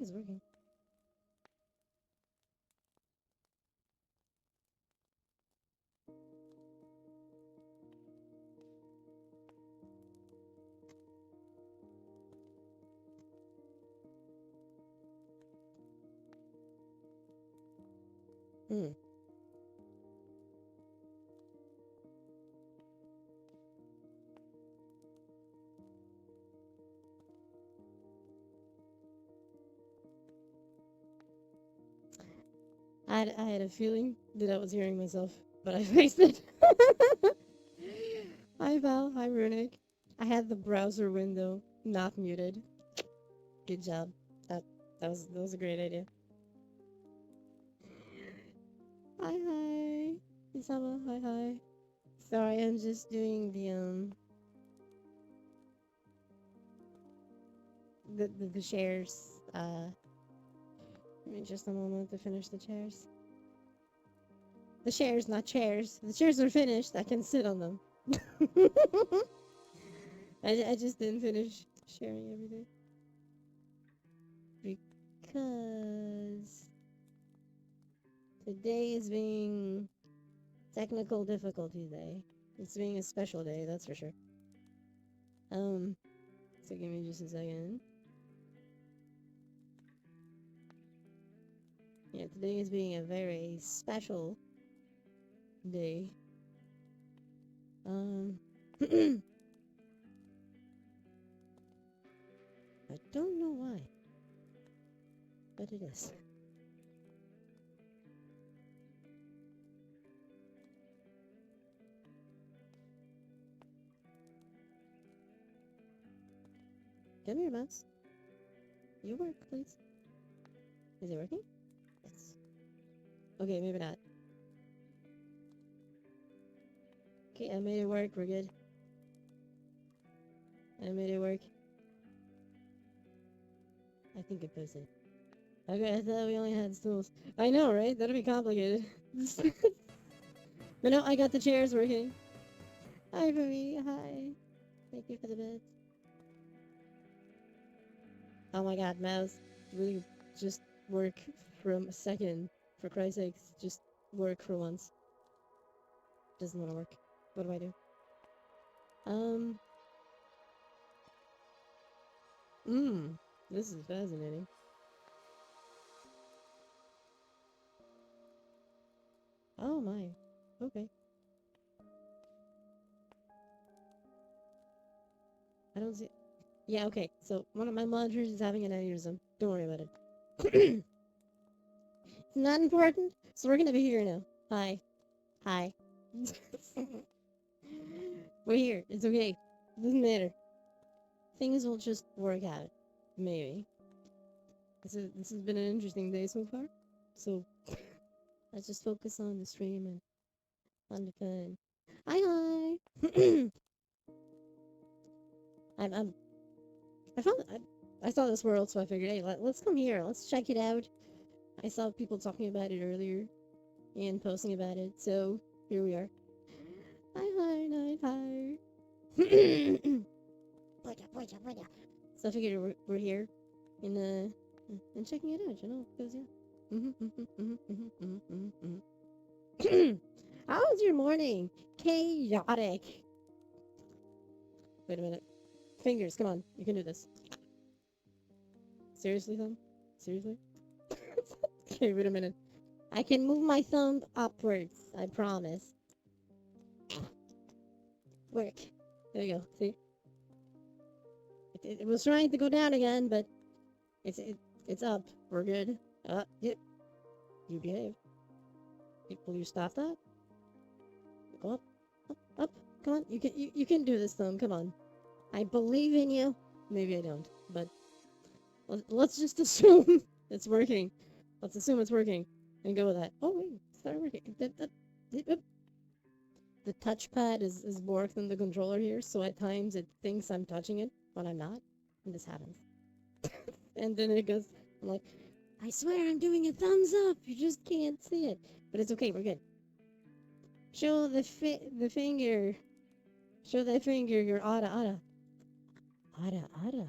it's working. Hmm. I had a feeling that I was hearing myself, but I fixed it. Hi Val, hi Runic. I had the browser window not muted. Good job. That was a great idea. Hi hi. Isama, hi hi. Sorry, I'm just doing the shares. Give me just a moment to finish the chairs. The shares, not chairs. The chairs are finished. I can sit on them. I just didn't finish sharing everything. Because today is being technical difficulty day. It's being a special day, that's for sure. Um, so give me just a second. Yeah, today is being a very special day. I don't know why, but it is. Come here, mouse. You work, please. Is it working? Yes. Okay, maybe not. Okay, I made it work. We're good. I made it work. I think it posted. Okay, I thought we only had stools. I know, right? That'll be complicated. But no, I got the chairs working. Hi, Marie. Hi. Thank you for the bits. Oh my god, mouse. Really, just work for a second. For Christ's sakes, just work for once. Doesn't want to work. What do I do? Um, this is fascinating. Oh my. Okay. I don't see. Yeah, okay. So one of my monitors is having an aneurysm. Don't worry about it. It's not important. So we're gonna be here now. Hi. Hi. We're here. It's okay. Doesn't matter. Things will just work out. Maybe. This has been an interesting day so far. So let's just focus on the stream and on the fun. Hi hi. I'm I found I saw this world, so I figured, hey, let's come here. Let's check it out. I saw people talking about it earlier and posting about it, so here we are. Hi hi hi hi. So I figured we're here and checking it out, you know, because yeah. How was your morning? Chaotic. Wait a minute. Fingers, come on. You can do this. Seriously, thumb? Seriously? Okay, wait a minute. I can move my thumb upwards. I promise. Work. There you go. See? It was trying to go down again, but it's up. We're good. Yep. You behave. Will you stop that? Go up. Up. Up. Come on. You can do this, thumb. Come on. I believe in you. Maybe I don't, but let's just assume it's working. Let's assume it's working and go with that. Oh wait, it's not working. The touchpad is more than the controller here, so at times it thinks I'm touching it when I'm not, and this happens. And then it goes, I'm like, I swear I'm doing a thumbs up. You just can't see it, but it's okay. We're good. Show the finger. Show that finger. Your ada. Ada.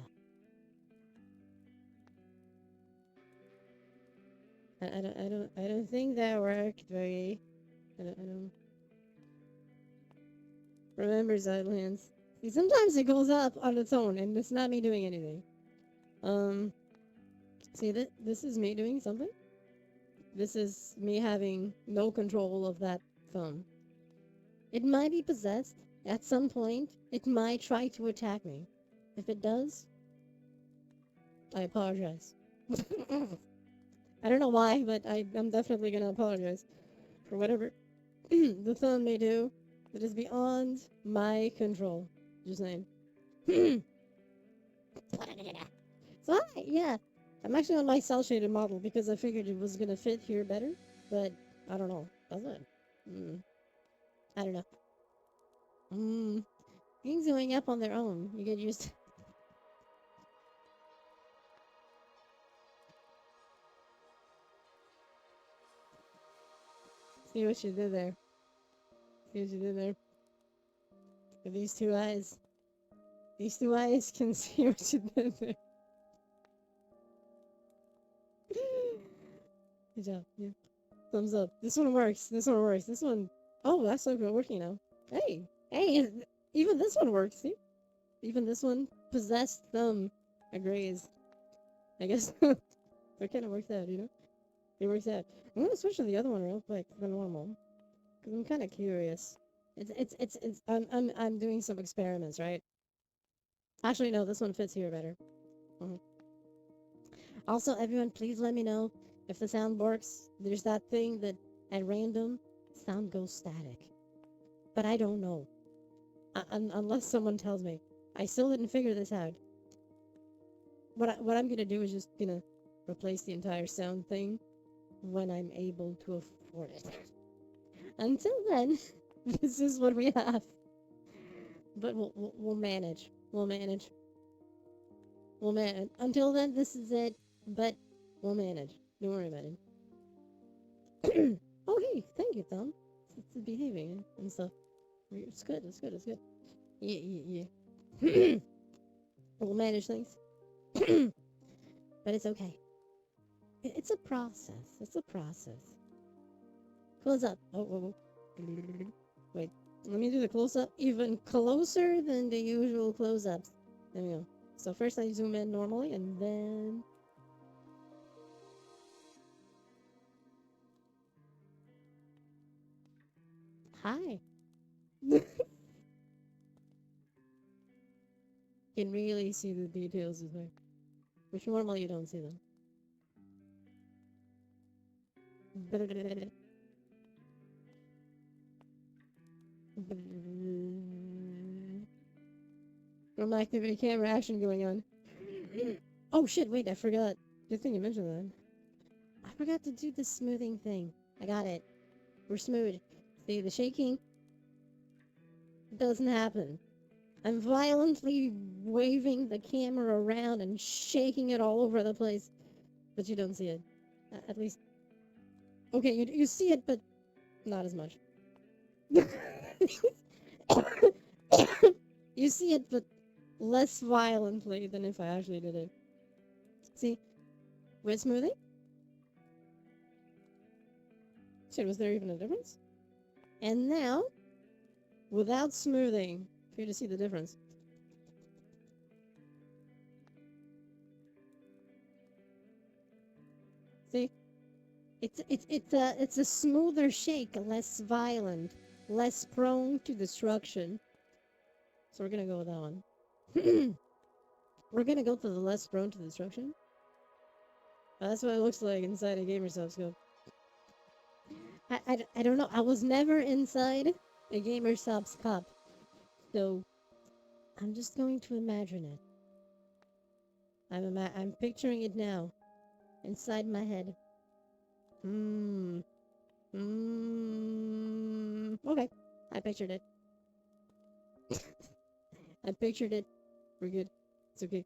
I don't think that worked very. I don't remember Silence. See, sometimes it goes up on its own, and it's not me doing anything. Um, see that this is me doing something. This is me having no control of that phone. It might be possessed. At some point, it might try to attack me. If it does, I apologize. I don't know why, but I'm definitely gonna apologize for whatever the phone may do that is beyond my control. Just saying. So, yeah. I'm actually on my cell shaded model because I figured it was gonna fit here better, but I don't know. Does it? Mm, I don't know. Things going up on their own. You get used to. See what you did there. See what you did there. With these two eyes. These two eyes can see what you did there. Good job. Yeah. Thumbs up. This one works. This one works. This one. Oh, that's like working now. Hey. Hey. Even this one works. See? Even this one. Possessed thumb agrees. I guess it kind of works out, you know? It works out. I'm gonna switch to the other one real quick, the normal, because I'm kind of curious. I'm doing some experiments, right? Actually, no, this one fits here better. Mhm. Also, everyone, please let me know if the sound works. There's that thing that at random sound goes static, but I don't know unless someone tells me. I still didn't figure this out. What I'm gonna do is just gonna replace the entire sound thing when I'm able to afford it. Until then, this is what we have. But we'll manage. We'll manage. We'll manage. Until then, this is it. But we'll manage. Don't worry about it. Oh, hey, thank you, Tom. It's behaving and stuff. It's good. It's good. It's good. Yeah, yeah, yeah. We'll manage things. But it's okay. It's a process. It's a process. Close up. Oh. Wait. Let me do the close up even closer than the usual close ups. There we go. So first I zoom in normally and then. Hi. Can really see the details of there. Which normally you don't see them. From activity camera action going on. Oh shit, wait, I forgot. Good thing you mentioned that. I forgot to do the smoothing thing. I got it. We're smooth. See, the shaking doesn't happen. I'm violently waving the camera around and shaking it all over the place. But you don't see it. At least. Okay, you see it, but not as much. You see it, but less violently than if I actually did it. See? With smoothing? Shit, was there even a difference? And now, without smoothing, for you to see the difference. See? It's a smoother shake, less violent, less prone to destruction. So we're gonna go with that one. We're gonna go for the less prone to destruction. That's what it looks like inside a gamer scope. I don't know. I was never inside a gamer subs cup, so I'm just going to imagine it. I'm picturing it now, inside my head. Okay, I pictured it. I pictured it. We're good. It's okay.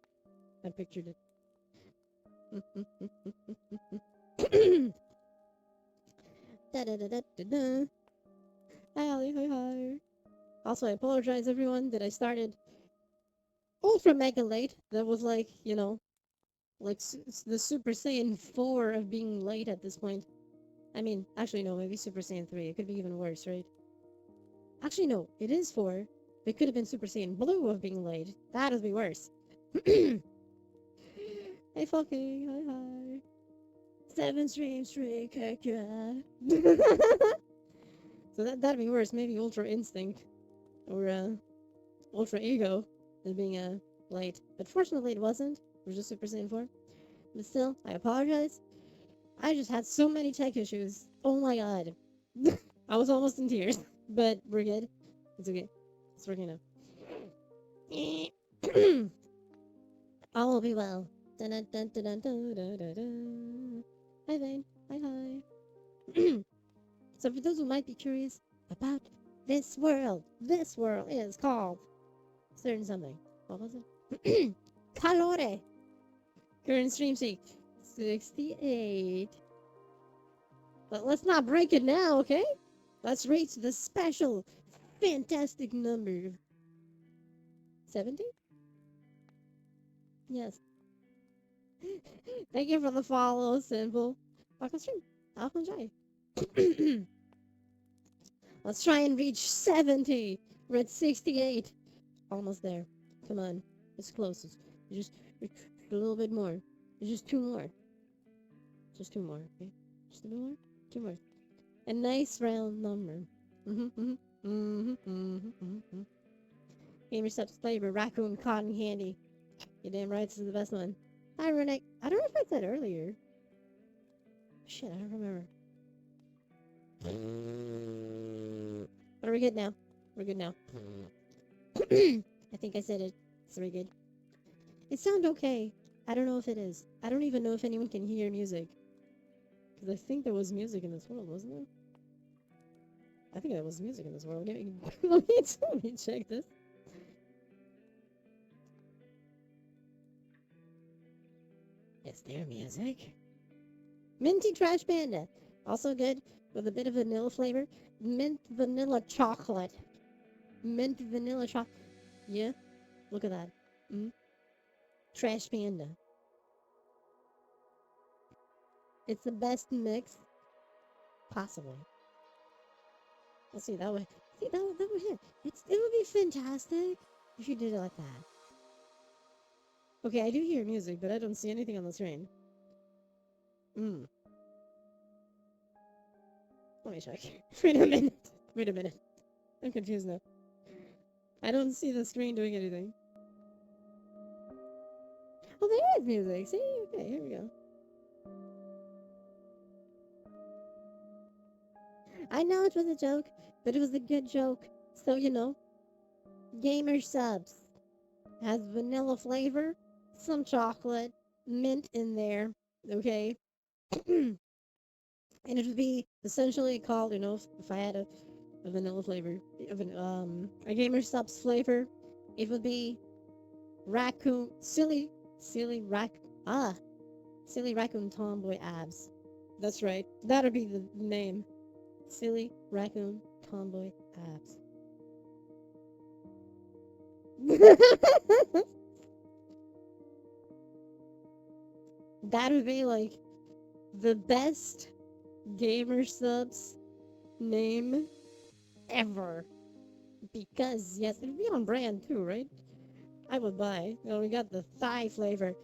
I pictured it. Da da da da da da. Hi, hi, hi. Also, I apologize, everyone, that I started ultra mega late. That was like, Like the Super Saiyan 4 of being late at this point. I mean, actually no, maybe Super Saiyan 3. It could be even worse, right? Actually no, it is 4. It could have been Super Saiyan Blue of being late. That would be worse. Hey fucking, hi. 7 stream streak, heck yeah. So that'd be worse. Maybe Ultra Instinct or Ultra Ego as being late. But fortunately, it wasn't. It was just Super Saiyan 4. But still, I apologize. I just had so many tech issues. Oh my god. I was almost in tears. But we're good. It's okay. It's working now. All will be well. Dun, dun, dun, dun, dun, dun, dun, dun, dun. Hi, Vane. Hi, hi. So for those who might be curious about this world is called certain something. What was it? Calore. Current stream seek 68. But let's not break it now, okay? Let's reach the special, fantastic number of 70? Yes. Thank you for the follow, Simple. Welcome stream. Welcome enjoy. Let's try and reach 70. We're at 68. Almost there. Come on. It's close. It's just a little bit more. It's just 2 more. Just 2 more, okay? Just a bit more? 2 more. A nice round number. Gamer subs flavor, raccoon, cotton candy. You damn right, this is the best one. Hi, Renee. I don't know if I said earlier. Shit, I don't remember. But are we good now? We're good now. I think I said it. So we're good. It sounds okay. I don't know if it is. I don't even know if anyone can hear music. Because I think there was music in this world, wasn't there? I think there was music in this world. Let me check this. Is there music? Minty Trash Panda. Also good with a bit of vanilla flavor. Mint vanilla chocolate. Mint vanilla chocolate. Yeah? Look at that. Trash Panda. It's the best mix possibly. Let's see, that would hit. It would be fantastic if you did it like that. Okay, I do hear music, but I don't see anything on the screen. Let me check. Wait a minute. I'm confused now. I don't see the screen doing anything. Oh, there is music. See? Okay, here we go. I know it was a joke, but it was a good joke. So, you know, Gamer Subs has vanilla flavor, some chocolate, mint in there, okay? And it would be essentially called, you know, if I had a vanilla flavor, a Gamer Subs flavor, it would be raccoon, silly raccoon tomboy abs. That's right. That'll be the name. Silly raccoon tomboy abs. That would be like the best Gamer Subs name ever. Because yes, it'd be on brand too, right? I would buy. You know, we got the thigh flavor.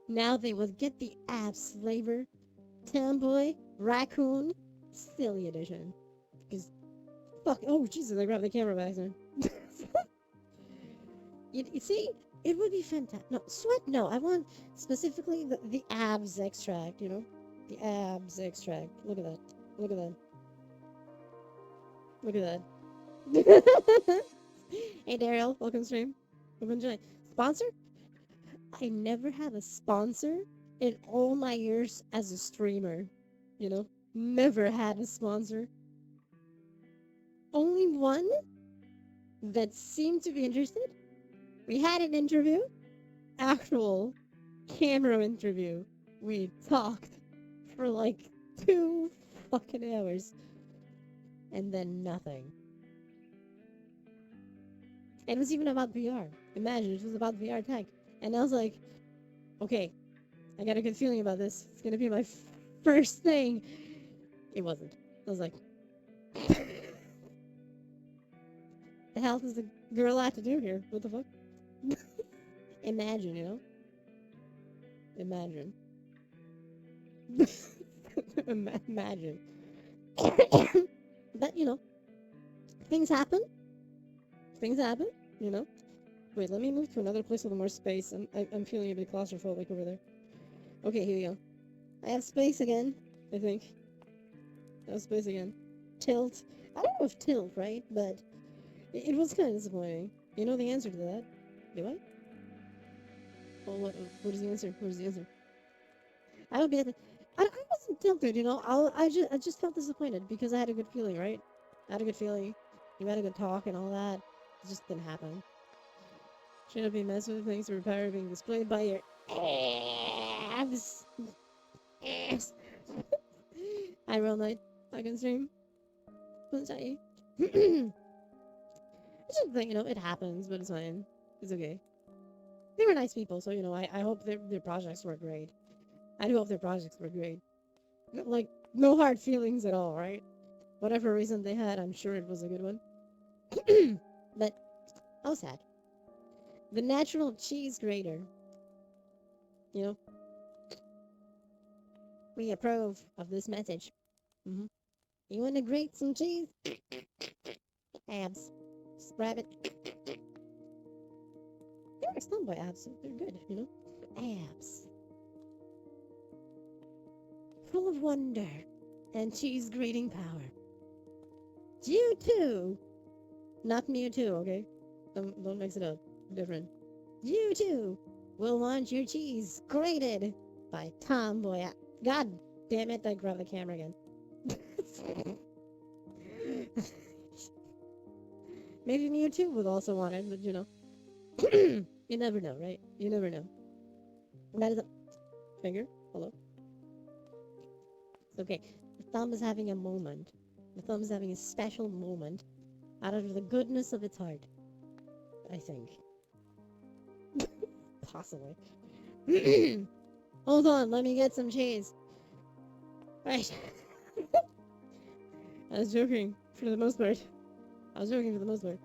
Now they would get the abs flavor. Tomboy, raccoon, silly edition. Because fuck, oh Jesus, I grabbed the camera back there. You see, it would be fantastic. No, sweat, no, I want specifically the abs extract, you know? The abs extract. Look at that. Look at that. Look at that. Hey Daryl, welcome stream. Hope you enjoy. Sponsor? I never had a sponsor in all my years as a streamer. You know? Never had a sponsor. Only one that seemed to be interested. We had an interview. Actual camera interview. We talked for like 2 fucking hours. And then nothing. It was even about VR. Imagine, it was about VR tech. And I was like, okay, I got a good feeling about this. It's gonna be my first thing. It wasn't. I was like, the hell does the girl have to do here? What the fuck? Imagine, you know? Imagine. Imagine. But, you know, things happen. Things happen, you know? Wait, let me move to another place with more space. I'm feeling a bit claustrophobic over there. Okay, here we go. I have space again, I think. I have space again. Tilt. I don't know if tilt, right? But it was kind of disappointing. You know the answer to that? Do I? Well, what is the answer? What is the answer? I would be at the, I wasn't tilted, you know? I just felt disappointed because I had a good feeling, right? I had a good feeling. You had a good talk and all that. It just didn't happen. Shouldn't be messed with things or power being displayed by your abs. Abs. Hi, Real Night. I can stream. What's that you? It's just like, you know, it happens, but it's fine. It's okay. They were nice people, so, you know, I hope their projects were great. I do hope their projects were great. Like, no hard feelings at all, right? Whatever reason they had, I'm sure it was a good one. But I was sad. The natural cheese grater. You know, we approve of this message. Mm-hmm. You want to grate some cheese? Abs. Spread it. They're stung by abs. They're good, you know? Abs. Full of wonder and cheese grating power. You too. Not Mewtwo, okay? Don't mix it up. Different. You too will want your cheese grated by Tomboy. God damn it, I grabbed the camera again. Maybe Mewtwo would also want it, but you know. You never know, right? You never know. That is a finger. Hello. It's okay. The thumb is having a moment. The thumb is having a special moment out of the goodness of its heart. I think. Possibly. Hold on, let me get some cheese. Right. I was joking for the most part. I was joking for the most part.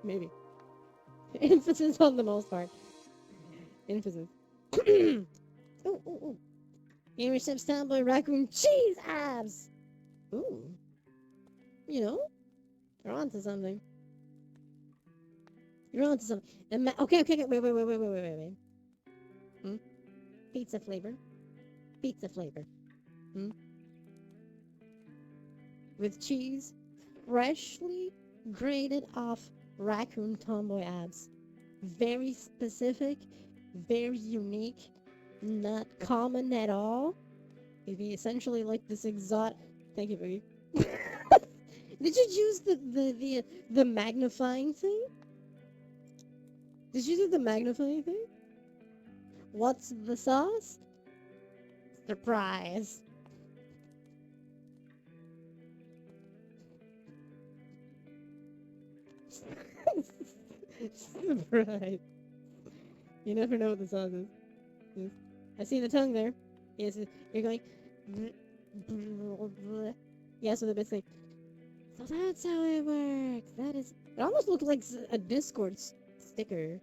Maybe. Emphasis on the most part. Emphasis. Ooh, ooh, ooh. Gamer Steps Tomboy Raccoon Cheese Abs! Ooh. You know, you're onto something. You're onto something. Okay, wait. Hmm? Pizza flavor. Pizza flavor. Hmm? With cheese freshly grated off raccoon tomboy abs. Very specific, very unique, not common at all. It'd be essentially like this exotic. Thank you, Boogie. Did you use the magnifying thing? Did you do the magnifying thing? What's the sauce? Surprise. Surprise. You never know what the sauce is. Yes. I see the tongue there. Yes, you're going. Yeah, so the bit thing. So that's how it works. That is. It almost looks like a Discord sticker.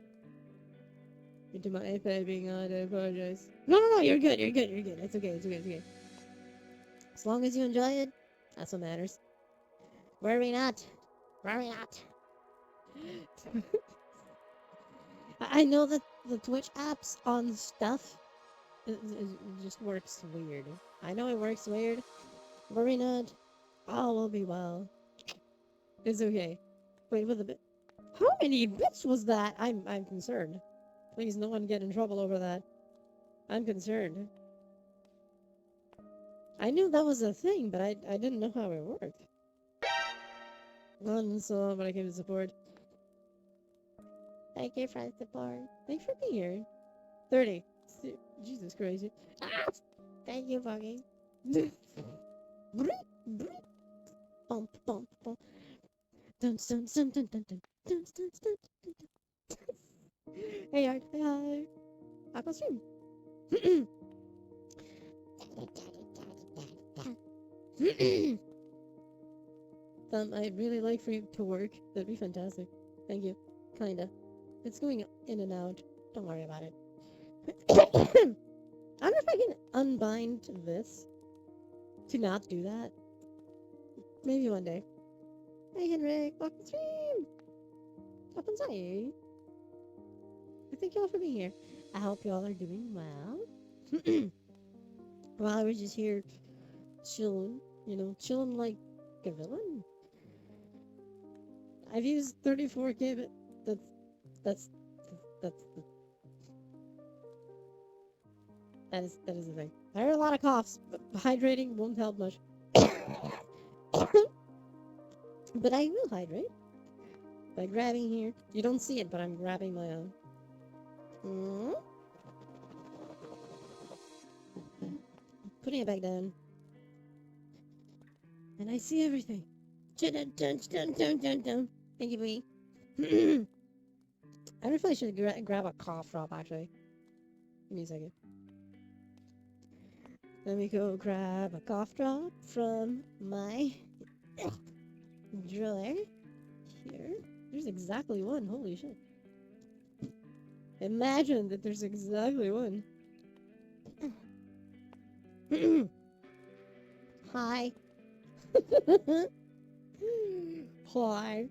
Into my iPad being on, I apologize. No, you're good. It's okay. As long as you enjoy it, that's what matters. Worry not. I know that the Twitch apps on stuff, it just works weird. I know it works weird. Worry not. All will be well. It's okay. Wait, with a bit. How many bits was that? I'm concerned. Please, no one get in trouble over that. I'm concerned. I knew that was a thing, but I didn't know how it worked. None saw, but I came to support. Thank you for support. Thanks for being here. 30. Jesus Christ. Ah! Thank you, fucking. Bump, bump, bump. Dun, dun, dun, dun, dun, dun, dun, dun, dun, dun, dun. Hey, Art. Hi. Aqua stream. I'd really like for you to work. That'd be fantastic. Thank you. Kinda. It's going in and out. Don't worry about it. I don't know if I can unbind this to not do that. Maybe one day. Hey Henrik, welcome to stream! Welcome to thank y'all for being here. I hope y'all are doing well. While we're just here chilling, chilling like a villain. I've used 34K, but that's that is the thing. I heard a lot of coughs, but hydrating won't help much. But I will hydrate by grabbing here. You don't see it, but I'm grabbing my own. Putting it back down. And I see everything. Thank you, Bee. I wonder if I should grab a cough drop, actually. Give me a second. Let me go grab a cough drop from my drawer. Here. There's exactly one. Holy shit. Imagine that there's exactly one. Hi. Hi.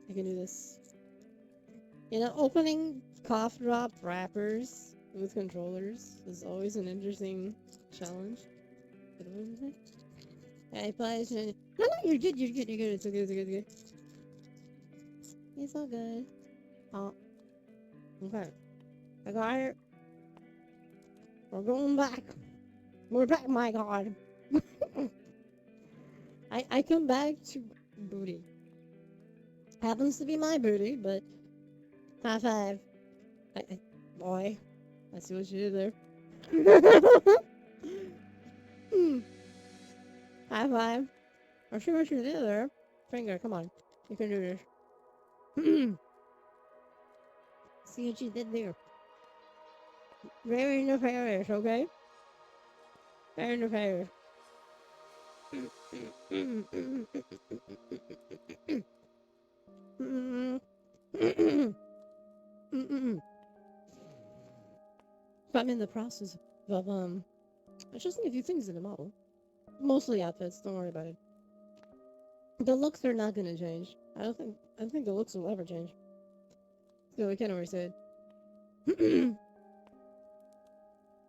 I can do this. Opening cough drop wrappers with controllers is always an interesting challenge. No, you're good, it's okay, it's good. It's all good. Oh. Okay. I got it. We're going back. We're back, my god. I come back to booty. Happens to be my booty, but high five. Boy, I see what you did there. High five. I see what you did there. Finger, come on. You can do this. See what you did there. Very nefarious, okay? Very nefarious. But I'm in the process of adjusting a few things in the model. Mostly outfits, don't worry about it. The looks are not gonna change. I don't think the looks will ever change. So I can't already say it.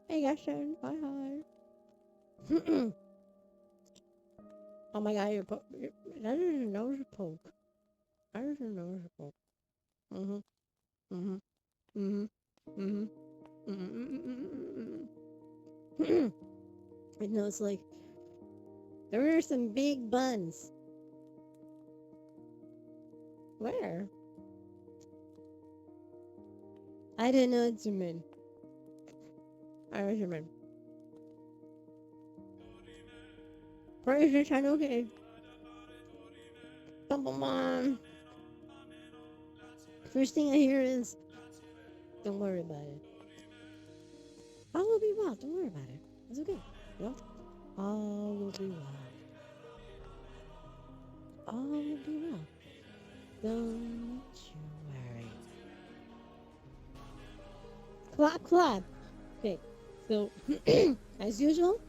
Hey Gaston, hi. Oh my god, that is a nose poke. That is a nose poke. It knows like there are some big buns. Where? I didn't know it's your man. I was your man. Praise the channel, okay? Come on. First thing I hear is, don't worry about it. All will be well. Don't worry about it. It's okay. All will be well. All will be well. Don't you worry. Clap. Okay, so as usual,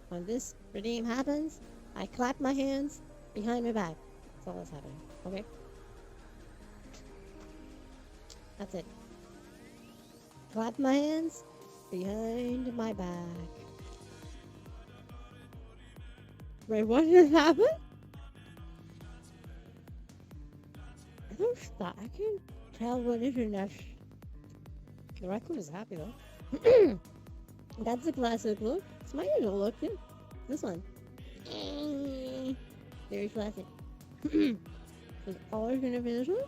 when this redeem happens, I clap my hands behind my back. That's all that's happening. Okay? That's it. Clap my hands behind my back. Wait, what just happened? I don't stop. I can't tell what is your next. The raccoon is happy though. That's a classic look. It's my usual look too. This one. Very classic. It's always gonna be this one.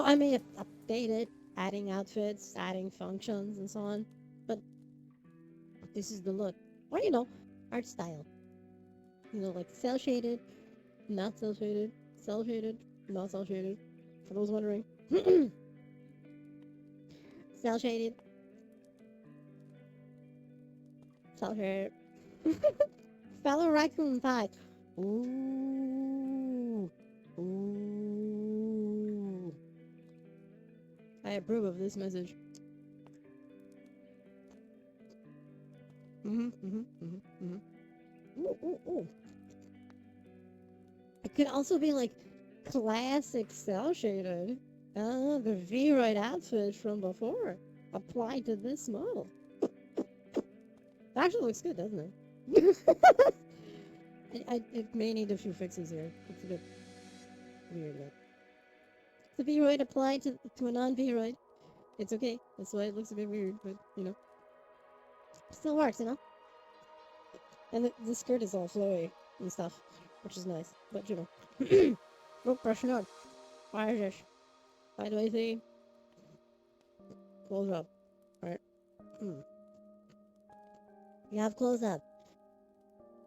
I may have updated, adding outfits, adding functions, and so on. But this is the look. Or art style. Like cell shaded, not cell shaded, cell shaded, not cell shaded. For those wondering. Cell shaded. cell shaded. Fellow raccoon pie. Ooh. Ooh. I approve of this message. Ooh, ooh, ooh. It could also be like classic cell shaded. The V-Ride outfit from before applied to this model. It actually looks good, doesn't it? It may need a few fixes here. It's a bit weird, but the V-Ride applied to a non-V-Ride. It's okay. That's why it looks a bit weird, but you know, still works, you know. And the skirt is all flowy and stuff, which is nice. But you know, oh, brushing on. Why is this? By the way, see, close up. All right. You have close up.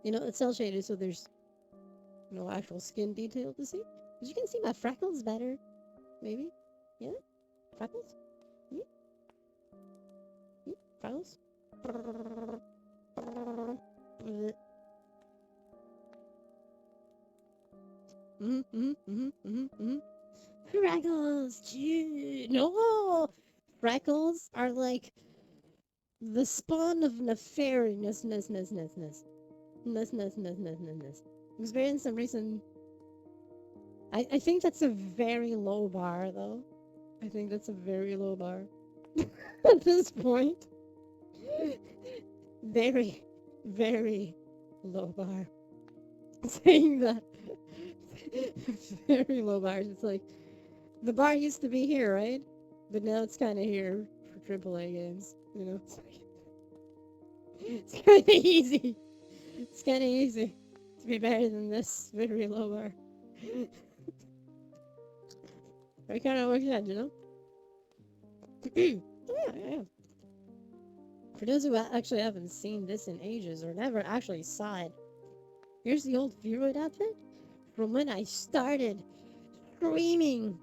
You know, it's cell shaded, so there's no actual skin detail to see. But you can see my freckles better, maybe. Yeah, freckles. Freckles. Freckles, gee, no, freckles are like the spawn of nefariousness. Experienced some recent. I think that's a very low bar, though. I think that's a very low bar at this point. Very, very low bar. Saying that. Very low bars. It's like, the bar used to be here, right? But now it's kind of here for AAA games. You know, it's kind of easy. It's kind of easy to be better than this very low bar. It kind of works out, you know? Yeah. For those who actually haven't seen this in ages or never actually saw it, here's the old V-Roid outfit from when I started screaming,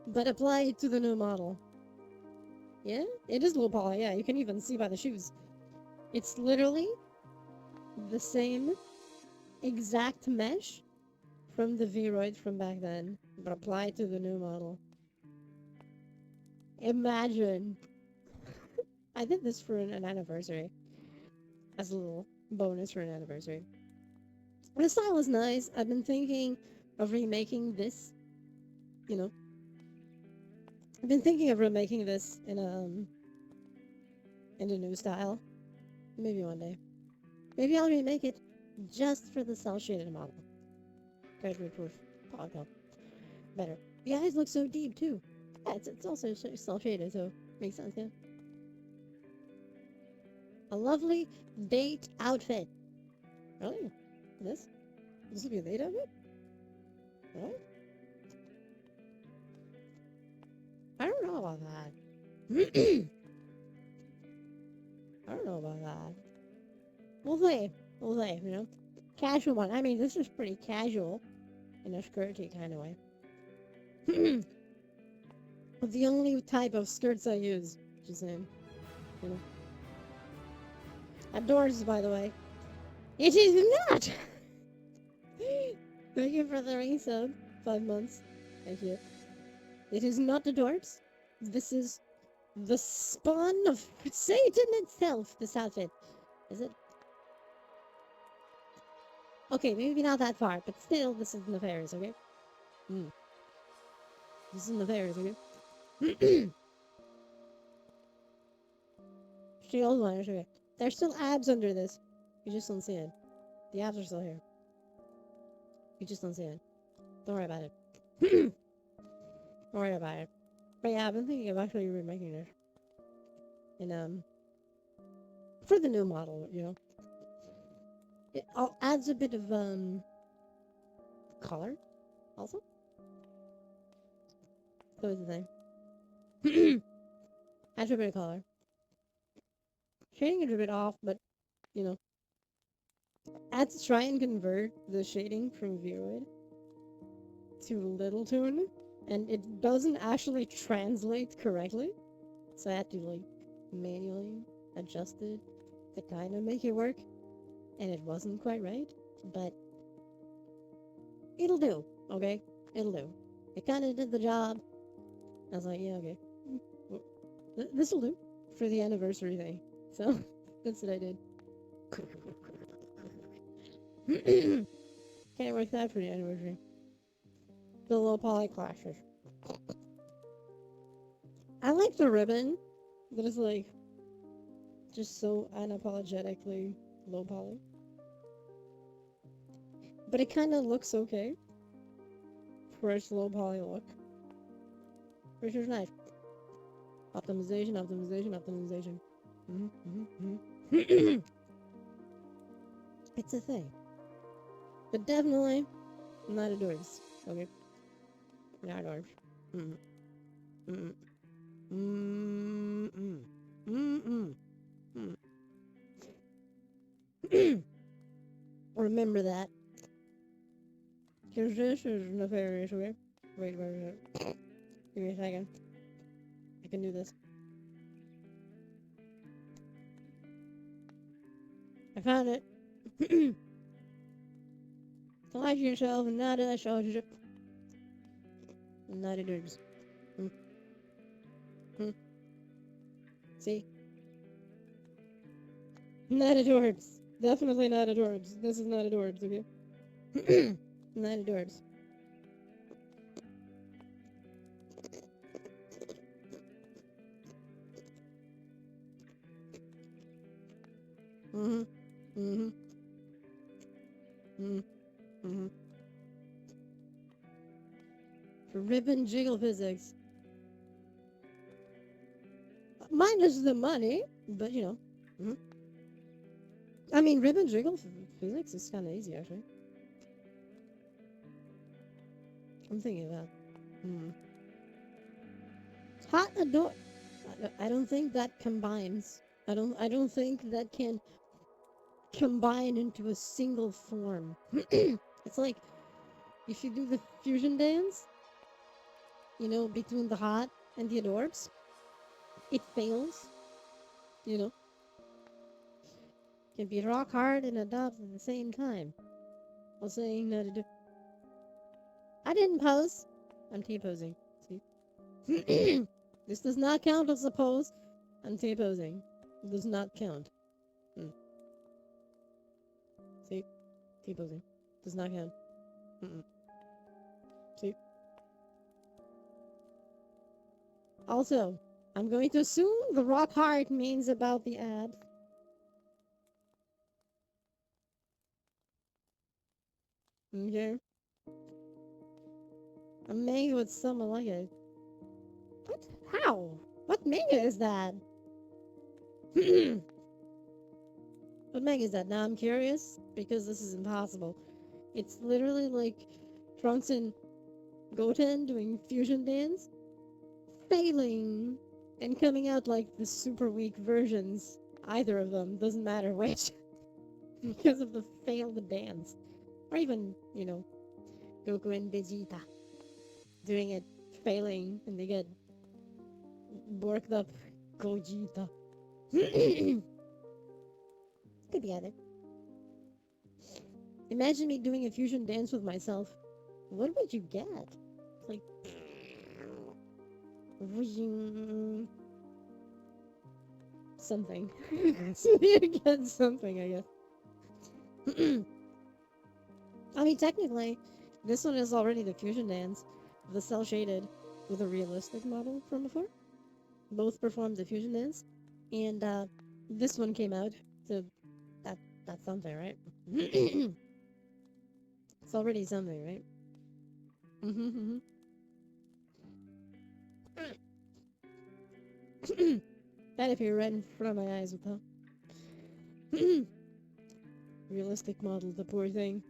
but apply it to the new model. Yeah, it is low poly. Yeah, you can even see by the shoes. It's literally the same exact mesh from the V-Roid from back then, but applied to the new model. Imagine. I did this for an anniversary. As a little bonus for an anniversary. The style is nice. I've been thinking of remaking this, you know. I've been thinking of remaking this in a new style. Maybe one day. Maybe I'll remake it just for the cell shaded model. Code proof. Okay. Better. The eyes look so deep too. Yeah, it's also cell shaded, so makes sense, yeah. A lovely date outfit. Really? This? This will be a date outfit? Really? I don't know about that. I don't know about that. We'll see. We'll see, you know? Casual one. I mean, this is pretty casual in a skirty kind of way. The only type of skirts I use, just saying, you know. Outdoors, by the way. It is not! Thank you for the resub. 5 months. Thank you. It is not the dwarves. This is the spawn of Satan itself, this outfit. Is it? Okay, maybe not that far, but still, this is nefarious, okay? This is nefarious, okay? Shield one, okay. There's still abs under this. You just don't see it. The abs are still here. You just don't see it. Don't worry about it. Don't worry about it. But yeah, I've been thinking of actually remaking this. And, for the new model, you know. It adds a bit of, color, also. So is the thing. Adds a bit of color. Shading is a bit off, but, you know. Try and convert the shading from V-Roid to Little Tune, and it doesn't actually translate correctly. So I had to, like, manually adjusted to kind of make it work, and it wasn't quite right, but it'll do, okay? It'll do. It kind of did the job. I was like, yeah, okay. This'll do for the anniversary thing. So, that's what I did. Can't work that for the anniversary. The low poly clashes. I like the ribbon that is like just so unapologetically low poly. But it kind of looks okay for its low poly look. Which is nice. Optimization, optimization, optimization. It's a thing. But definitely not a dwarves. Okay? Not dwarves. Mm. Mm. Mm. Mm. Mm. Mm. Remember that. Because this is nefarious, okay? Wait. Give me a second. I can do this. I found it. Collage yourself and not a shortage. Not a dwarves. See? Not adorbs. Definitely not adorbs. This is not adorbs, okay? Not adorbs. Mm-hmm. Mm-hmm. Mm-hmm. Mm-hmm. Ribbon jiggle physics. Minus the money, but you know. Mm-hmm. I mean, ribbon jiggle physics is kind of easy, actually. I'm thinking about. Hmm. Hot adore. I don't think that combines. I don't think that can combine into a single form. It's like if you do the fusion dance, you know, between the hot and the adorbs, it fails. You know, can be rock hard and adopt at the same time. While saying that I didn't pose. I'm T-posing. See? This does not count as a pose. I'm T-posing. It does not count. See? T-posing. Does not count. See? Also, I'm going to assume the rock hard means about the abs. Okay? I'm made with someone like it. What? How? What mega is that? What mega is that? Now I'm curious, because this is impossible. It's literally like Trunks and Goten doing fusion dance, failing, and coming out like the super weak versions. Either of them, doesn't matter which, because of the failed dance. Or even, you know, Goku and Vegeta doing it, failing, and they get borked up Gogeta. Could be either. Imagine me doing a fusion dance with myself. What would you get? Like, something. You get something, I guess. I mean, technically, this one is already the fusion dance, the cell shaded with a realistic model from before. Both performed the fusion dance, and this one came out, so that's something, right? It's already something, right? That if you're right in front of my eyes with the realistic model, the poor thing,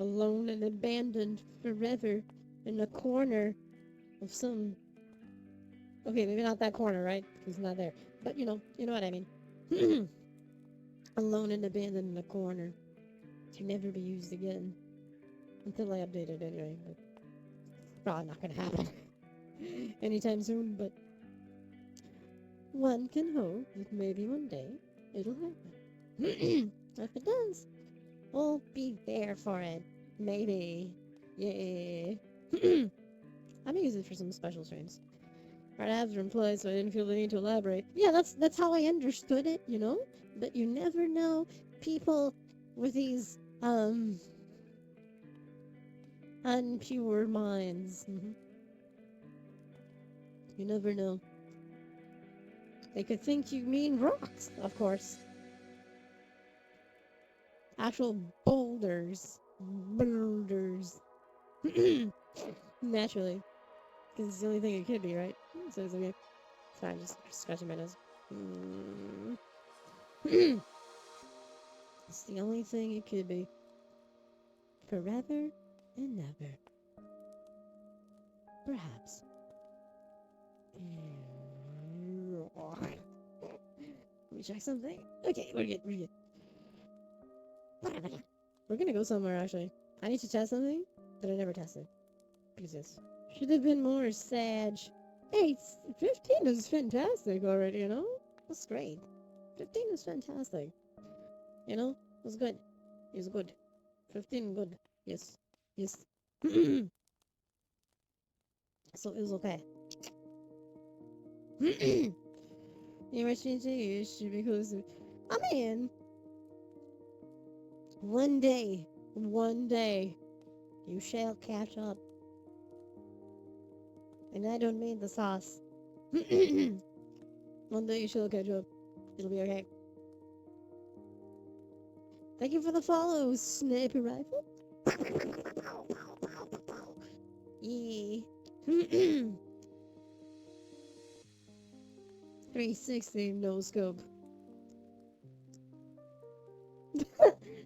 alone and abandoned forever in a corner of some. Okay, maybe not that corner, right? Because it's not there. But you know what I mean. Alone and abandoned in a corner to never be used again. Until I update it anyway. But probably not gonna happen anytime soon, but One can hope that maybe one day it'll happen. If it does, we'll be there for it. Maybe. Yeah. I may use it for some special streams. Our abs were implied, so I didn't feel the need to elaborate. Yeah, that's how I understood it, you know? But you never know. People with these, unpure minds. You never know. They could think you mean rocks, of course. Actual boulders. Boulders. Naturally. Because it's the only thing it could be, right? So it's okay. Sorry, I'm just scratching my nose. It's the only thing it could be. Forever and never. Perhaps. Let me check something. Okay, we're good, we're good. We're gonna go somewhere, actually. I need to test something that I never tested. Because this should have been more Sag. Hey, 15 is fantastic already, you know? That's great. 15 is fantastic. You know? It was good. It was good. 15 good. Yes. Yes. So it was okay. You were changing your issue because I mean one day you shall catch up. And I don't mean the sauce. One day you shall catch up. It'll be okay. Thank you for the follow, Sniper Rifle. Yeah. 360 no scope.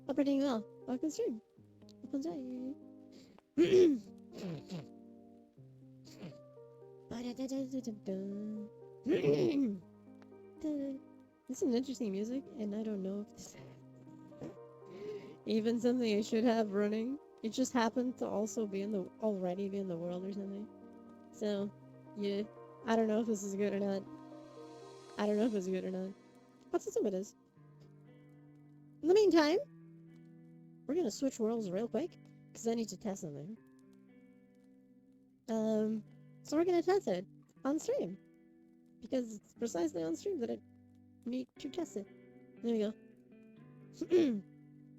Operating well. Welcome stream. Welcome day. This is an interesting music, and I don't know if this even something I should have running. It just happened to also be already be in the world or something. So, yeah, I don't know if this is good or not. I don't know if it's good or not. Let's assume it is. In the meantime, we're gonna switch worlds real quick because I need to test something. So we're gonna test it on stream because it's precisely on stream that I need to test it. There we go.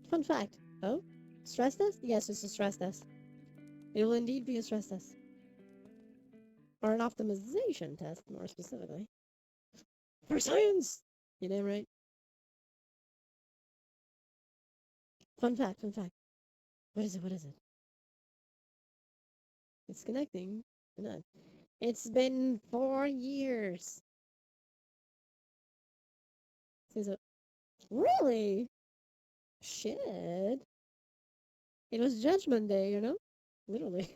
Fun fact. Oh, stress test? Yes, it's a stress test. It will indeed be a stress test. Or an optimization test, more specifically. For science! You damn right. Fun fact, fun fact. What is it? What is it? It's connecting. Not. It's been 4 years. Says it. Really? Shit. It was Judgment Day, you know? Literally.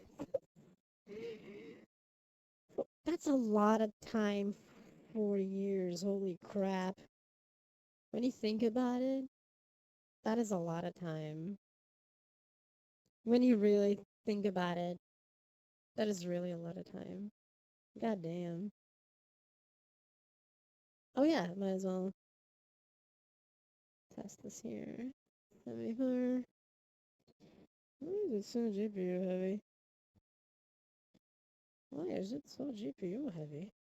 That's a lot of time. 4 years. Holy crap. When you think about it, that is a lot of time. When you really think about it, that is really a lot of time. God damn. Oh yeah, might as well test this here. 74. Why is it so GPU heavy? Why is it so GPU heavy?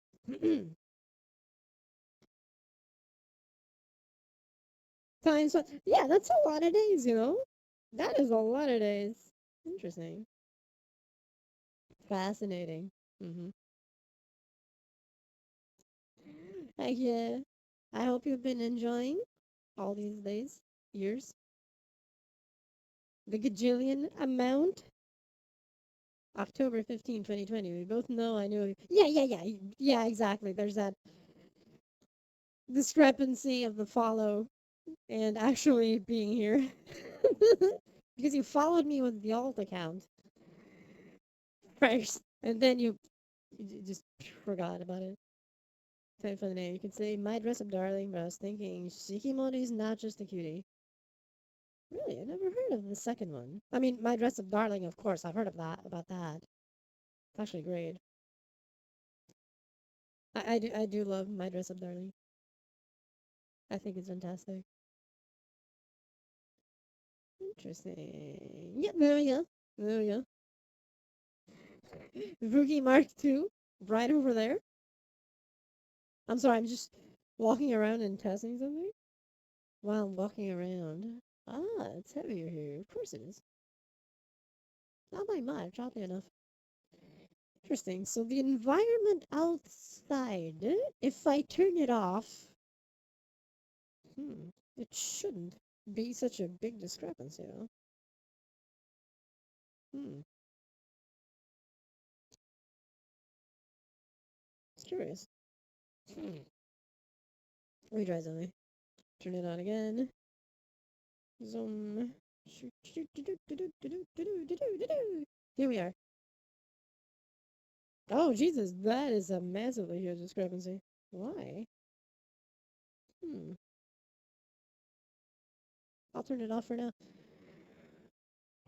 Times what? Yeah, that's a lot of days, you know? That is a lot of days. Interesting. Fascinating. Mm-hmm. Heck yeah. I hope you've been enjoying all these days, years. The gajillion amount. October 15, 2020. We both know I knew. Yeah, exactly. There's that discrepancy of the follow and actually being here. Because you followed me with the alt account first, and then you just forgot about it. Kind of funny. You could say, my dress up darling, but I was thinking, Shikimori is not just a cutie. Really? I never heard of the second one. I mean, my dress up darling, of course, I've heard of that, about that. It's actually great. I do love My Dress Up Darling. I think it's fantastic. Interesting. Yep, there we go. There we go. Rookie Mark II, right over there. I'm sorry, I'm just walking around and testing something while I'm walking around. Ah, it's heavier here. Of course it is. Not by much, oddly enough. Interesting. So the environment outside, if I turn it off, it shouldn't be such a big discrepancy, though. Hmm, it's curious. Hmm. Let me try something. Turn it on again. Zoom. Here we are. Oh, Jesus, that is a massively huge discrepancy. Why? Hmm. I'll turn it off for now.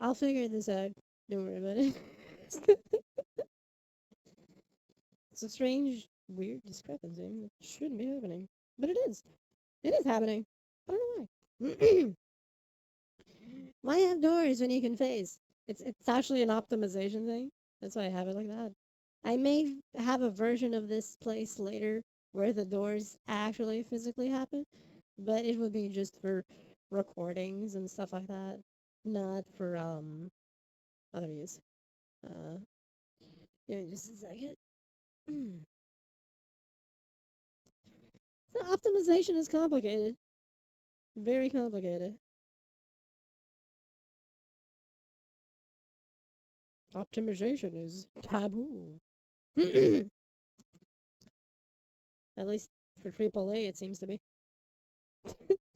I'll figure this out. Don't worry about it. It's a strange, weird discrepancy. It shouldn't be happening. But it is. It is happening. I don't know why. Why have doors when you can face? It's actually an optimization thing. That's why I have it like that. I may have a version of this place later where the doors actually physically happen, but it would be just for recordings and stuff like that, not for other use. Uh, Give me just a second. So optimization is complicated, very complicated. Optimization is taboo. At least for AAA, it seems to be.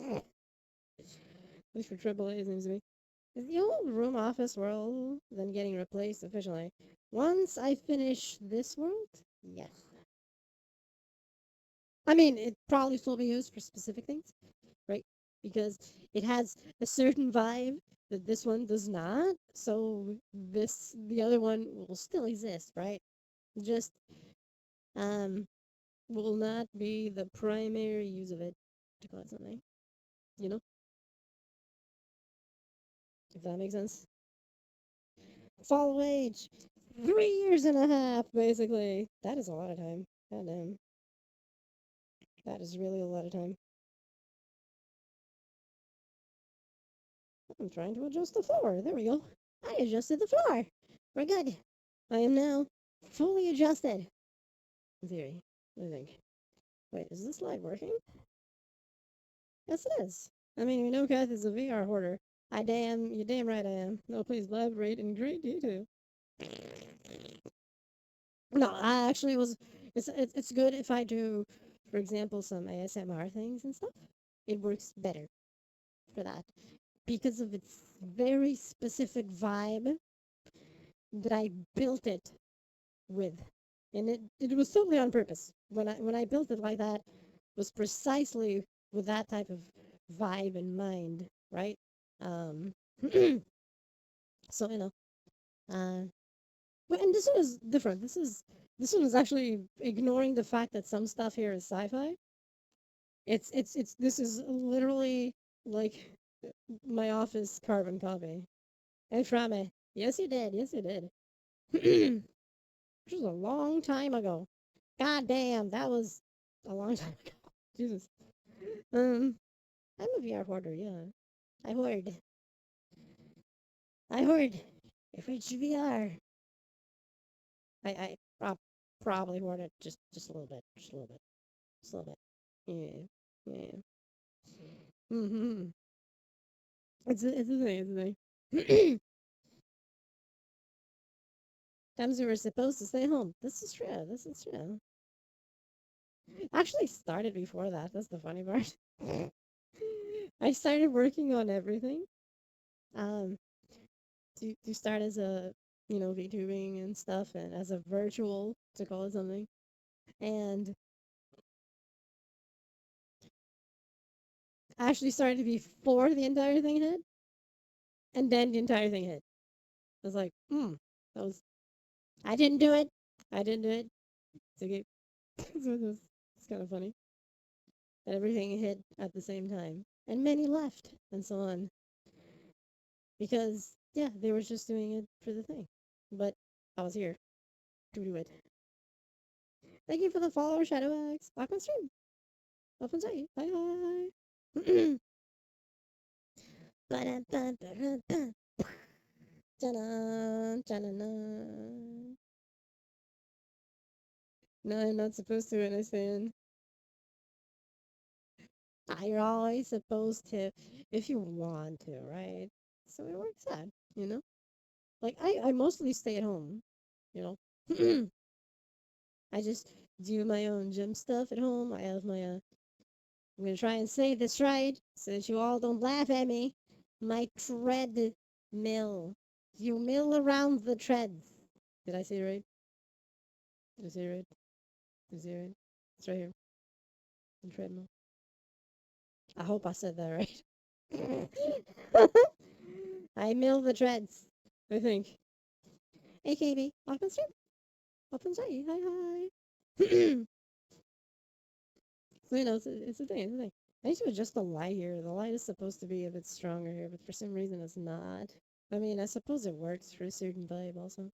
At least for AAA, it seems to be. Is the old room office world then getting replaced officially? Once I finish this world? Yes. I mean, it probably still be used for specific things, right? Because it has a certain vibe that this one does not. So the other one will still exist, right? Just um will not be the primary use of it to call it something. You know, if that makes sense. Fall wage, 3 years and a half, basically. That is a lot of time. God damn, that is really a lot of time. I'm trying to adjust the floor. There we go. I adjusted the floor. We're good. I am now fully adjusted. In theory, I think. Wait, is this light working? Yes, it is. I mean, we know Kath is a VR hoarder. You damn right I am. No, please elaborate in great detail. No, I actually was. It's good if I do, for example, some ASMR things and stuff. It works better for that because of its very specific vibe that I built it with, and it was totally on purpose. When I built it like that, was precisely with that type of vibe in mind, right? Um, so uh, and this one is different. This one is actually ignoring the fact that some stuff here is sci-fi. It's this is literally like my office carbon copy. And from it. Yes, you did. Yes, you did. Which was a long time ago. God damn, that was a long time ago. Jesus. Um, I'm a VR hoarder. Yeah, I hoard. I hoard. If it's VR, I probably hoard it just a little bit, just a little bit, just a little bit. Yeah, yeah. Mm-hmm. It's a thing. It's a thing. Times we were supposed to stay home. This is true. This is true. Actually, started before that. That's the funny part. I started working on everything. Um, to start as a VTubing and stuff, and as a virtual to call it something, and actually started before the entire thing hit, and then the entire thing hit. I was like, that was I didn't do it. I didn't do it. It's okay. It's kind of funny that everything hit at the same time, and many left, and so on, because yeah, they were just doing it for the thing, but I was here to do it. Thank you for the follow, Shadow X. Back on stream. Up and say hi hi. Ba-da-ba-ba-da-ba. Ta-da, ta-da-da. No, I'm not supposed to understand. You're always supposed to if you want to, right? So it works out, you know? Like I mostly stay at home, you know. I just do my own gym stuff at home. I have my I'm gonna try and say this right so that you all don't laugh at me. My tread mill. You mill around the treads. Did I say it right? Did I say it right? Did I say it right? It's right here. The treadmill. I hope I said that right. I mill the treads. I think. Hey, KB. Welcome stream. Welcome say. Hi, hi. So, you know, it's a thing. It's a thing. I need to adjust the light here. The light is supposed to be a bit stronger here, but for some reason it's not. I mean, I suppose it works for a certain vibe also.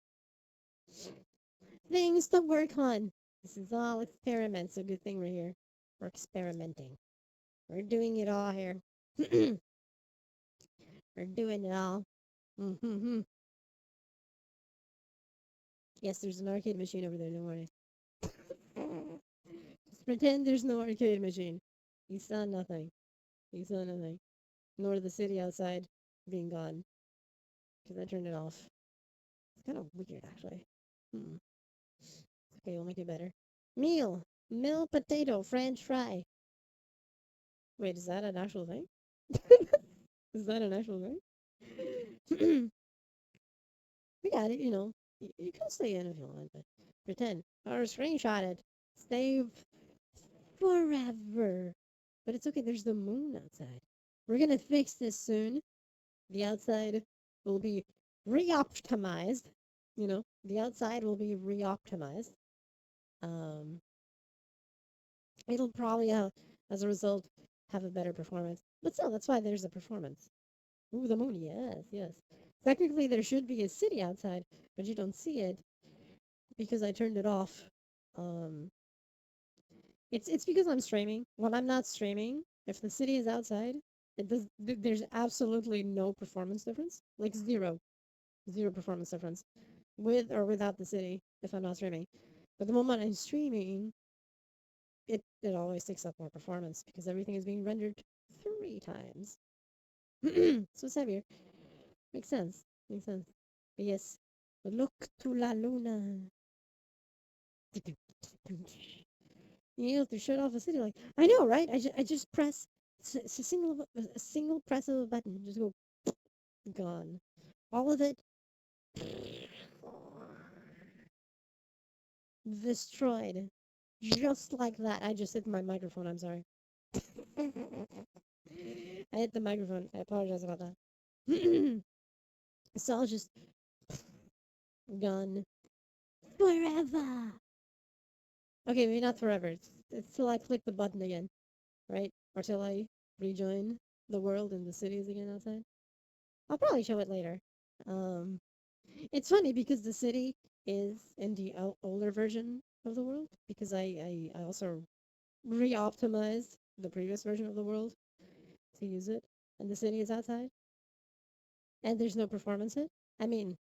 Things to work on. This is all experiments. A good thing we're here. We're experimenting. We're doing it all here. We're doing it all. Mm-hmm. Yes, there's an arcade machine over there. Don't worry. Just pretend there's no arcade machine. You saw nothing. You saw nothing. Nor the city outside being gone. Because I turned it off. It's kind of weird, actually. Hmm. Okay, we'll make it better. Meal. Mill potato French fry. Wait, is that an actual thing? Is that an actual thing? We got it, you know. You can stay in if you want, but pretend. Or screenshot it. Save forever. But it's okay, there's the moon outside. We're gonna fix this soon. The outside will be re-optimized. You know, the outside will be re-optimized. Um, it'll probably, as a result, have a better performance. But still, that's why there's a performance. Ooh, the moon, yes, yes. Technically, there should be a city outside, but you don't see it because I turned it off. Um, it's because I'm streaming. When I'm not streaming, if the city is outside, there's absolutely no performance difference, like zero performance difference, with or without the city if I'm not streaming. But the moment I'm streaming, it always takes up more performance because everything is being rendered 3 times. So it's heavier. Makes sense. Makes sense. But yes. Look to la luna. You have to shut off a city like I know, right? I just press a single press of a button, just go gone. All of it destroyed, just like that. I just hit my microphone. I'm sorry. I hit the microphone. I apologize about that. It's all just gone forever. Okay, maybe not forever. It's till I click the button again, right? Or till I rejoin the world and the cities again outside. I'll probably show it later. Um, it's funny because the city is in the older version of the world because I also re-optimized the previous version of the world to use it, and the city is outside, and there's no performance hit. I mean,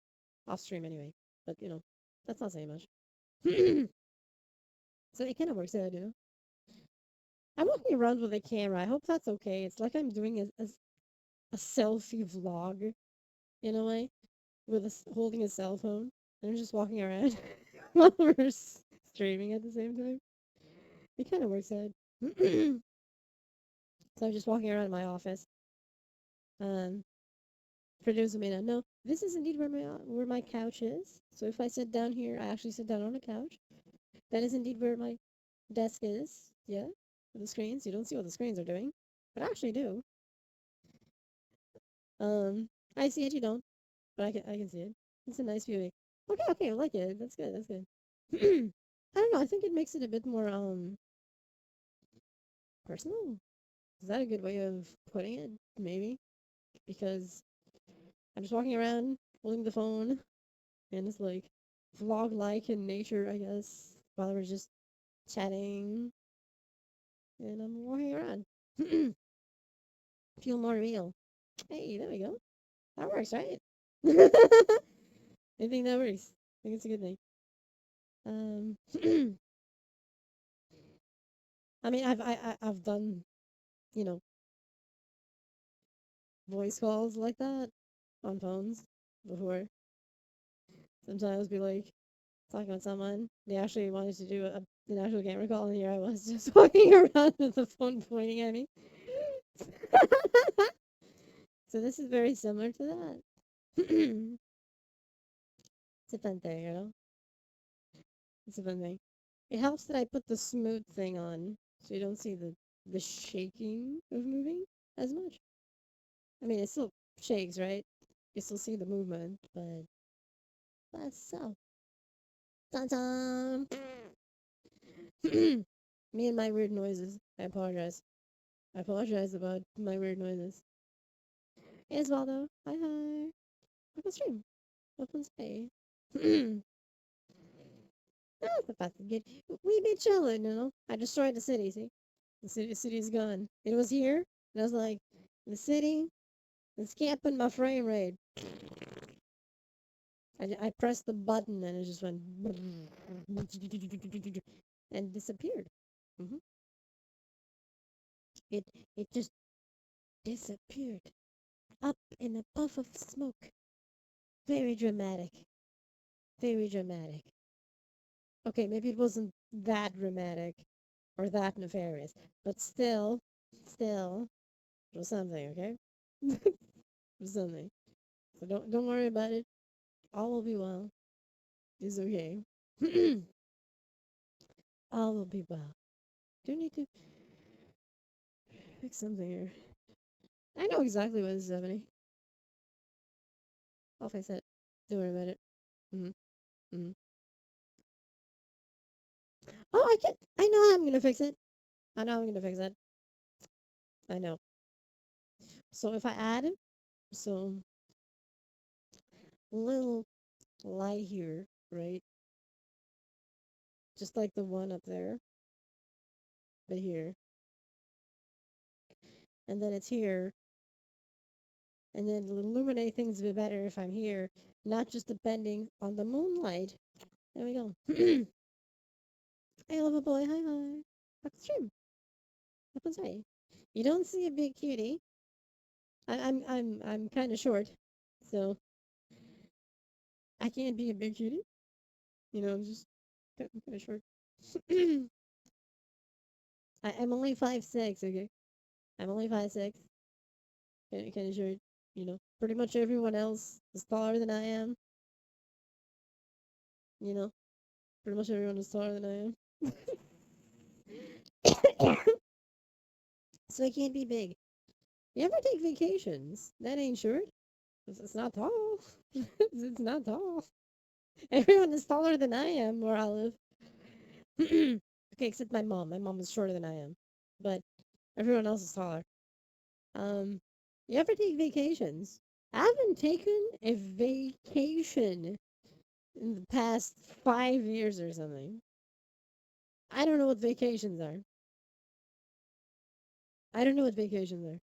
off stream anyway, but you know, that's not saying much. So it kind of works out, you know. I'm walking around with a camera. I hope that's okay. It's like I'm doing a selfie vlog in a way with holding a cell phone. And I'm just walking around while we're streaming at the same time. It kind of works out. So I'm just walking around my office. Um, for those who may not know, this is indeed where my couch is. So if I sit down here, I actually sit down on a couch. That is indeed where my desk is. Yeah, the screens. You don't see what the screens are doing, but I actually do. I see it. You don't, but I can see it. It's a nice view. Okay, okay, I like it. That's good. That's good. I don't know. I think it makes it a bit more personal. Is that a good way of putting it? Maybe because I'm just walking around holding the phone, and it's like vlog-like in nature, I guess, while we're just chatting, and I'm walking around. Feel more real. Hey, there we go. That works, right? I think that works. I think it's a good thing. Um, I mean, I've done, you know, voice calls like that on phones before. Sometimes be like talking with someone. They actually wanted to do an actual camera call, and here I was just walking around with the phone pointing at me. So this is very similar to that. It's a fun thing, you know? It's a fun thing. It helps that I put the smooth thing on, so you don't see the shaking of moving as much. I mean, it still shakes, right? You still see the movement, but that's so. Dun dun! Me and my weird noises. I apologize. I apologize about my weird noises. Hey, Osvaldo. Hi, hi. Welcome stream. Welcome stay. That's the fucking good. We be chilling, you know? I destroyed the city, see? The city's gone. It was here, and I was like, the city is capping my frame rate. I pressed the button, and it just went and disappeared. hmm It it just disappeared up in a puff of smoke. Very dramatic. Very dramatic. Okay, maybe it wasn't that dramatic or that nefarious, but still, it was something, okay? It was something. So don't worry about it. All will be well. It's okay. All will be well. Do need to fix something here. I know exactly what is happening. I'll fix it. Don't worry about it. hmm hmm Oh, I can. I know how I'm gonna fix it. I know I'm gonna fix it. I know. So if I add some little light here, right? Just like the one up there, but here, and then it's here, and then it'll illuminate things a bit better if I'm here, not just depending on the moonlight. There we go. Hey, little boy. Hi, hi. That's true. That's right. You don't see a big cutie. I'm kind of short, so I can't be a big cutie. I'm just kind of short. I'm only 5'6". Okay, I'm only 5'6". Kind of short. Pretty much everyone else is taller than I am. You know, pretty much everyone is taller than I am. So I can't be big. You ever take vacations? That ain't short. It's not tall. It's not tall. Everyone is taller than I am where I live. Okay, except my mom. My mom is shorter than I am, but everyone else is taller. Um, you ever take vacations? I haven't taken a vacation in the past 5 years or something. I don't know what vacations are. I don't know what vacations are.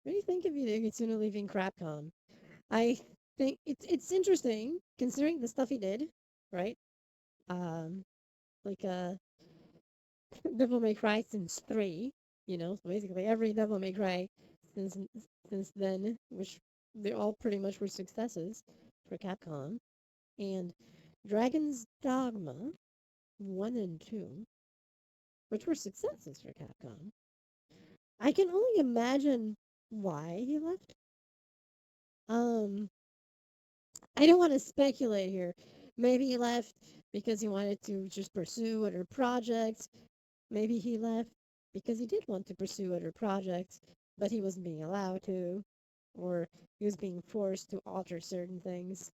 What do you think of you sooner leaving Crapcom? I think it's interesting considering the stuff he did, right? Um, like Devil May Cry since 3, so basically every Devil May Cry since since then, which they all pretty much were successes for Capcom, and Dragon's Dogma 1 and 2, which were successes for Capcom. I can only imagine why he left. Um, I don't want to speculate here. Maybe he left because he wanted to just pursue other projects. Maybe he left because he did want to pursue other projects, but he wasn't being allowed to, or he was being forced to alter certain things.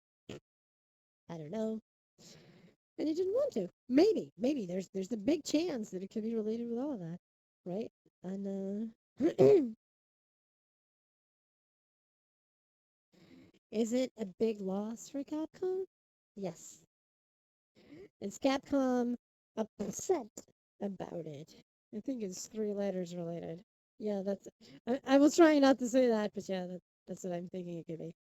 I don't know. and he didn't want to. Maybe there's a big chance that it could be related with all of that, right? And is it a big loss for Capcom? Yes. Is Capcom upset about it? I think it's three letters related. Yeah, that's. I was trying not to say that, but yeah, that's what I'm thinking it could be.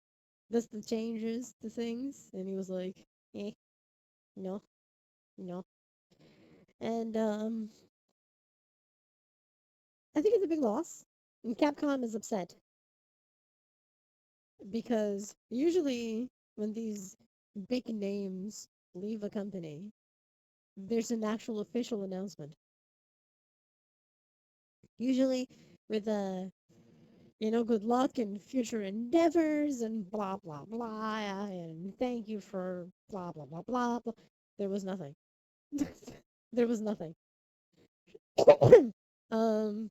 That's the changes to things, and he was like, "Eh, no, no," and I think it's a big loss. And Capcom is upset because usually when these big names leave a company, there's an actual official announcement. Usually with a good luck in future endeavors and blah blah blah and thank you for blah blah blah blah. blah. There was nothing. There was nothing. um,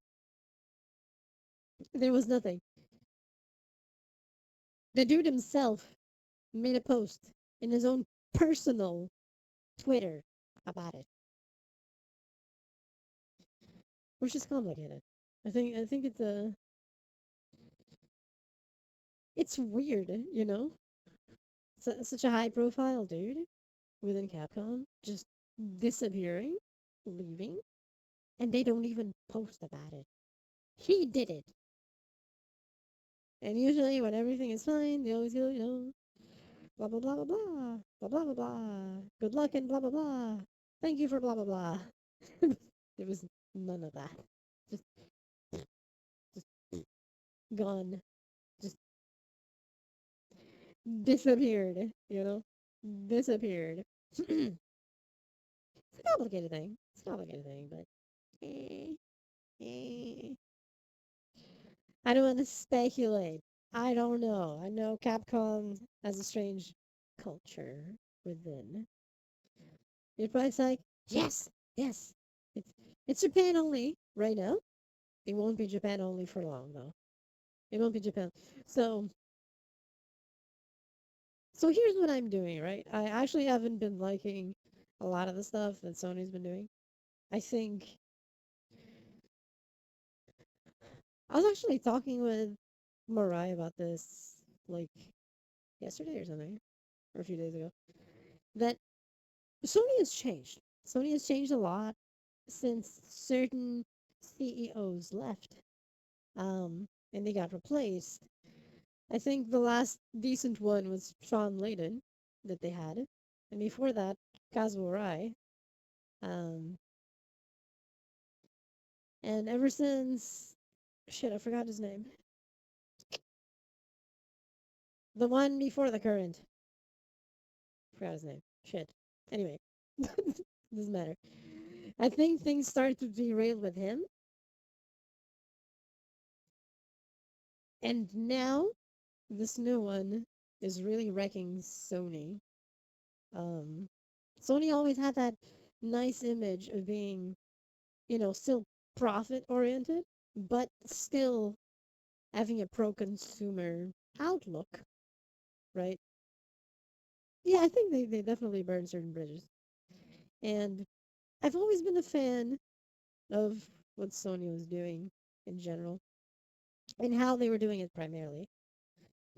there was nothing. The dude himself made a post in his own personal Twitter about it, which is complicated. I think it's weird, such a high profile dude within Capcom just disappearing, leaving, and they don't even post about it. He did it. And usually when everything is fine, they always go, blah blah blah blah blah blah blah blah blah. Good luck and blah blah blah. Thank you for blah blah blah. There was none of that. Just just gone. Just disappeared, Disappeared. It's a complicated thing. It's a complicated thing, but eh, eh. I don't want to speculate. I don't know. I know Capcom has a strange culture within. You're probably like, yes, yes. It's it's Japan only right now. It won't be Japan only for long though. It won't be Japan. So so here's what I'm doing, right? I actually haven't been liking a lot of the stuff that Sony's been doing. I think I was actually talking with Mariah about this like yesterday or something, or a few days ago. That Sony has changed. Sony has changed a lot since certain CEOs left. And they got replaced. I think the last decent one was Sean Layden that they had, and before that, Kazuo Rai. Um, and ever since, shit, I forgot his name. The one before the current, forgot his name. Shit. Anyway, doesn't matter. I think things started to derail with him, and now this new one is really wrecking Sony. Um, Sony always had that nice image of being, still profit oriented, but still having a pro consumer outlook, right? Yeah, I think they definitely burned certain bridges. And I've always been a fan of what Sony was doing in general and how they were doing it primarily.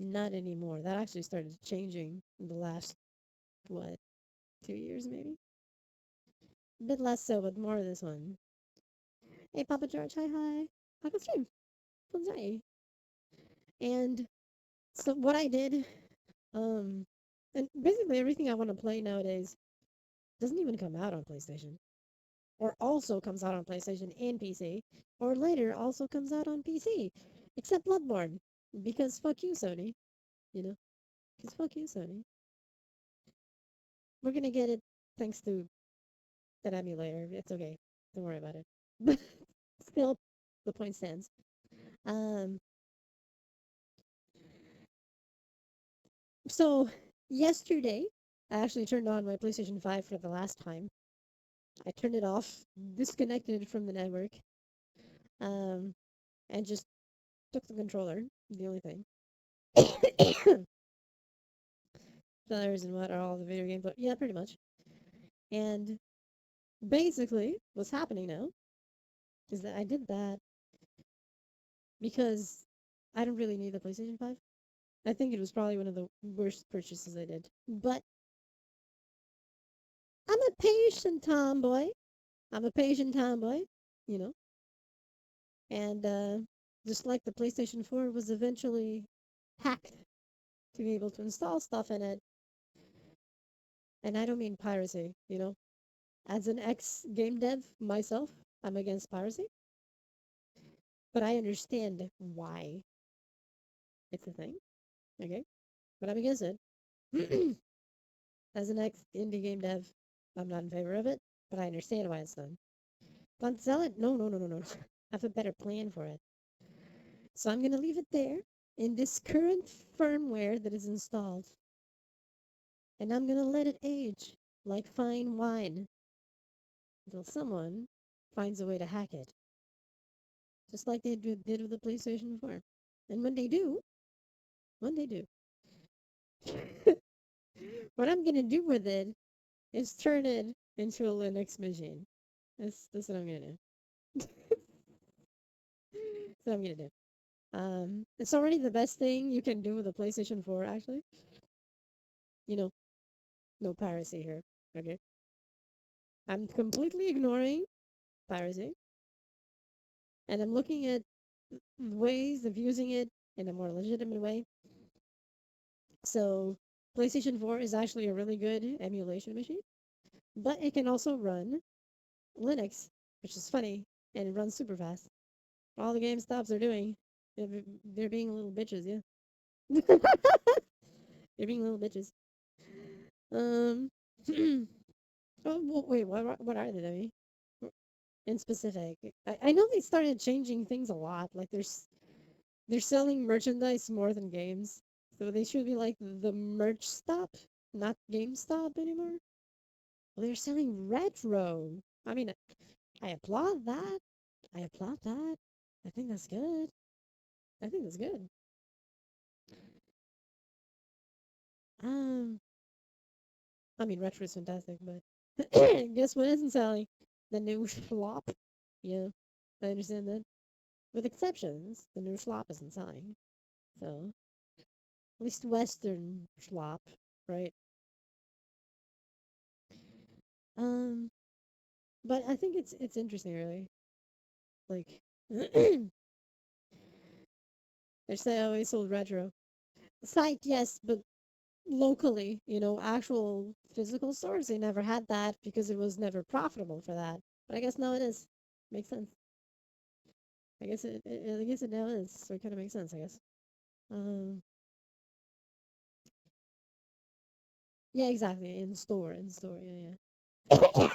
Not anymore. That actually started changing in the last, what, 2 years maybe? A bit less so, but more of this one. Hey, Papa George, hi hi. Welcome stream. Bonsai. And so what I did, um, and basically everything I want to play nowadays doesn't even come out on PlayStation, or also comes out on PlayStation and PC, or later also comes out on PC, except Bloodborne, because fuck you, Sony. You know, because fuck you, Sony. We're gonna get it thanks to that emulator. It's okay. Don't worry about it. But still, the point stands. Um, so yesterday, I actually turned on my PlayStation 5 for the last time. I turned it off, disconnected it from the network, um, and just took the controller. The only thing. Colors and what are all the video games, but yeah, pretty much. And basically, what's happening now is that I did that because I don't really need the PlayStation 5. I think it was probably one of the worst purchases I did. But I'm a patient tomboy. I'm a patient tomboy, you know. And just like the PlayStation 4 was eventually hacked to be able to install stuff in it, and I don't mean piracy, you know. As an ex game dev myself, I'm against piracy, but I understand why it's a thing, okay? But I'm against it. As an ex indie game dev, I'm not in favor of it, but I understand why it's done. But sell it? No, no, no, no, no. I have a better plan for it. So I'm going to leave it there in this current firmware that is installed, and I'm going to let it age like fine wine until someone finds a way to hack it, just like they did with the PlayStation 4. And when they do, what I'm going to do with it is turn it into a Linux machine. That's what I'm going to do. That's what I'm going to do. It's already the best thing you can do with a PlayStation 4, actually. You know, no piracy here. Okay. I'm completely ignoring piracy, and I'm looking at ways of using it in a more legitimate way. So, PlayStation 4 is actually a really good emulation machine, but it can also run Linux, which is funny, and it runs super fast. All the GameStops are doing, they're being little bitches, yeah. They're being little bitches. Um, oh, well, wait, what are they, Debbie? In specific? I know they started changing things a lot. Like, they're selling merchandise more than games. So they should be like the merch stop, not GameStop anymore. Well, they're selling retro. I mean, I applaud that. I applaud that. I think that's good. I think that's good. Um, I mean, retro is fantastic, but guess what isn't selling? The new flop. Yeah, I understand that. With exceptions, the new flop isn't selling. So, at least Western flop, right? Um, but I think it's interesting, really. Like, they say I always sold retro. Site, yes, but locally, actual physical stores, they never had that because it was never profitable for that. But I guess now it is. Makes sense. I guess it now is. So it kind of makes sense, I guess. Um, yeah, exactly. In store, yeah, yeah.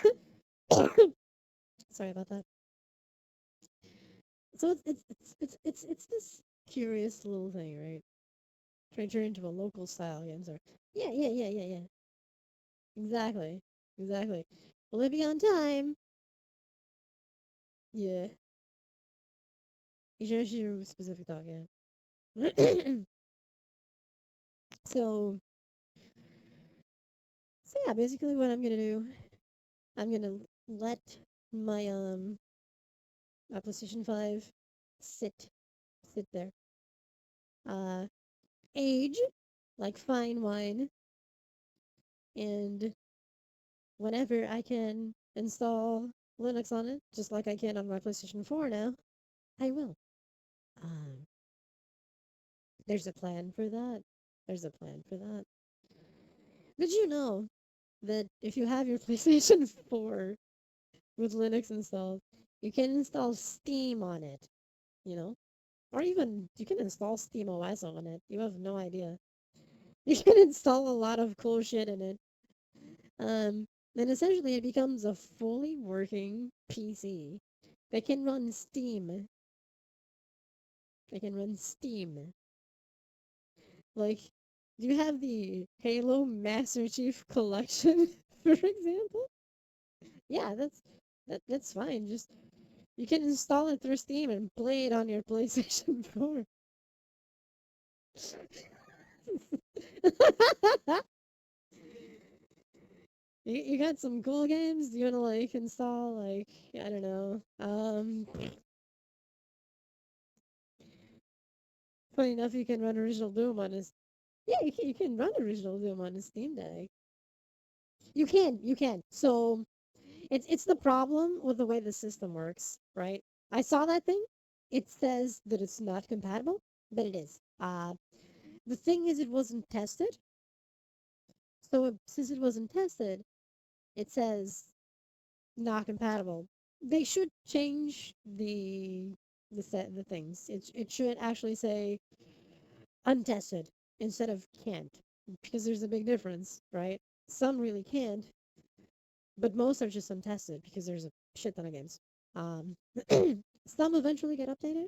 Sorry about that. So it's this curious little thing, right? Trying to turn into a local style game store. Yeah, yeah, yeah, yeah, yeah. Exactly. Exactly. Olivia on time. Yeah. You should your specific dog, yeah. so so yeah, basically what I'm gonna do, I'm gonna let my my PlayStation 5 sit sit there. Uh age like fine wine, and whenever I can install Linux on it, just like I can on my PlayStation 4 now, I will. Um there's a plan for that. There's a plan for that. Did you know that if you have your PlayStation 4 with Linux installed, you can install Steam on it, you know? Or even you can install Steam OS on it. You have no idea. You can install a lot of cool shit in it. Then essentially it becomes a fully working PC that can run Steam. They can run Steam. Like, do you have the Halo Master Chief Collection, for example? Yeah, that's fine. Just you can install it through Steam and play it on your PlayStation 4. You got some cool games? Do you wanna like install like I don't know. Funny enough, you can run original Doom on his. Yeah, you can run original Doom on a Steam Deck. You can. So it's the problem with the way the system works, right? I saw that thing. It says that it's not compatible, but it is. The thing is, it wasn't tested. So since it wasn't tested, it says not compatible. They should change the things. It should actually say untested instead of can't, because there's a big difference, right? Some really can't, but most are just untested because there's a shit ton of games. Um, some eventually get updated.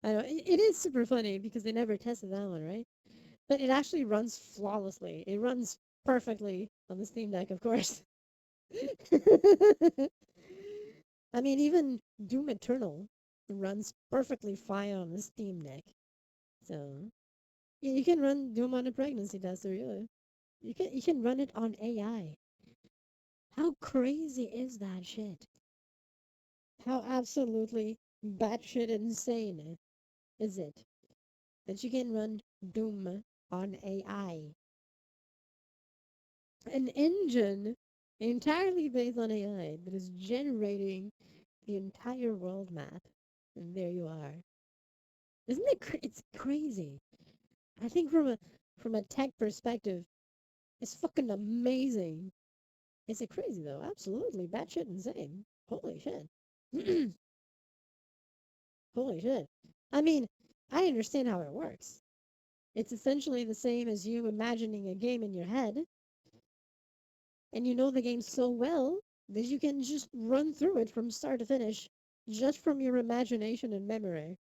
I know it is super funny because they never tested that one, right? But it actually runs flawlessly. It runs perfectly on the Steam Deck, of course. I mean, even Doom Eternal runs perfectly fine on the Steam Deck. So yeah, you can run Doom on a pregnancy tester, really. You can run it on AI. How crazy is that shit? How absolutely batshit insane is it that you can run Doom on AI? An engine entirely based on AI that is generating the entire world map. And there you are. Isn't it? It's crazy. I think from a tech perspective, it's fucking amazing. Is it crazy though? Absolutely, batshit insane. Holy shit. Holy shit. I mean, I understand how it works. It's essentially the same as you imagining a game in your head, and you know the game so well that you can just run through it from start to finish just from your imagination and memory,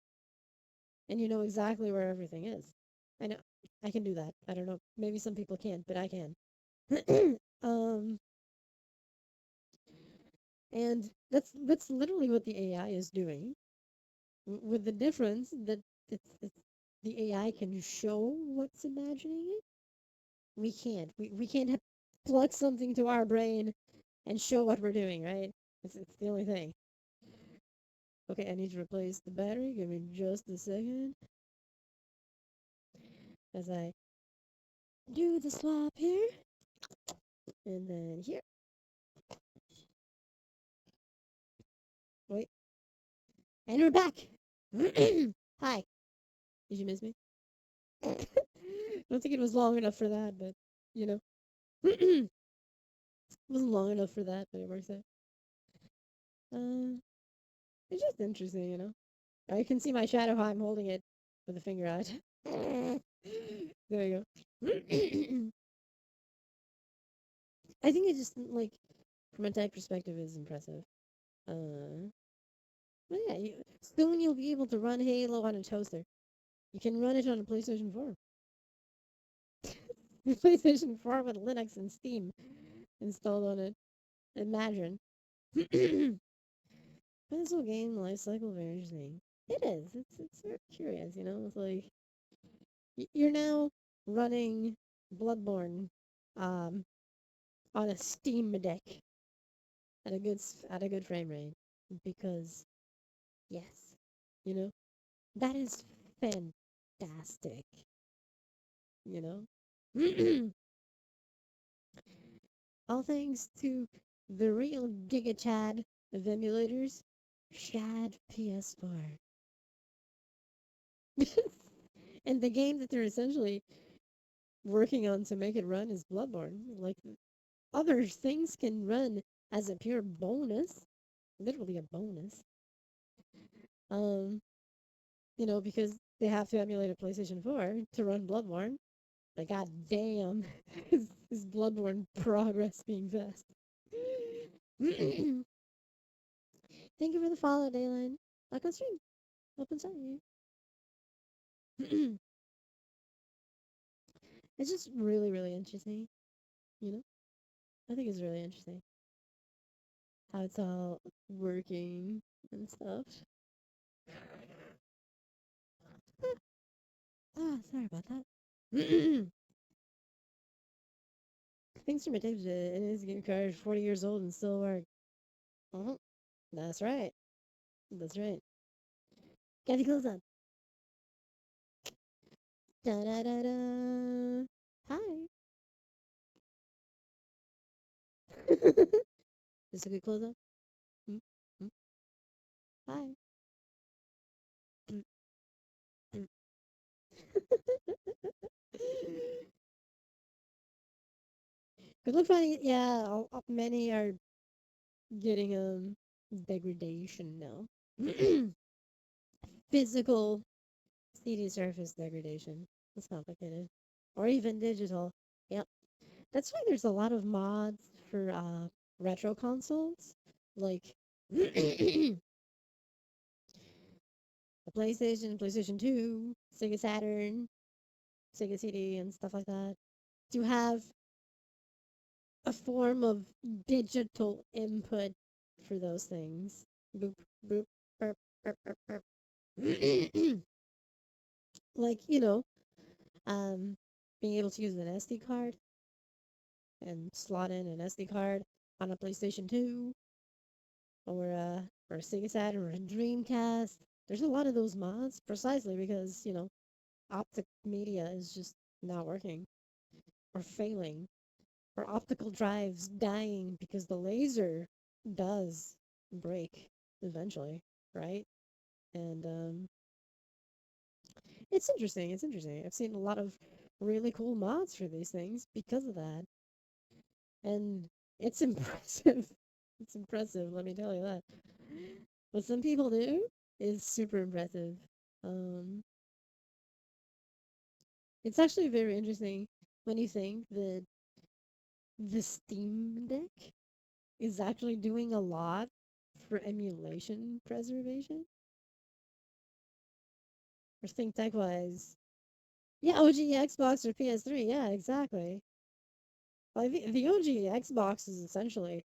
and you know exactly where everything is. I know I can do that. I don't know. Maybe some people can't, but I can. um, and that's literally what the AI is doing, with the difference that it's the AI can show what's imagining it. We can't. We can't plug something to our brain and show what we're doing, right? It's the only thing. Okay, I need to replace the battery. Give me just a second as I do the swap here. And then here. Wait. And we're back. Hi. Did you miss me? I don't think it was long enough for that, but you know. It wasn't long enough for that, but it works out. Uh, it's just interesting, you know. I can see my shadow how I'm holding it with a finger out. There you go. I think it just like from a tech perspective is impressive. Uh, but yeah, soon you'll be able to run Halo on a toaster. You can run it on a PlayStation 4. PlayStation 4 with Linux and Steam installed on it. Imagine. But this whole game life cycle very interesting. It is. It's very curious, you know. It's like you're now running Bloodborne, um, on a Steam deck at a good frame rate because yes, you know that is fantastic. You know, all thanks to the real Giga Chad of emulators, Shad PS4, and the game that they're essentially working on to make it run is Bloodborne. Like other things can run as a pure bonus, literally a bonus. Um, because they have to emulate a PlayStation 4 to run Bloodborne. But god damn, is Bloodborne progress being fast. Thank you for the follow, Dayline. Like on stream. Open side you. It's just really, really interesting, you know? I think it's really interesting how it's all working and stuff. Sorry about that. Thanks for my tips. It is getting card 40 years old and still work. Uh-huh. That's right. That's right. Got your clothes on. Da da da da. Hi. Is a good close up? Mm, mm, hi. Mm, mm. Good luck finding it. Yeah, many are getting degradation now. Physical CD surface degradation. It's complicated. Or even digital. Yep. That's why there's a lot of mods for retro consoles. Like the PlayStation, PlayStation 2, Sega Saturn, Sega CD, and stuff like that. To have a form of digital input for those things. Boop, boop, burp, burp, burp, burp. Like, um, being able to use an SD card and slot in an SD card on a PlayStation 2 or a Sega Saturn or a Dreamcast. There's a lot of those mods precisely because, optic media is just not working or failing or optical drives dying because the laser does break eventually, right? And it's interesting. It's interesting. I've seen a lot of really cool mods for these things because of that, and it's impressive. It's impressive. Let me tell you that. What some people do is super impressive. Um, it's actually very interesting when you think that the Steam Deck is actually doing a lot for emulation preservation or think tech wise. Yeah, OG Xbox or PS3. Yeah, exactly. Like the OG Xbox is essentially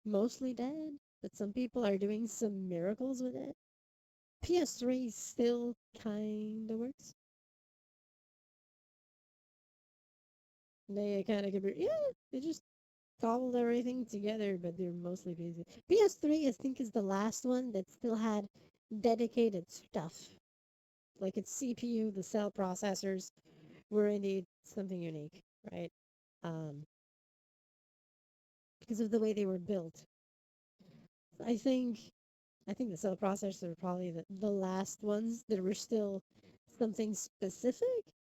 mostly dead, but some people are doing some miracles with it. PS3 still kind of works. They kind of could be, yeah, they just cobbled everything together, but they're mostly busy. PS3, I think, is the last one that still had dedicated stuff. Like its CPU, the cell processors were indeed something unique, right? Um, because of the way they were built. I think I think the cell processors are probably the last ones that were still something specific,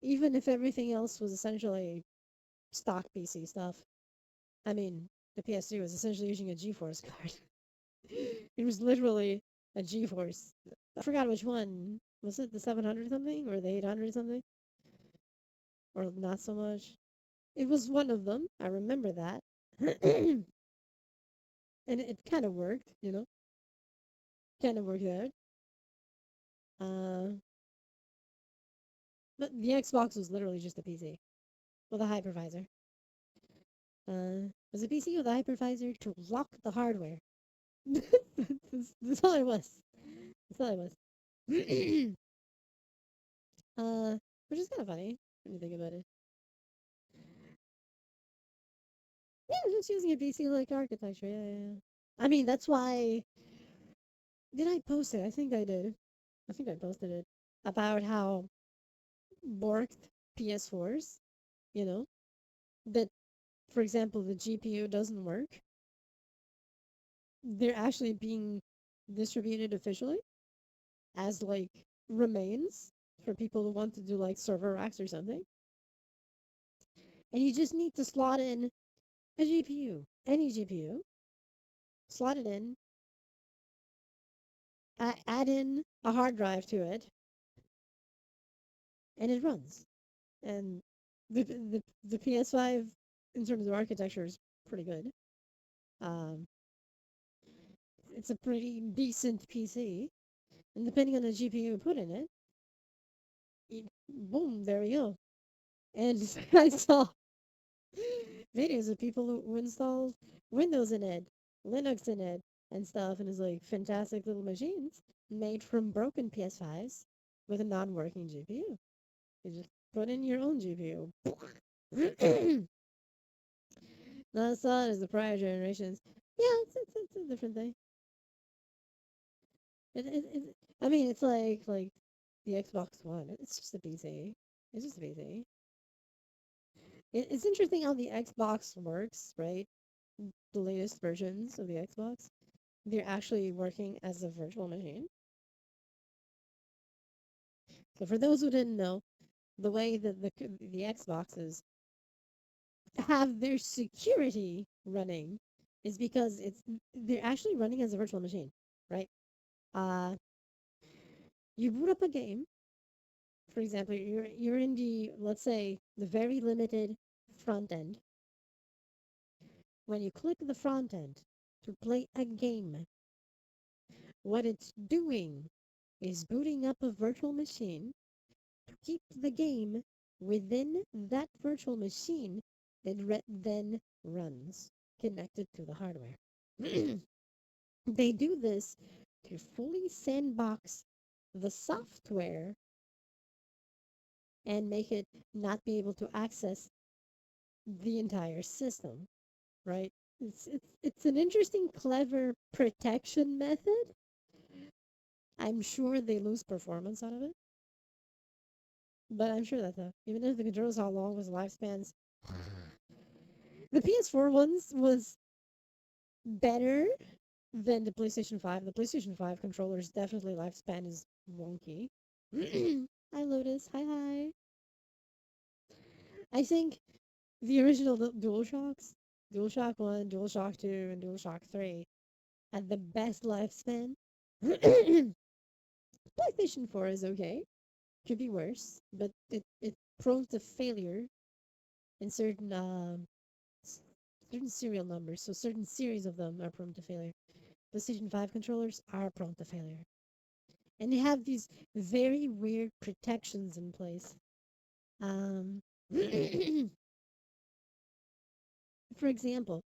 even if everything else was essentially stock PC stuff. I mean, the PS3 was essentially using a GeForce card. It was literally a GeForce. I forgot which one. Was it the 700 something or the 800 something? Or not so much? It was one of them. I remember that. And it kind of worked, kind of worked out. Uh, but the Xbox was literally just a PC with a hypervisor. Was a PC with a hypervisor to lock the hardware. That's all it was. That's all it was. Which is kind of funny when you think about it. Yeah, just using a PC like architecture. Yeah, yeah, yeah. I mean, that's why. Did I post it? I think I did. I think I posted it about how borked PS4s. You know that, for example, the GPU doesn't work. They're actually being distributed officially as like remains for people who want to do like server racks or something. And you just need to slot in a GPU, any GPU, slot it in, add in a hard drive to it, and it runs. And the PS5 in terms of architecture is pretty good. Um, it's a pretty decent PC, and depending on the GPU you put in it, boom, there you go. And I saw videos of people who installed Windows in it, Linux in it, and stuff, and it's like fantastic little machines made from broken PS5s with a non-working GPU. You just put in your own GPU. Not as solid as the prior generations. Yeah, it's a different thing. It I mean, it's like the Xbox One. It's just a PC. It's just a PC. It's interesting how the Xbox works, right? The latest versions of the Xbox, they're actually working as a virtual machine. So for those who didn't know, the way that the Xboxes have their security running is because they're actually running as a virtual machine, right? Uh, you boot up a game, for example, you're in the, let's say, the very limited front end. When you click the front end to play a game, what it's doing is booting up a virtual machine to keep the game within that virtual machine that then runs connected to the hardware. They do this to fully sandbox the software and make it not be able to access the entire system, right? It's an interesting, clever protection method. I'm sure they lose performance out of it, but I'm sure that even if the controls how long was lifespans, the PS4 ones was better than the PlayStation 5. The PlayStation 5 controllers definitely lifespan is wonky. Hi Lotus, hi. I think the original DualShocks, DualShock 1, DualShock 2, and DualShock 3 had the best lifespan. PlayStation 4 is okay. Could be worse, but it's prone to failure in certain serial numbers. So certain series of them are prone to failure. PlayStation 5 controllers are prone to failure. And they have these very weird protections in place. Um, for example,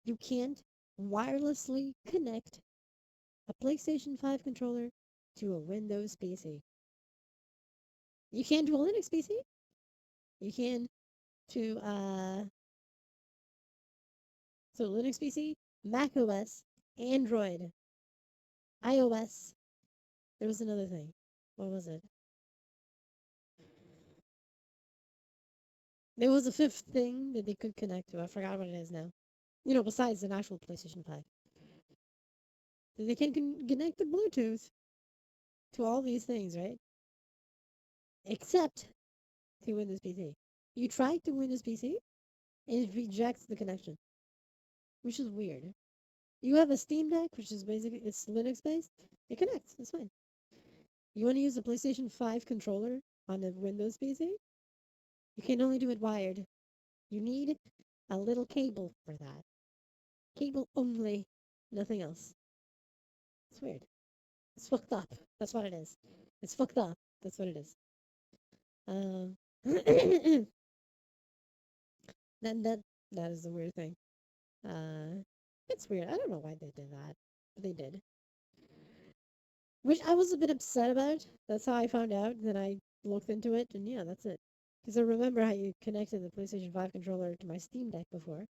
you can't wirelessly connect a PlayStation 5 controller to a Windows PC. You can to a Linux PC. You can to Linux PC, Mac OS, Android, iOS. There was another thing. What was it? There was a fifth thing that they could connect to. I forgot what it is now. Besides an actual PlayStation 5. They can connect to Bluetooth to all these things, right? Except to Windows PC. You try to Windows PC, and it rejects the connection, which is weird. You have a Steam Deck, which is basically it's Linux based. It connects. It's fine. You want to use a PlayStation 5 controller on a Windows PC? You can only do it wired. You need a little cable for that. Cable only, nothing else. It's weird. It's fucked up. That's what it is. It's fucked up. That's what it is. That that that is the weird thing. Uh, it's weird. I don't know why they did that, but they did. Which I was a bit upset about. That's how I found out. Then I looked into it, and yeah, that's it. Because I remember how you connected the PlayStation 5 controller to my Steam Deck before.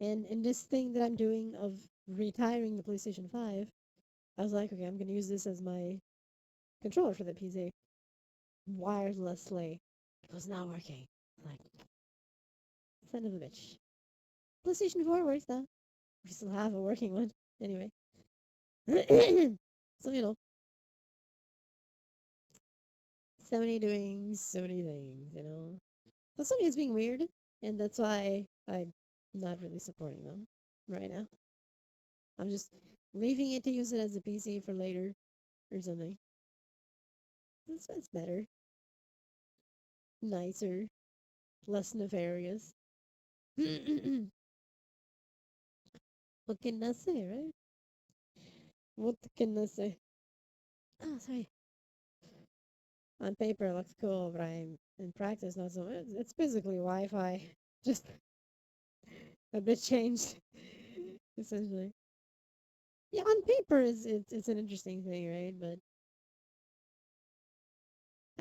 And in this thing that I'm doing of retiring the PlayStation 5, I was like, okay, I'm going to use this as my controller for the PC wirelessly. It was not working. Like, son of a bitch. PlayStation 4 works though. We still have a working one. Anyway. So, Sony doing so many things. But Sony is being weird, and that's why I'm not really supporting them right now. I'm just leaving it to use it as a PC for later or something. That's better, nicer, less nefarious. What can I say, right? What can I say? Oh, sorry. On paper, it looks cool, but in practice, not so much. It's basically Wi-Fi, just a bit changed, essentially. Yeah, on paper, it's an interesting thing, right? But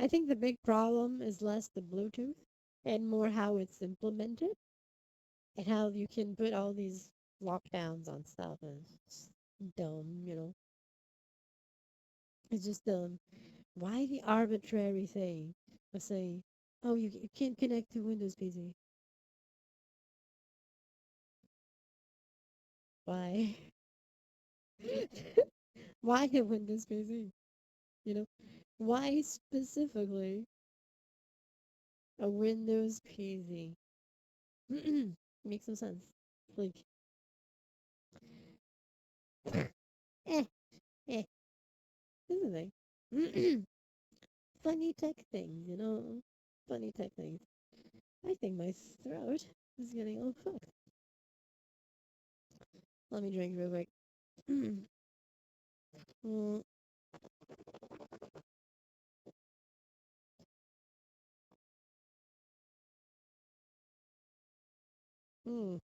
I think the big problem is less the Bluetooth and more how it's implemented. and how you can put all these lockdowns on stuff and it's dumb, It's just dumb. Why the arbitrary thing of saying, oh, you can't connect to Windows PC? Why? Why a Windows PC? You know, why specifically a Windows PC? Makes no sense. Like, eh, eh, this is the thing. Funny tech things. Funny tech things. I think my throat is getting all fucked. Let me drink real quick. Mm, mm.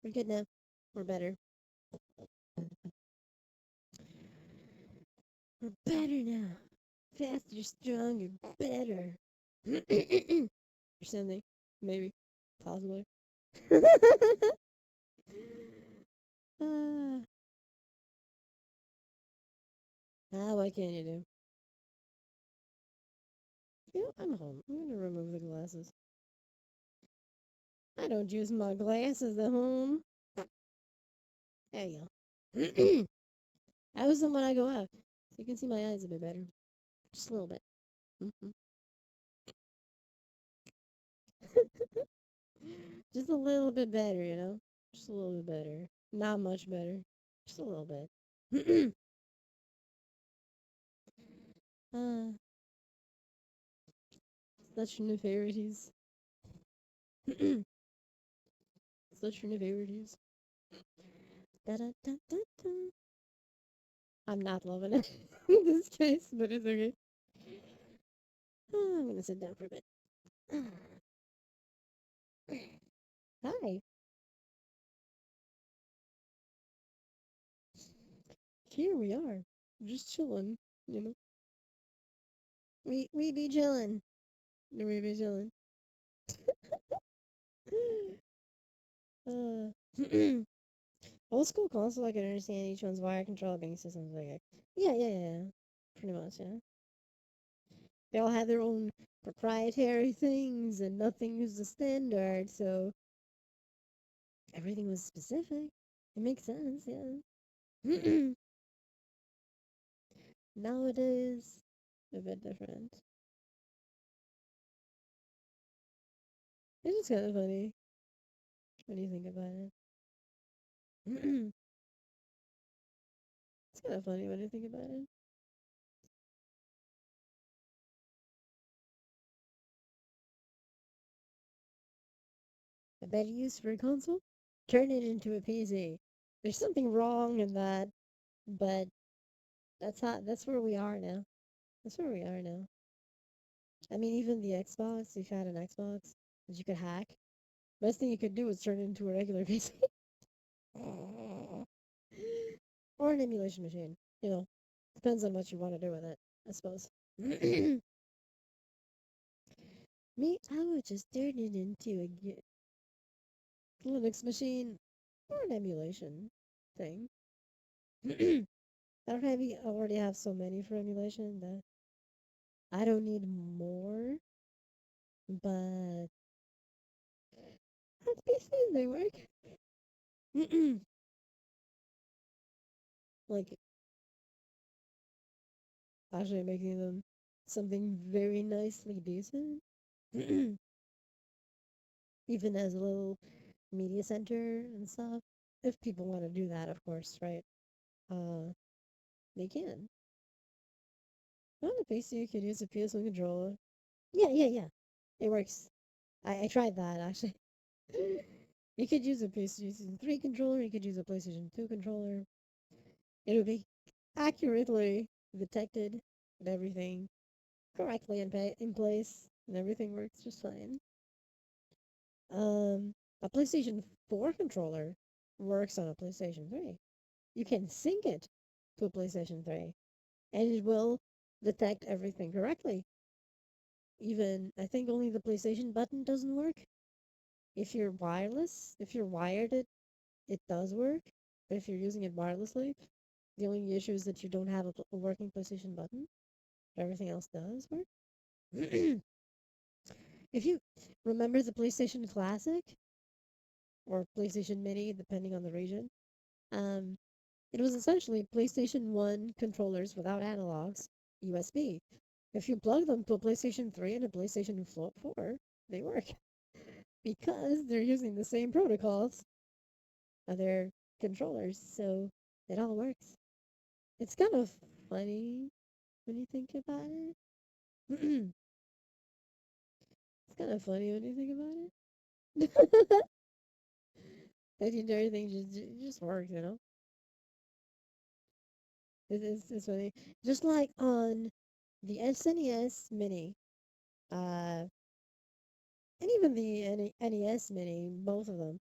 We're good now. We're better. We're better now. Faster, stronger, better. Or something. Maybe. Possibly. uh, what can you do? I'm home. I'm gonna remove the glasses. I don't use my glasses at home. There you go. I use them when I go out. So you can see my eyes a bit better. Just a little bit. Mhm. Just a little bit better. Just a little bit better. Not much better. Just a little bit. uh, such nefarities. Such nefarities. Da-da-da-da-da. I'm not loving it in this case, but it's okay. I'm gonna sit down for a bit. Hi. Here we are. Just chilling, you know. We be chilling. We be chilling. Uh, old school console, I can understand each one's wire control being systems like yeah. Pretty much, yeah. They all have their own proprietary things and nothing is the standard, so everything was specific. It makes sense, yeah. Nowadays, a bit different. It's just kind of funny when you think about it. It's kind of funny when you think about it. A better use for a console? Turn it into a PC. There's something wrong in that, but that's where we are now. That's where we are now. I mean, even the Xbox, if you had an Xbox that you could hack, best thing you could do is turn it into a regular PC. Or an emulation machine. Depends on what you want to do with it, I suppose. Me, I would just turn it into a Linux machine or an emulation thing. I already have so many for emulation that I don't need more, but at least they work. Like, actually making them something very nicely decent. Even as a little media center and stuff. If people want to do that, of course, right? Uh, they can. On the PC, you could use a PS1 controller. Yeah. It works. I tried that, actually. You could use a PlayStation 3 controller, you could use a PlayStation 2 controller. It would be accurately detected and everything correctly in place, and everything works just fine. A PlayStation 4 controller works on a PlayStation 3. You can sync it to a PlayStation 3, and it will detect everything correctly. Even I think only the PlayStation button doesn't work. If you're wireless, if you're wired, it does work. But if you're using it wirelessly, the only issue is that you don't have a working PlayStation button. But everything else does work. If you remember the PlayStation Classic or PlayStation Mini, depending on the region, um, it was essentially PlayStation 1 controllers without analogs, USB. If you plug them to a PlayStation 3 and a PlayStation 4, they work because they're using the same protocols of their controllers, so it all works. It's kind of funny when you think about it. It's kind of funny when you think about it. I think everything just works, you know. It's funny. Just like on the SNES Mini, uh, and even the NES Mini, both of them,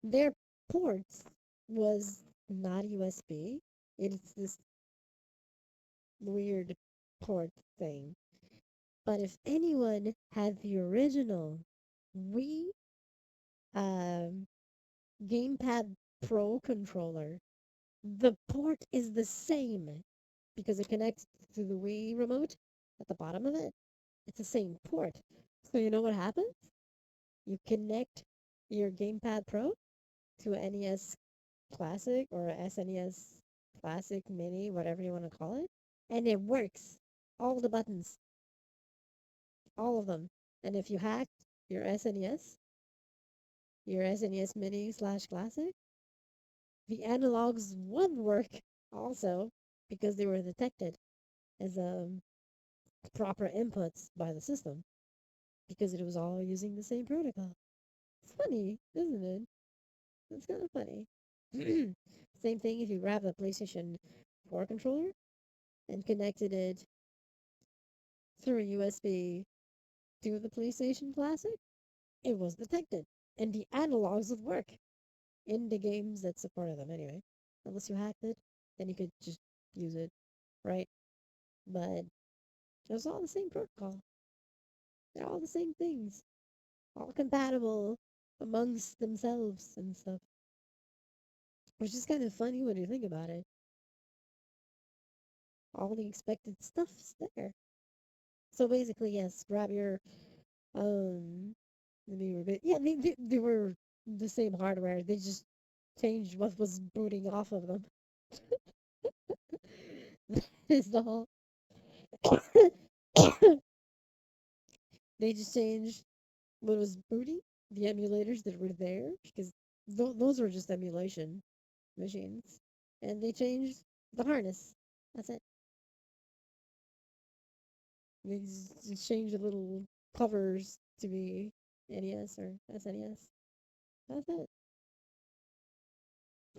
their ports was not USB. It's this weird port thing. But if anyone had the original Wii um, Gamepad Pro controller, the port is the same because it connects to the Wii remote at the bottom of it. It's the same port. So you know what happens? You connect your Gamepad Pro to an NES Classic or SNES Classic Mini, whatever you want to call it, and it works. All the buttons, all of them. And if you hack your SNES, your SNES Mini slash Classic, the analogs would work also because they were detected as proper inputs by the system because it was all using the same protocol. It's funny, isn't it? It's kind of funny. Same thing if you grab the PlayStation 4 controller and connected it through a USB to the PlayStation Classic, it was detected. And the analogs would work in the games that supported them anyway. Unless you hacked it, then you could just use it, right? But it was all the same protocol. They're all the same things, all compatible amongst themselves and stuff. Which is kind of funny when you think about it. All the expected stuff's there. So basically, yes, grab your um. Let me repeat. Yeah, they were the same hardware. They just changed what was booting off of them. That is the whole. They just changed what was booting, the emulators that were there, because those were just emulation machines, and they changed the harness. That's it. They just changed the little covers to be NES or SNES. That's it.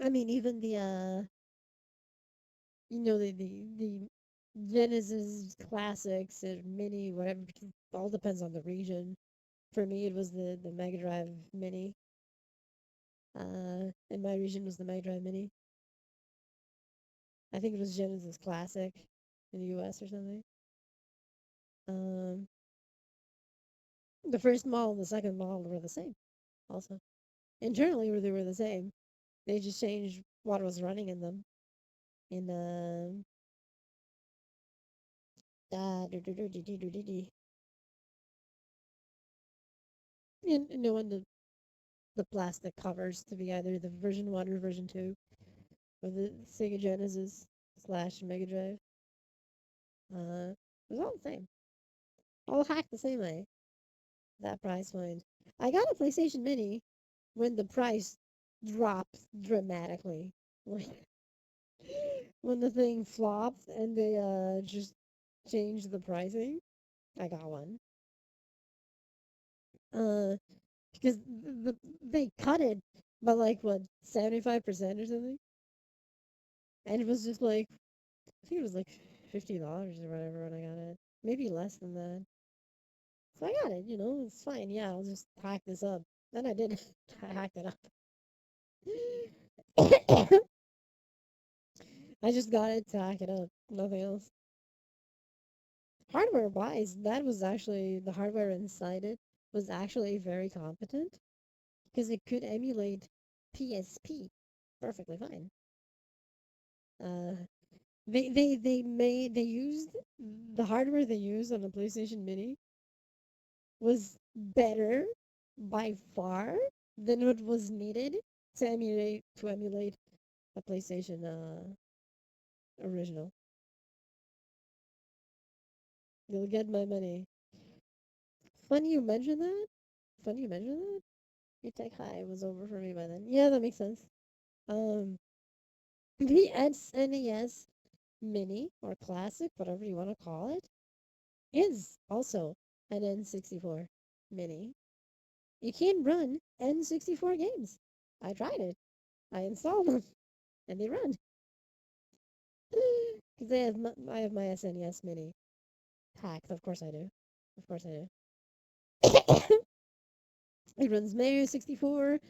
I mean, even the the Genesis classics and mini whatever. Because it all depends on the region. For me, it was the Mega Drive Mini. In my region was the Mega Drive Mini. I think it was Genesis Classic in the U.S. or something. Um, the first model and the second model were the same. Also, internally, they were the same. They just changed what was running in them. In and knowing the plastic covers to be either the version 1 or version 2 of the Sega Genesis slash Mega Drive. It was all the same. All hacked the same way. That price point. I got a PlayStation Mini when the price dropped dramatically. Like when the thing flopped and they just changed the pricing. I got one. Uh because they cut it by like what 75% or something. And it was just like I think it was like $50 or whatever when I got it. Maybe less than that. So I got it, it's fine. Yeah, I'll just hack this up. Then I did. I hacked it up. I just got it to hack it up. Nothing else. Hardware wise, that was actually the hardware inside it was actually very competent because it could emulate PSP perfectly fine. Uh, they used the hardware they used on the PlayStation Mini was better by far than what was needed to emulate a PlayStation original. You'll get my money. Funny you mention that. Funny you mention that. Your tech high was over for me by then. Yeah, that makes sense. Um, the SNES Mini or Classic, whatever you want to call it, is also an N64 Mini. You can run N64 games. I tried it. I installed them and they run. Because I have my SNES Mini hacked. Of course I do. Of course I do. It runs Mario 64,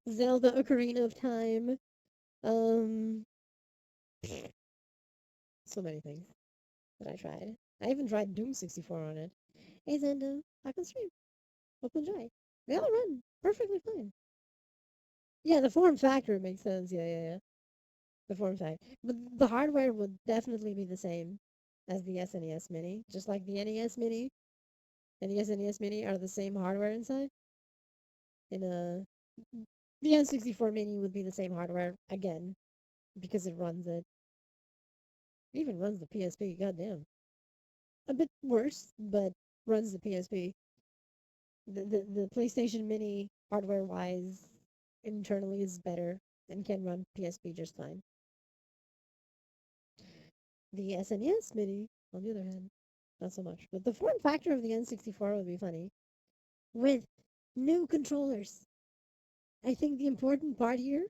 Zelda Ocarina of Time, um, so many things that I tried. I even tried Doom 64 on it. Hey Zenda, I can stream. Hope you enjoy. They all run perfectly fine. Yeah, the form factor makes sense. Yeah. The form factor. But the hardware would definitely be the same as the SNES Mini. Just like the NES Mini and the SNES Mini are the same hardware inside. In a The N64 Mini would be the same hardware again because it runs it. It even runs the PSP. Goddamn, a bit worse, but runs the PSP. The PlayStation Mini hardware wise internally is better and can run PSP just fine. The SNES Mini, on the other hand, not so much. But the form factor of the N64 would be funny with new controllers. I think the important part here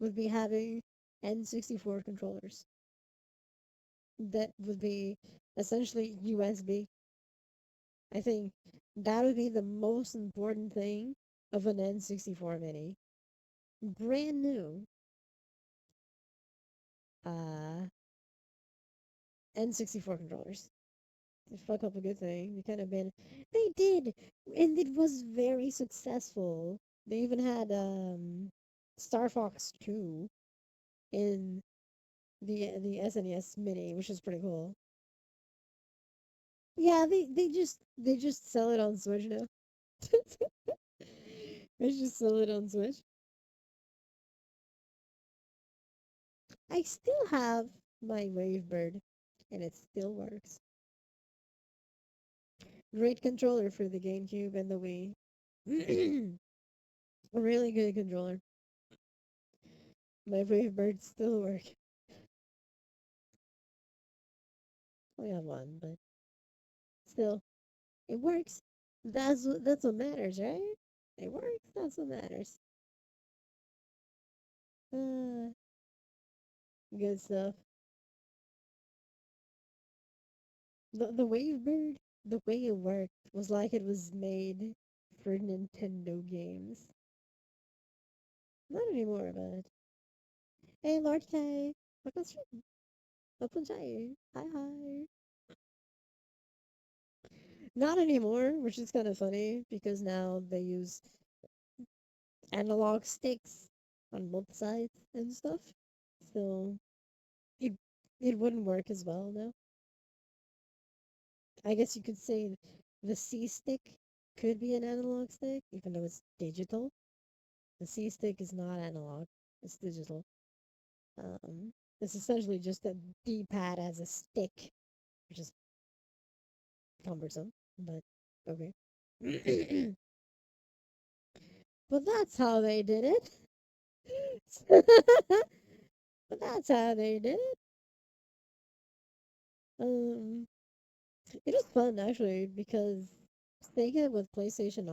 would be having N64 controllers that would be essentially USB. I think that would be the most important thing of an N64 Mini. Brand new uh, N64 controllers. They fuck up a good thing. They kind of been. They did! And it was very successful. They even had Star Fox 2 in the SNES Mini, which is pretty cool. Yeah, they just sell it on Switch now. They just sell it on Switch. I still have my Wavebird, and it still works. Great controller for the GameCube and the Wii. A really good controller. My Wavebird still work. Only have one, but still, it works. That's what matters, right? It works. That's what matters. Uh, Good stuff. The Wavebird, the way it worked was like it was made for Nintendo games. Not anymore, but hey, Lord K, welcome stream. Welcome Jai. Hi. Not anymore, which is kind of funny because now they use analog sticks on both sides and stuff. So it it wouldn't work as well now. I guess you could say the C stick could be an analog stick, even though it's digital. The C stick is not analog; it's digital. Um, it's essentially just a D-pad as a stick, which is cumbersome, but okay. But that's how they did it. But that's how they did it. Um, it was fun actually because Sega with PlayStation,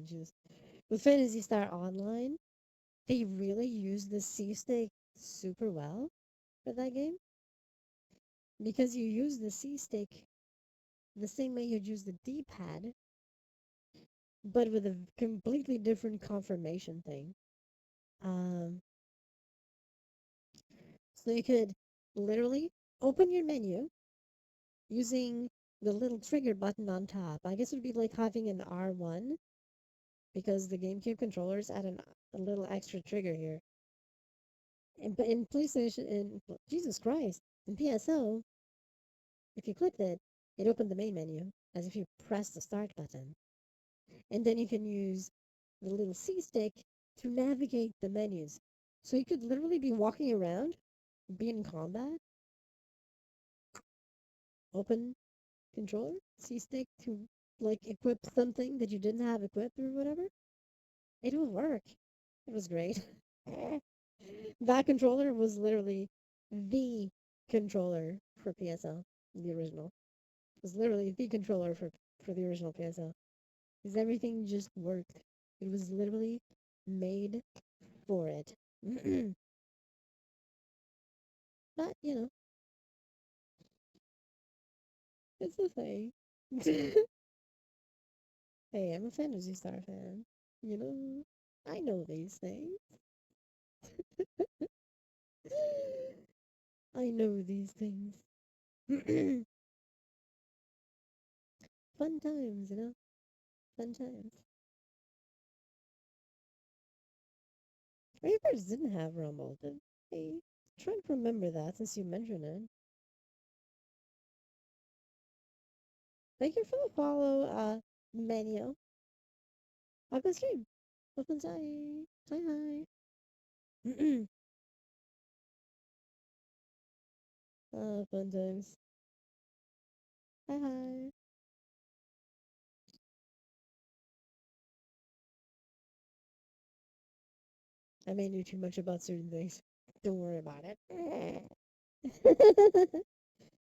Jesus, with Fantasy Star Online, they really used the C stick super well for that game because you use the C stick the same way you'd use the D pad, but with a completely different confirmation thing. Um, so you could literally open your menu using the little trigger button on top. I guess it would be like having an R1 because the GameCube controllers add a little extra trigger here. But in PlayStation, Jesus Christ, in PSO, if you clicked it, it opened the main menu as if you pressed the start button. And then you can use the little C stick to navigate the menus. So you could literally be walking around, be in combat, open controller, C stick to like equip something that you didn't have equipped or whatever. It would work. It was great. That controller was literally the controller for PSL, the original. It was literally the controller for the original PSL. Because everything just worked. It was literally made for it. But, it's a thing. Hey, I'm a Phantasy Star fan. You know, I know these things. I know these things. Fun times, fun times. Ravers didn't have Rumble, did they? Trying to remember that since you mentioned it. Thank you for the follow, Manuel. Welcome stream. Welcome hi. Hi. Fun times. Hi hi. I may know too much about certain things. Don't worry about it.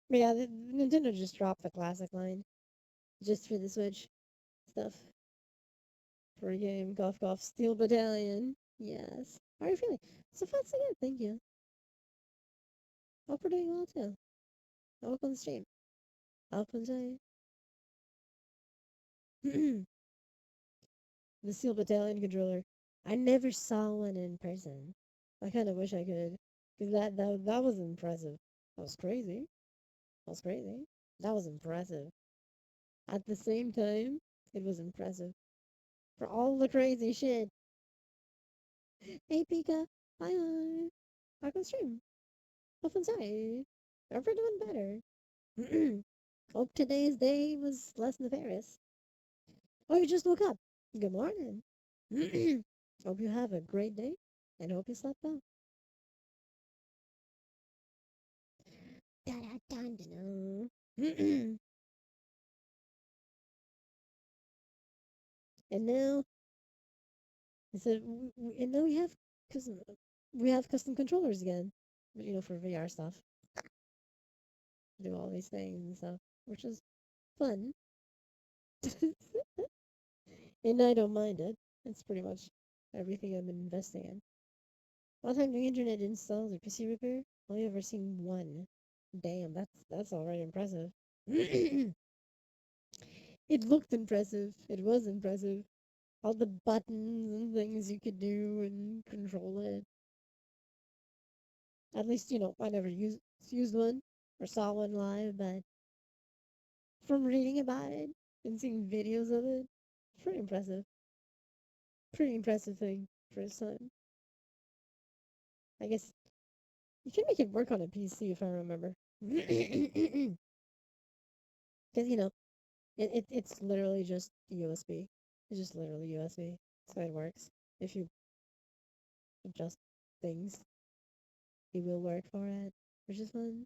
But yeah, Nintendo just dropped the classic line just for the Switch stuff. For a game, Golf Golf Steel Battalion. Yes. How are you feeling? So far, so good. Thank you. Hope we're doing well too. Welcome to the stream. Welcome to the Steel Battalion controller. I never saw one in person. I kind of wish I could, because that was impressive. That was crazy. That was crazy. That was impressive. At the same time, it was impressive. For all the crazy shit. Hey, Pika. Hi, hi. Welcome stream. Up inside. Hope we're doing better. Hope today's day was less nefarious. Oh, you just woke up. Good morning. Hope you have a great day and hope you slept well. And now, and now custom, we have custom controllers again. For VR stuff, do all these things and stuff, which is fun. And I don't mind it. It's pretty much everything I've been investing in. One time doing internet installs or PC repair, only ever seen one. Damn, that's already impressive. It looked impressive. It was impressive. All the buttons and things you could do and control it. At least, I never used one or saw one live, but from reading about it and seeing videos of it, it's pretty impressive. Pretty impressive thing for its time. I guess you can make it work on a PC if I remember. Because, it's literally just USB. It's just literally USB. So it works. If you adjust things, it will work for it, which is fun.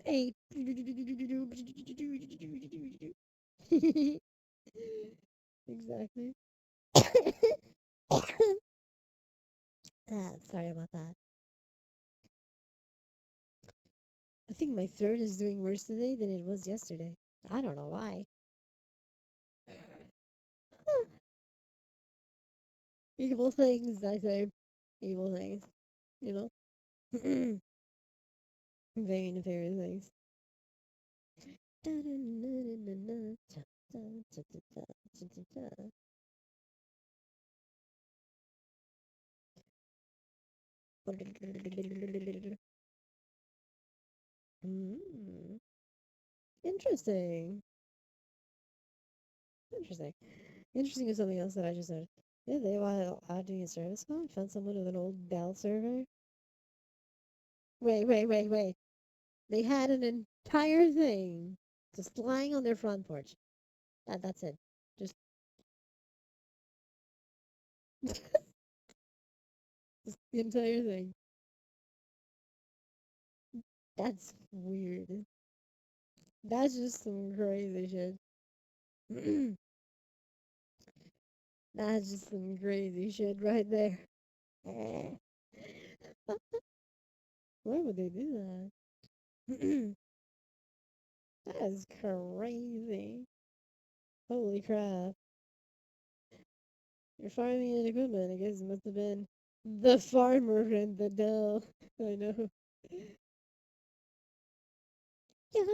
Hey. Exactly. Sorry about that. I think my throat is doing worse today than it was yesterday. I don't know why. Evil things, I say. Evil things. You know? Very nefarious things. Interesting. Interesting. Interesting is something else that I just noticed. Yeah, they while out doing a service call, I found someone with an old Dell server. Wait. They had an entire thing just lying on their front porch. That's it. Just, just the entire thing. That's weird. That's just some crazy shit. That's just some crazy shit right there. Why would they do that? That is crazy. Holy crap. You're farming and equipment. I guess it must have been the farmer and the Dell. I know. Yeah,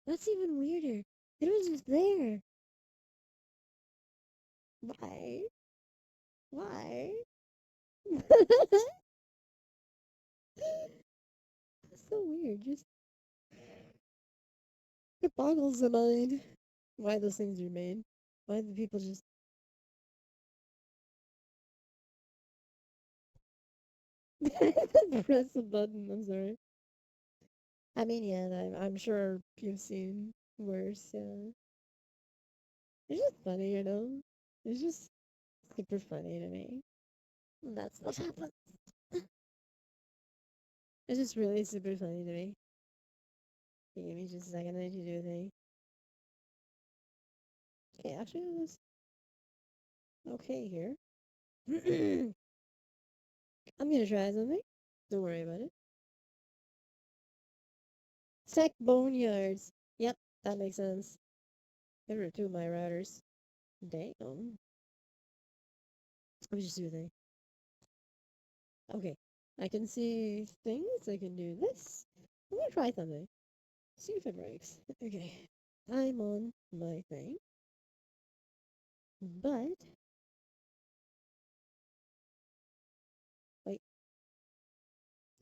that's even weirder. It was just there. Why? Why? That's so weird. Just it boggles the mind why those things are made. Why do people just press a button? I'm sorry. I mean, yeah, I'm sure you've seen worse. Yeah, it's just funny, you know. It's just super funny to me. That's what happened. It's just really super funny to me. Give me just a second. I need to do a thing. Okay, actually, it was okay here. I'm gonna try something. Don't worry about it. Sec boneyards. Yep, that makes sense. There were two of my routers. Damn. Let me just do a thing. Okay. I can see things. I can do this. I'm gonna try something. See if it breaks. Okay. I'm on my thing. But wait.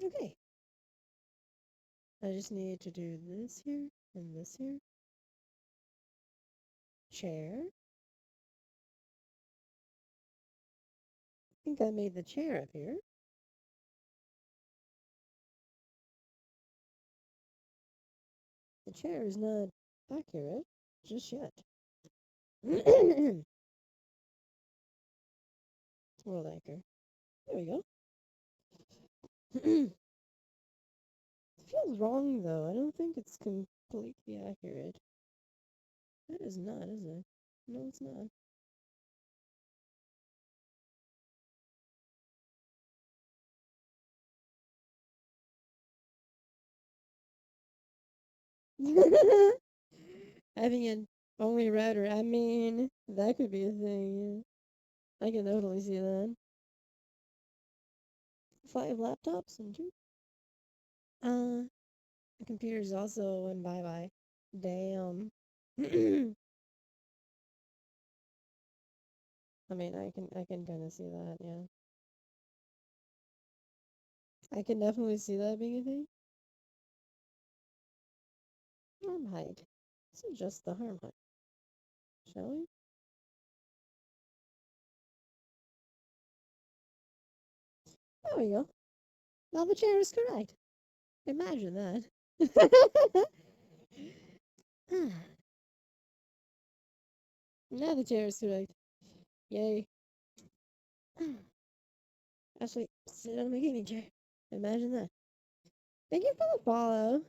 Okay. I just need to do this here and this here. Chair. I think I made the chair up here. The chair is not accurate just yet. World anchor. There we go. It feels wrong though. I don't think it's completely accurate. That is not, is it? No, it's not. Having an only router, I mean, that could be a thing. Yeah. I can totally see that. 5 laptops and 2. The computer's also went bye-bye. Damn. I mean, I can kind of see that, yeah. I can definitely see that being a thing. Harm height. Let's adjust the harm height, shall we? There we go. Now the chair is correct. Imagine that. Now the chair is correct. Yay. Actually, sit on the gaming chair. Imagine that. Thank you for the follow,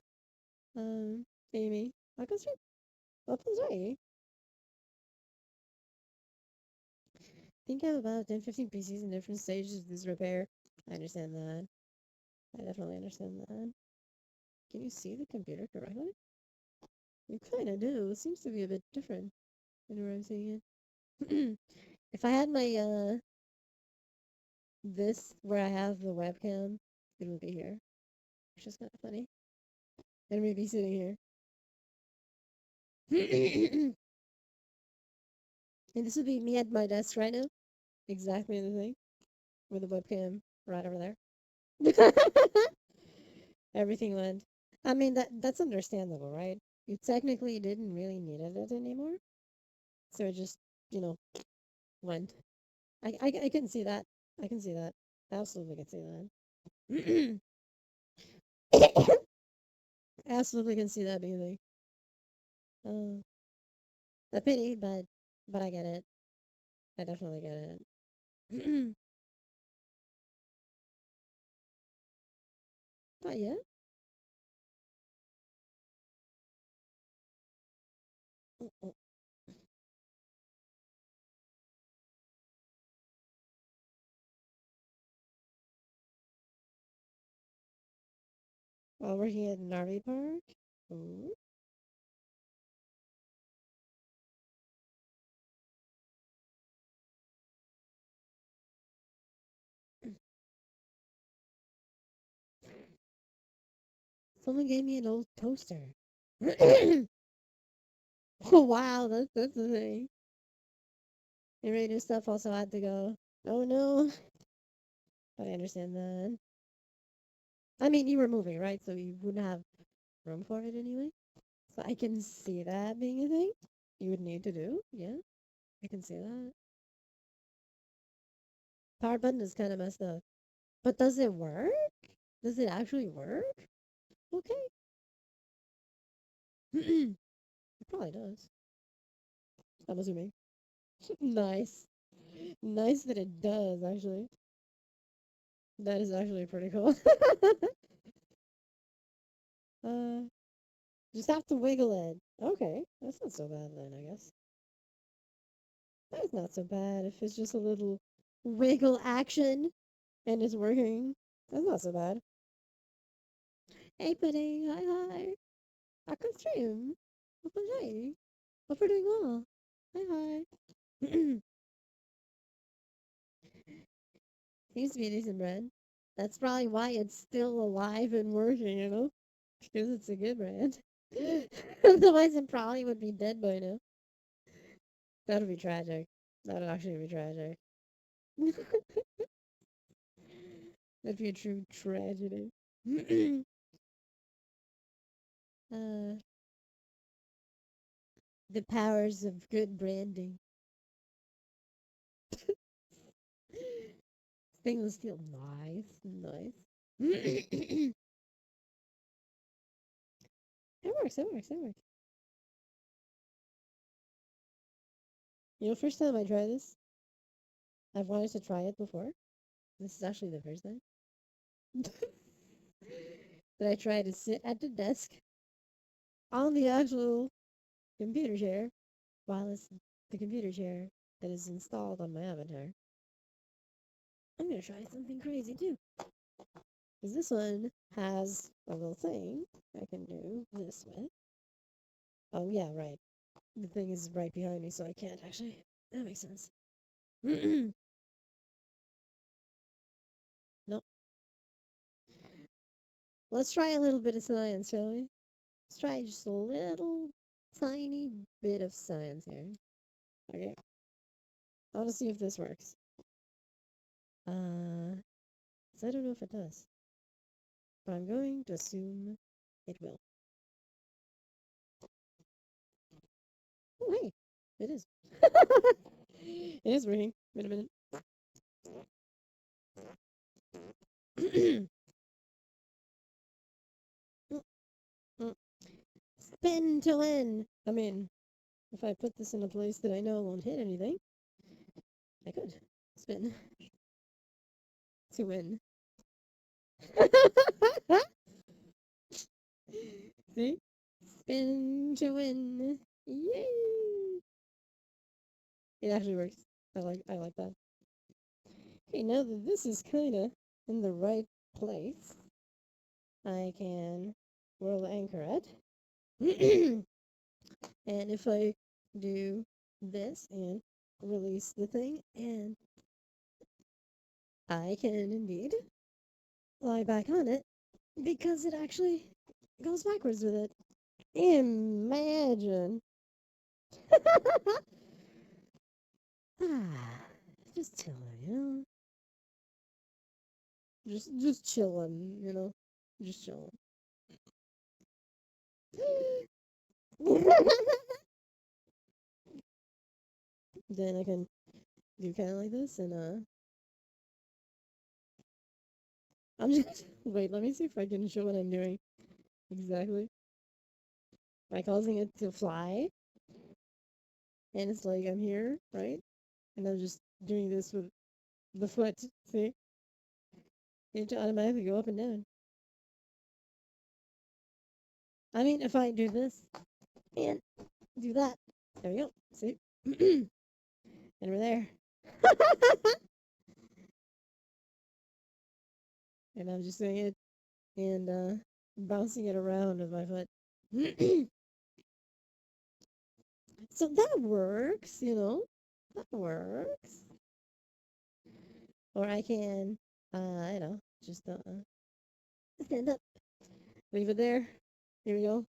Amy. Welcome's right. I think I have about 10, 15 PCs in different stages of this repair. I understand that. I definitely understand that. Can you see the computer correctly? You kind of do. It seems to be a bit different than where I'm seeing it. If I had my, this where I have the webcam, it would be here. Which is kind of funny. And we'd be sitting here. And this would be me at my desk right now. Exactly the thing. With the webcam right over there. Everything went. I mean, that's understandable, right? You technically didn't really need it anymore, so it just, you know, went. I can see that. I can see that. Absolutely can see that. Absolutely can see that being a thing. A pity, but I get it. I definitely get it. But yeah. While working at an RV park. Ooh. Someone gave me an old toaster. Oh wow, that's the thing. And radio stuff also had to go. Oh no. But I understand that. I mean, you were moving, right? So you wouldn't have room for it anyway. So I can see that being a thing you would need to do. Yeah, I can see that. Power button is kind of messed up. But does it work? Does it actually work? Okay. It probably does. I'm assuming. Nice. Nice that it does, actually. That is actually pretty cool. uh, just have to wiggle it. Okay, that's not so bad then, I guess. That's not so bad if it's just a little wiggle action and it's working. That's not so bad. Hey, pudding. Hi, hi. I can stream. Hope you're enjoying. Hope you're doing well. Hi, hi. Seems to be decent bread. That's probably why it's still alive and working, you know? Because it's a good brand. Otherwise, it probably would be dead by now. That would be tragic. That would actually be tragic. That'd be a true tragedy. uh, the powers of good branding. Stainless steel. Nice. Nice. It works. It works. It works. You know, first time I try this, I've wanted to try it before. This is actually the first time that I try to sit at the desk on the actual computer chair while it's the computer chair that is installed on my avatar. I'm gonna try something crazy too. Because this one has a little thing I can do this with. Oh, yeah, right. The thing is right behind me, so I can't actually. That makes sense. Nope. Let's try a little bit of science, shall we? Let's try just a little tiny bit of science here. Okay. I want to see if this works. So I don't know if it does, but I'm going to assume it will. Oh, hey, it is. It is working. Wait a minute. Spin to win. I mean, if I put this in a place that I know won't hit anything, I could spin to win. See? Spin to win. Yay! It actually works. I like that. Okay, now that this is kinda in the right place, I can whirl the anchor at. And if I do this and release the thing, and I can indeed lie back on it because it actually goes backwards with it. Imagine. Ah, just chilling, you know. Just chilling, you know. Just chilling. Then I can do kind of like this, and I'm just wait. Let me see if I can show what I'm doing exactly by causing it to fly, and it's like I'm here, right? And I'm just doing this with the foot. See, it automatically go up and down. I mean, if I do this and do that, there we go. See, and we're there. And I'm just doing it and bouncing it around with my foot. So that works, you know. That works. Or I can, I know, just stand up, leave it there. Here we go.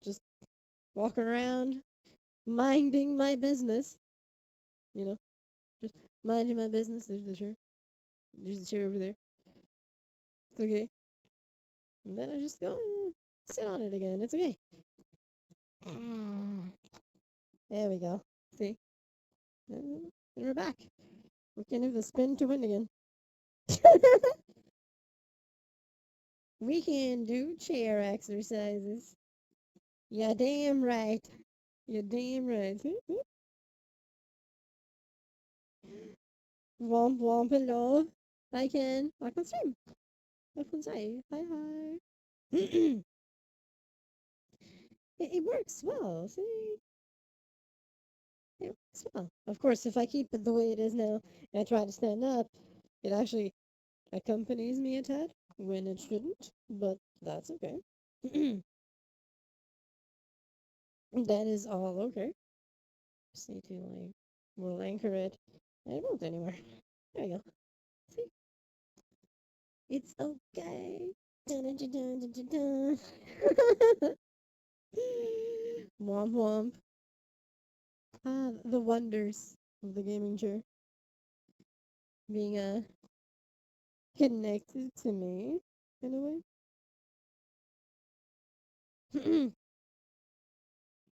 Just walk around, minding my business. You know, just minding my business. There's the chair. There's the chair over there. It's okay. And then I just go and sit on it again. It's okay. There we go. See? And we're back. We can do the spin to win again. We can do chair exercises. Yeah, damn right. You're damn right. Womp womp hello. I can. I can stream. I can say hi hi. It works well. See? It works well. Of course, if I keep it the way it is now and I try to stand up, it actually accompanies me a tad when it shouldn't, but that's okay. That is all okay. Just need to like we'll anchor it. And it won't anymore. There we go. See? It's okay. Dun, dun, dun, dun, dun, dun, dun. Womp womp. Ah, the wonders of the gaming chair being connected to me in a way.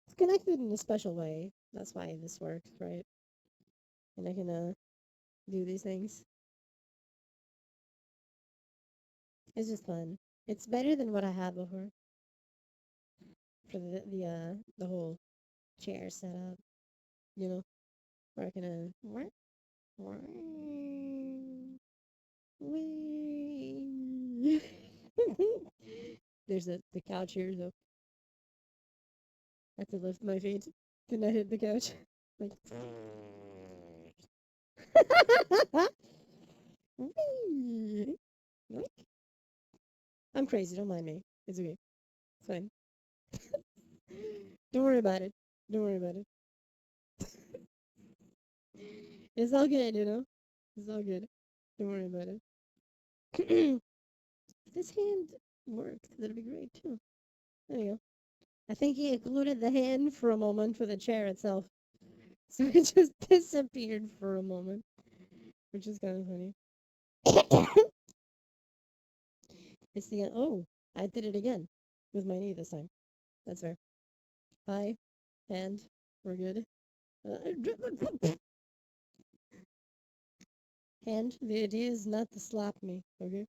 It's connected in a special way. That's why this works, right? And I can do these things. It's just fun. It's better than what I had before for the whole chair setup. You know, where I can wee. There's the couch here, so I have to lift my feet to not hit the couch. Like, wee. Like, I'm crazy. Don't mind me. It's okay. It's fine. Don't worry about it. Don't worry about it. It's all good, you know? It's all good. Don't worry about it. This hand worked. That'd be great, too. There you go. I think he included the hand for a moment for the chair itself. So it just disappeared for a moment, which is kind of funny. It's the oh, I did it again with my knee this time. That's fair. Hi, hand, we're good. Hand, the idea is not to slap me, okay?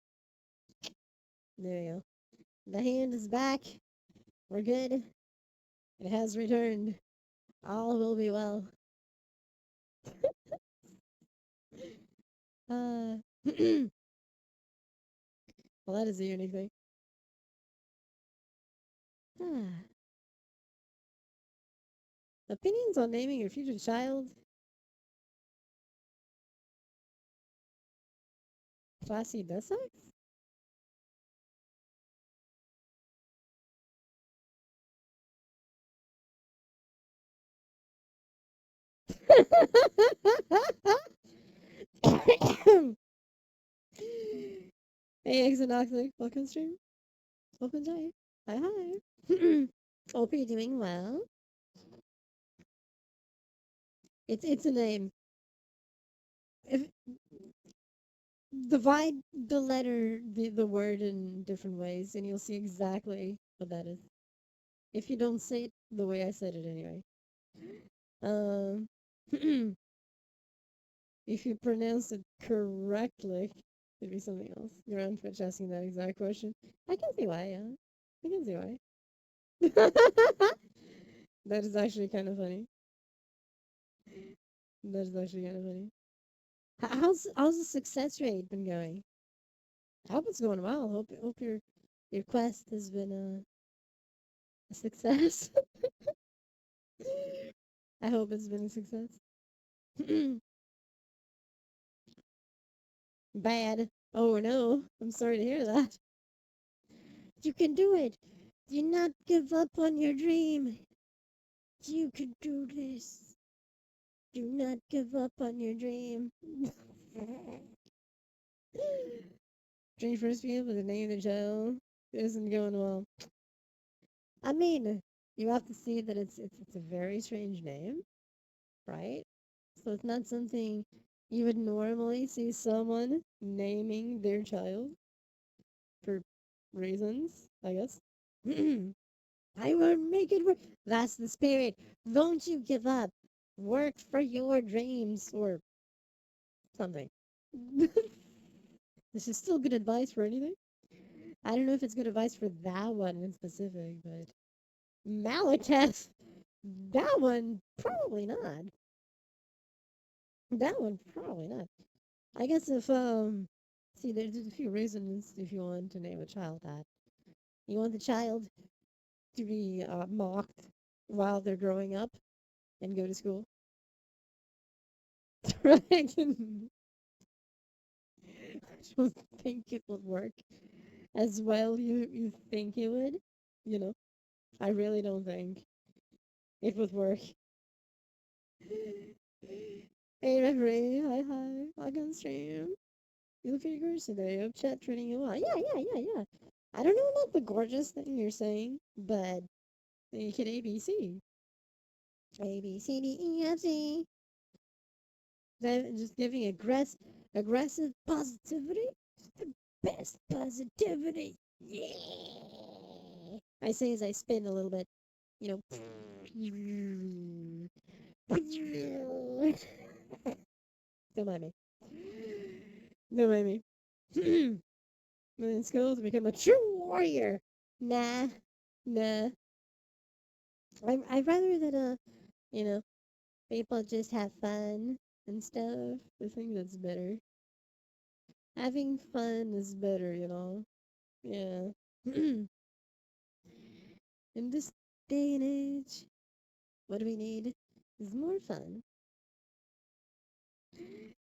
There you go. The hand is back. We're good. It has returned. All will be well. Uh, well, that is a unique thing. Ah. Opinions on naming your future child? Classy does sex? Hey, Exonoxic, welcome stream. Welcome day. Hi, hi. Hope you're doing well. It's a name. If divide the letter, the word in different ways, and you'll see exactly what that is. If you don't say it the way I said it anyway. Um, If you pronounce it correctly, it'd be something else. You're on Twitch asking that exact question. I can see why, yeah. I can see why. That is actually kind of funny. That is actually kind of funny. How's the success rate been going? I hope it's going well. Hope your quest has been a success. I hope it's been a success. Bad. Oh no, I'm sorry to hear that. You can do it. Do not give up on your dream. You can do this. Do not give up on your dream. Dream first field with the name of the child isn't going well. I mean, you have to see that it's a very strange name, right? So it's not something you would normally see someone naming their child for reasons, I guess. I will make it work. That's the spirit. Don't you give up. Work for your dreams or something. This is still good advice for anything. I don't know if it's good advice for that one in specific, but Malekith, that one probably not. That one probably not. I guess if see, there's a few reasons if you want to name a child that. You want the child to be mocked while they're growing up and go to school, right? I don't think it would work as well you think it would. You know, I really don't think it would work. Hey, referee, hi, I can stream. You look pretty gorgeous today. I'm chat treating you well. Yeah. I don't know about the gorgeous thing you're saying, but you can ABC. A, B, C, D, E, F, G. Then just giving aggressive positivity. The best positivity. Yeah. I say as I spin a little bit, you know. Don't mind me. Don't mind me. In school to become a true warrior. Nah, nah. I'd rather that you know, people just have fun and stuff. I think that's better. Having fun is better, you know. Yeah. In this day and age, what do we need is more fun.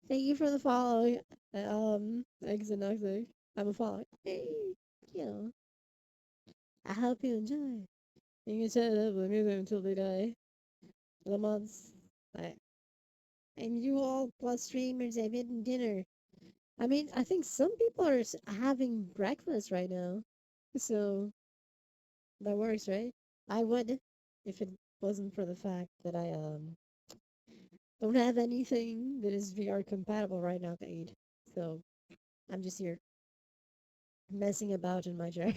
Thank you for the follow, Exonoxic. I'm a follow. Hey, you know, I hope you enjoy. You can shut up with music until they die. The months. I, and you all plus streamers have eaten dinner. I mean, I think some people are having breakfast right now. So that works, right? I would if it wasn't for the fact that I don't have anything that is VR compatible right now to eat. So I'm just here messing about in my chair.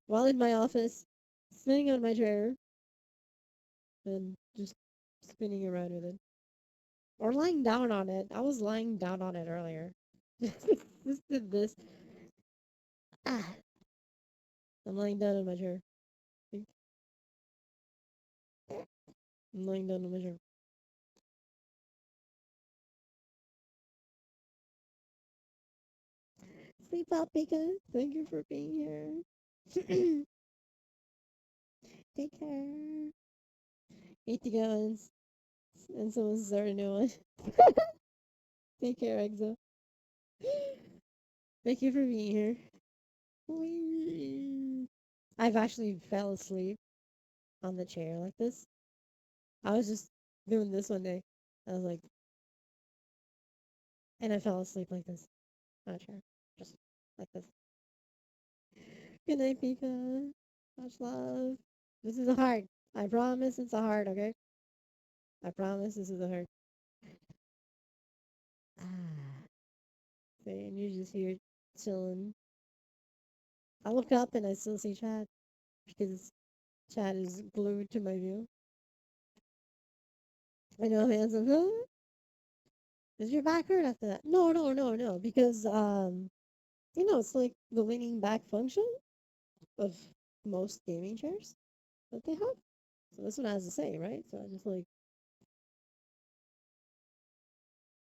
While in my office, sitting on my chair and just spinning around with it. Or lying down on it. I was lying down on it earlier. Just did this. Ah, I'm lying down in my chair. I'm lying down in my chair. Sleep out, Pika. Thank you for being here. Take care. Need to go and someone start a new one. Take care, Exo. Thank you for being here. Whee! I've actually fell asleep on the chair like this. I was just doing this one day. I was like, and I fell asleep like this on a chair. Just like this. Good night, Pika. Much love. This is a heart. I promise it's a heart, okay? I promise this is a heart. Ah. See, and you're just here chilling. I look up and I still see chat because chat is glued to my view. I know, handsome. Huh? Does your back hurt after that? No, no, no, no. Because it's like the leaning back function of most gaming chairs that they have. So this one has the same, right? So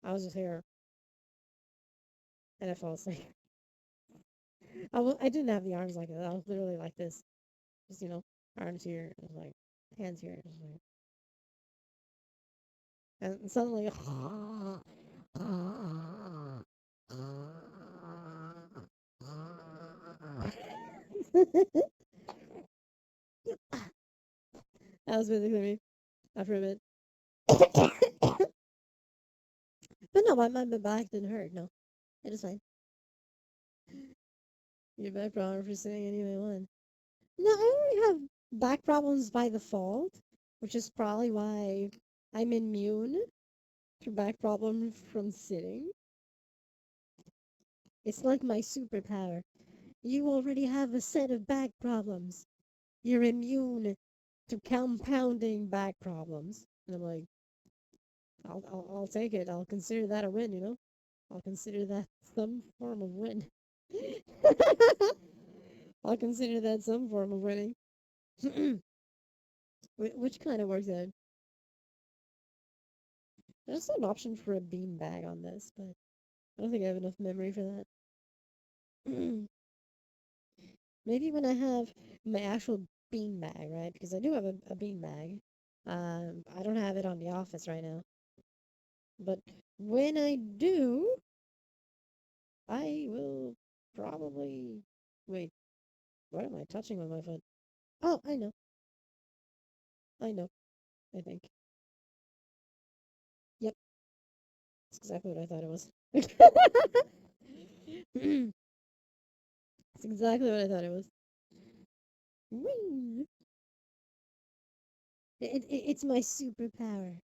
I was just here and I fell asleep. I didn't have the arms like that. I was literally like this, just arms here, and like hands here, and suddenly, that was basically me after a bit. But no, my back didn't hurt. No, it is fine. Your back problem for saying anyway one. No, I already have back problems by default, which is probably why I'm immune to back problems from sitting. It's like my superpower. You already have a set of back problems. You're immune to compounding back problems. And I'm like, I'll take it. I'll consider that a win. I'll consider that some form of win. I'll consider that some form of winning. Which kind of works out. There's an option for a bean bag on this, but I don't think I have enough memory for that. Maybe when I have my actual bean bag, right? Because I do have a bean bag. I don't have it on the office right now. But when I do, I will probably. Wait, what am I touching with my foot? Oh, I know. I know. I think. Yep, that's exactly what I thought it was. It's exactly what I thought it was. Whee! It's my superpower.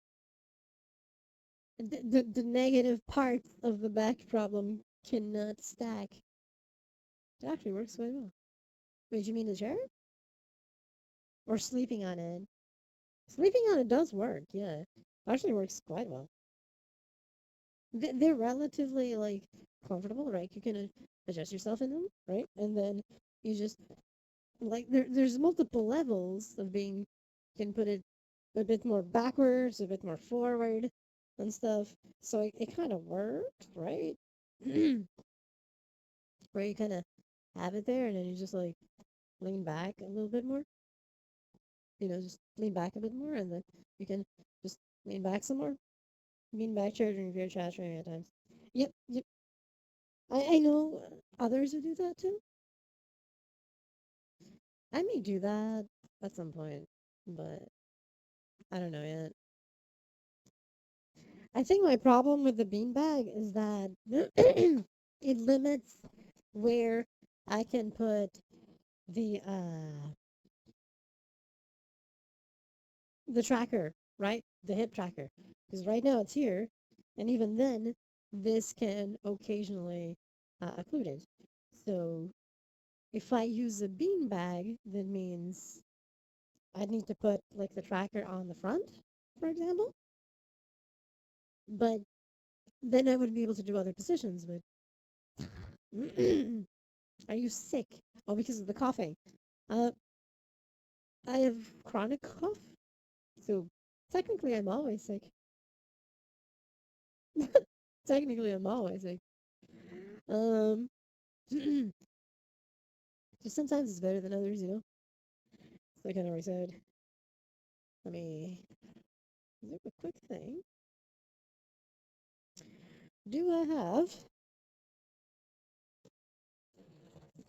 The negative parts of the back problem cannot stack. It actually works quite well. Wait, you mean the chair? Or sleeping on it? Sleeping on it does work, yeah. Actually works quite well. They're relatively, like, comfortable, right? You can adjust yourself in them, right? And then you just, like, there's multiple levels of being, you can put it a bit more backwards, a bit more forward, and stuff. So it kind of works, right? Where you kind of have it there, and then you just, like, lean back a little bit more. Just lean back a bit more, and then you can just lean back some more. Lean back charging your chat streaming at times. Yep, yep. I know others who do that too. I may do that at some point, but I don't know yet. I think my problem with the beanbag is that it limits where I can put the tracker, right? The hip tracker. Because right now it's here, and even then, this can occasionally occlude it. So if I use a bean bag, that means I need to put like the tracker on the front, for example. But then I wouldn't be able to do other positions. But are you sick? Oh, because of the coughing. Uh, I have chronic cough, so technically I'm always sick. Technically I'm always sick. Um, just sometimes it's better than others. Like I already said. Let me do a quick thing. Do I have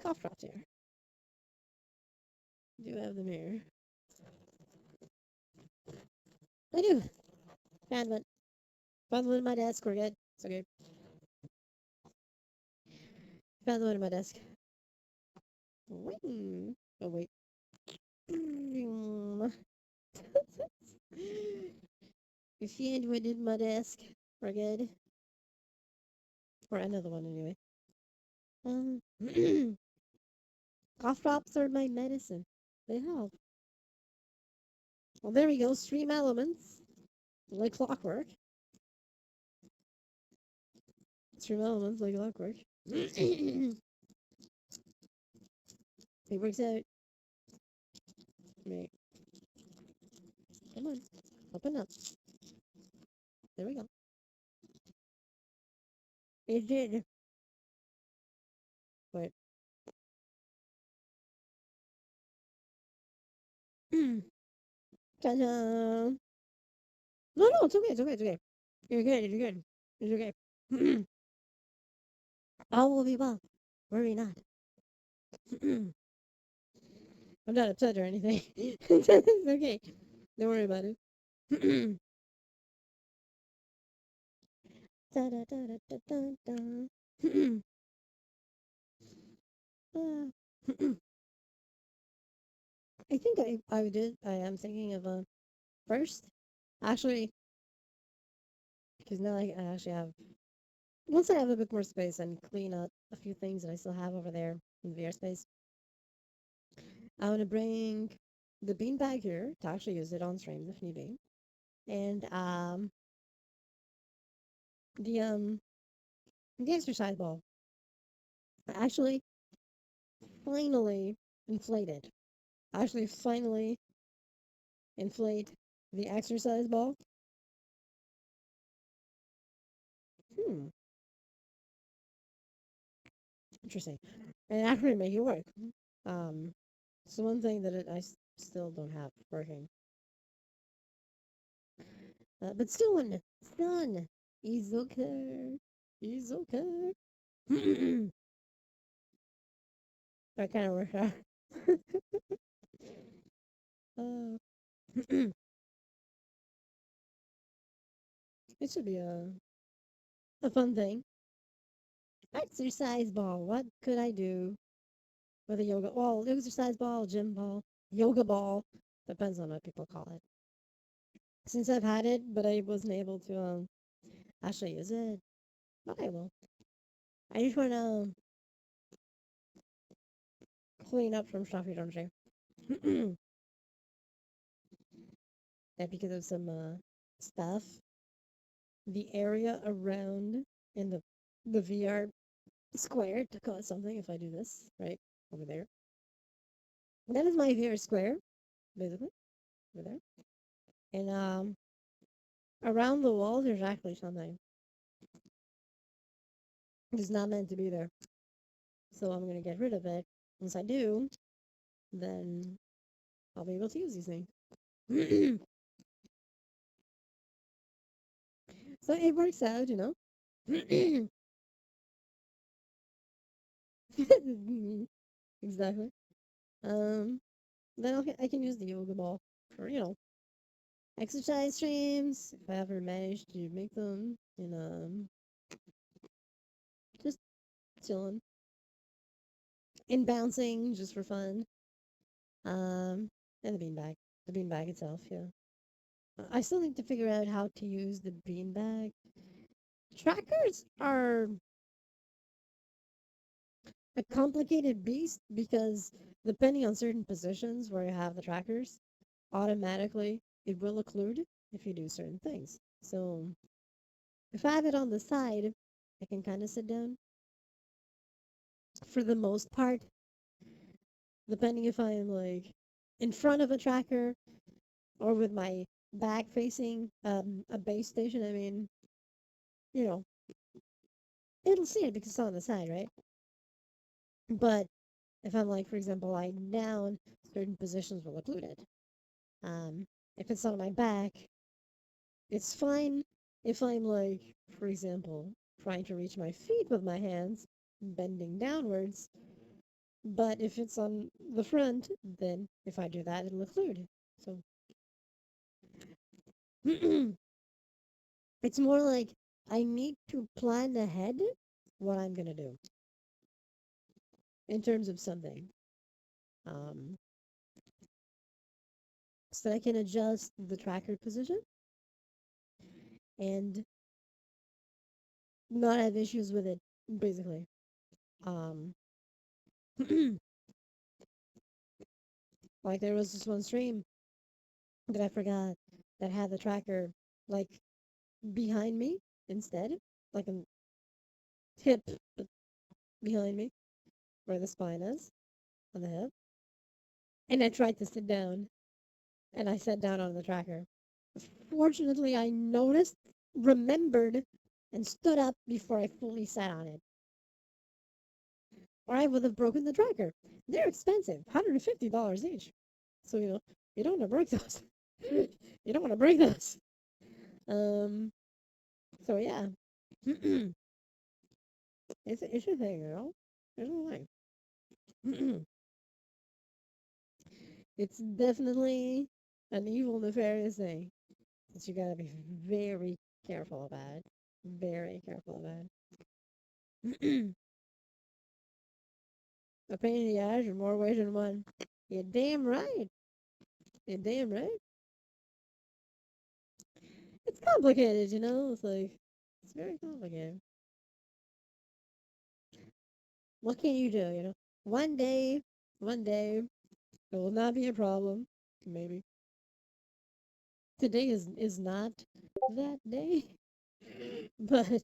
cough drops here? Do I have them here? I do. Found one. Found one in my desk. We're good. It's okay. Found one in my desk. Wing. Oh wait. You found one in my desk. We're good. Or another one anyway. Um, cough drops are my medicine. They help. Well, there we go. Stream elements. Like clockwork. extreme elements like clockwork. It works out. Right. Come on. Open up. There we go. It did. But ta-da! No, no, it's okay. It's okay. It's okay. You're good. You're good. It's okay. All will be well. Worry not. I'm not upset or anything. It's okay. Don't worry about it. Da, da, da, da, da, da, da. I think I did. I am thinking of first. Actually, because now I actually have. Once I have a bit more space and clean up a few things that I still have over there in the VR space, I want to bring the beanbag here to actually use it on stream if need be, and the um the exercise ball. I actually finally inflated. Actually, finally inflate the exercise ball. Hmm, interesting. And actually make it work. Um, it's the one thing that still don't have working. But still, son, he's okay. He's okay. That kind of worked out. Uh, it should be a fun thing. Exercise ball. What could I do with a yoga? Well, exercise ball, gym ball, yoga ball. Depends on what people call it. Since I've had it, but I wasn't able to actually use it. But I will. I just want to clean up from stuff you don't say. That because of some stuff, the area around in the VR square to cause something if I do this right over there. That is my VR square, basically over there, and around the wall there's actually something. It's not meant to be there, so I'm gonna get rid of it. Once I do, then I'll be able to use these things. So it works out, you know. Exactly. Um, then I can use the yoga ball for exercise streams if I ever manage to make them, and just chilling and bouncing just for fun. And the beanbag itself, yeah. I still need to figure out how to use the beanbag. Trackers are a complicated beast because depending on certain positions where you have the trackers, automatically it will occlude if you do certain things. So if I have it on the side, I can kind of sit down. For the most part, depending if I'm like in front of a tracker or with my back facing a base station, I mean, you know, it'll see it because it's on the side, right? But if I'm like, for example, lying down, certain positions will occlude it. Um, if it's on my back, it's fine if I'm like, for example, trying to reach my feet with my hands, bending downwards. But if it's on the front, then if I do that, it'll occlude. So it's more like I need to plan ahead what I'm gonna do in terms of something. Um, so I can adjust the tracker position and not have issues with it, basically. Um, like there was this one stream that I forgot that had the tracker like behind me instead, like hip behind me, where the spine is on the hip, and I tried to sit down, and I sat down on the tracker. Fortunately, I noticed, remembered, and stood up before I fully sat on it, or I would have broken the tracker. They're expensive, $150 each. So you don't want to break those. You don't want to break those. Um. So yeah, it's a thing, you know. It's a thing. It's definitely an evil, nefarious thing that you gotta be very careful about. Very careful about. A pain in the ass in more ways than one. You're damn right. You're damn right. It's complicated, you know? It's like, it's very complicated. What can you do, you know? One day, one day, it will not be a problem. Maybe. Today is not that day. But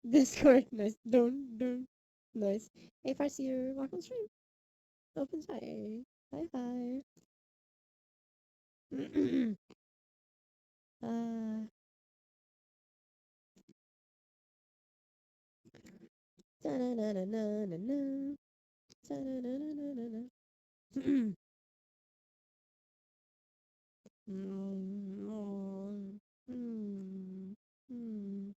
Discord, nice. Don't. Nice. Hey, Farseer, welcome stream. Open side. Hi, hi. uh, da-na-na-na-na-na-na. Da-na-na-na-na-na-na. Mm, mm, mm.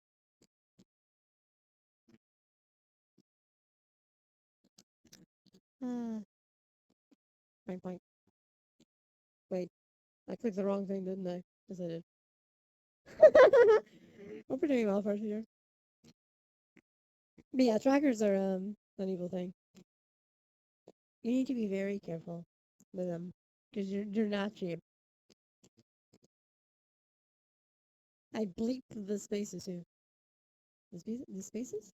Ah, point, point. Wait, I clicked the wrong thing, didn't I? Yes, I did. Hope we're doing well, Farseer. But yeah, trackers are an evil thing. You need to be very careful with them because you're not cheap. I bleeped the spaces too. The spaces?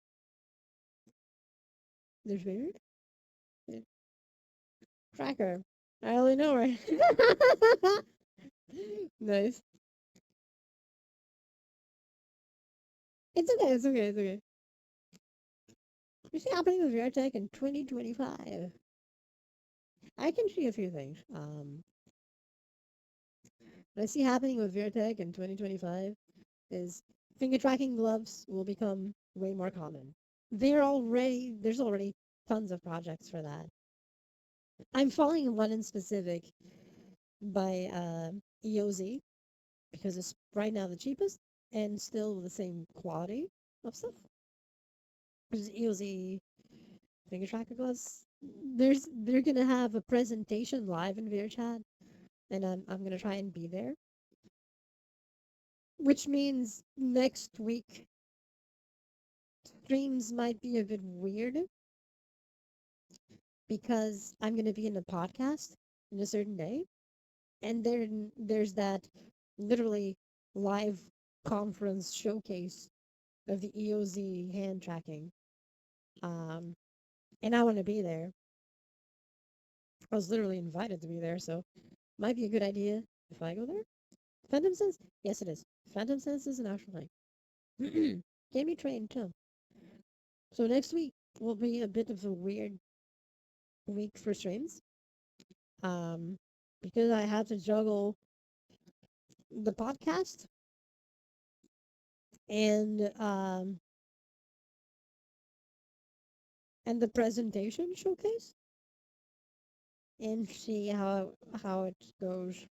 There's weird? Yeah. Cracker. I only know, right? Nice. It's okay, it's okay, it's okay. You see happening with VRTech in 2025. I can see a few things. What I see happening with VRTech in 2025 is finger tracking gloves will become way more common. There's already tons of projects for that. I'm following one in specific by EOZ because it's right now the cheapest and still the same quality of stuff. There's EOZ finger tracker gloves. They're gonna have a presentation live in VRChat, and I'm gonna try and be there, which means next week streams might be a bit weird because I'm gonna be in a podcast in a certain day, and there's that literally live conference showcase of the EOZ hand tracking. Um, and I want to be there. I was literally invited to be there, so might be a good idea if I go there. Phantom Sense? Yes, it is. Phantom Sense is an actual thing. Can be trained too. So next week will be a bit of a weird week for streams. Um, because I have to juggle the podcast and um and the presentation showcase and see how it goes.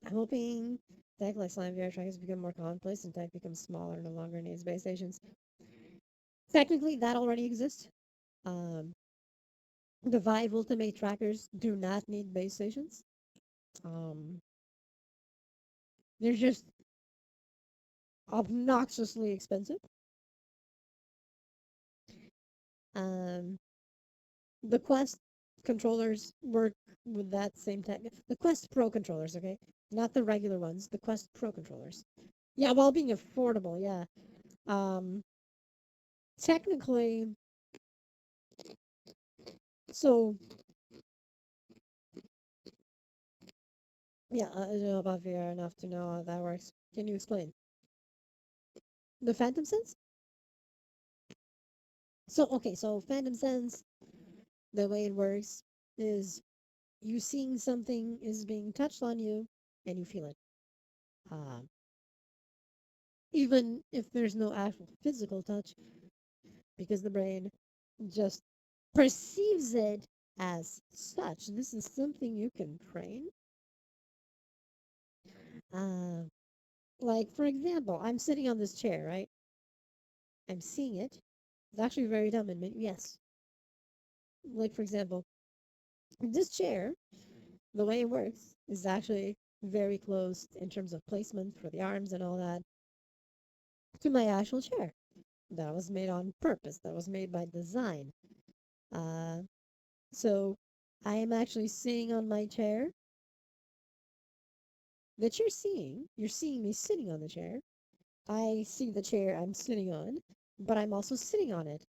I'm hoping tech like Slime VR trackers become more commonplace and tech becomes smaller, no longer needs base stations. Technically, that already exists. Um, the Vive Ultimate trackers do not need base stations. Um, they're just obnoxiously expensive. Um, the Quest controllers work with that same tech. The Quest Pro controllers, okay, not the regular ones. The Quest Pro controllers. Yeah, while being affordable. Yeah. Um, technically, so yeah, I don't know about VR enough to know how that works. Can you explain? The phantom sense? So, okay, so phantom sense, the way it works is you seeing something is being touched on you and you feel it. Uh, Even if there's no actual physical touch, because the brain just perceives it as such. This is something you can train. Uh, like, for example, I'm sitting on this chair, right? I'm seeing it. It's actually very dumb in me. Yes. Like, for example, this chair, the way it works is actually very close in terms of placement for the arms and all that to my actual chair. That was made on purpose. That was made by design. Uh, so I am actually sitting on my chair that you're seeing. You're seeing me sitting on the chair. I see the chair I'm sitting on, but I'm also sitting on it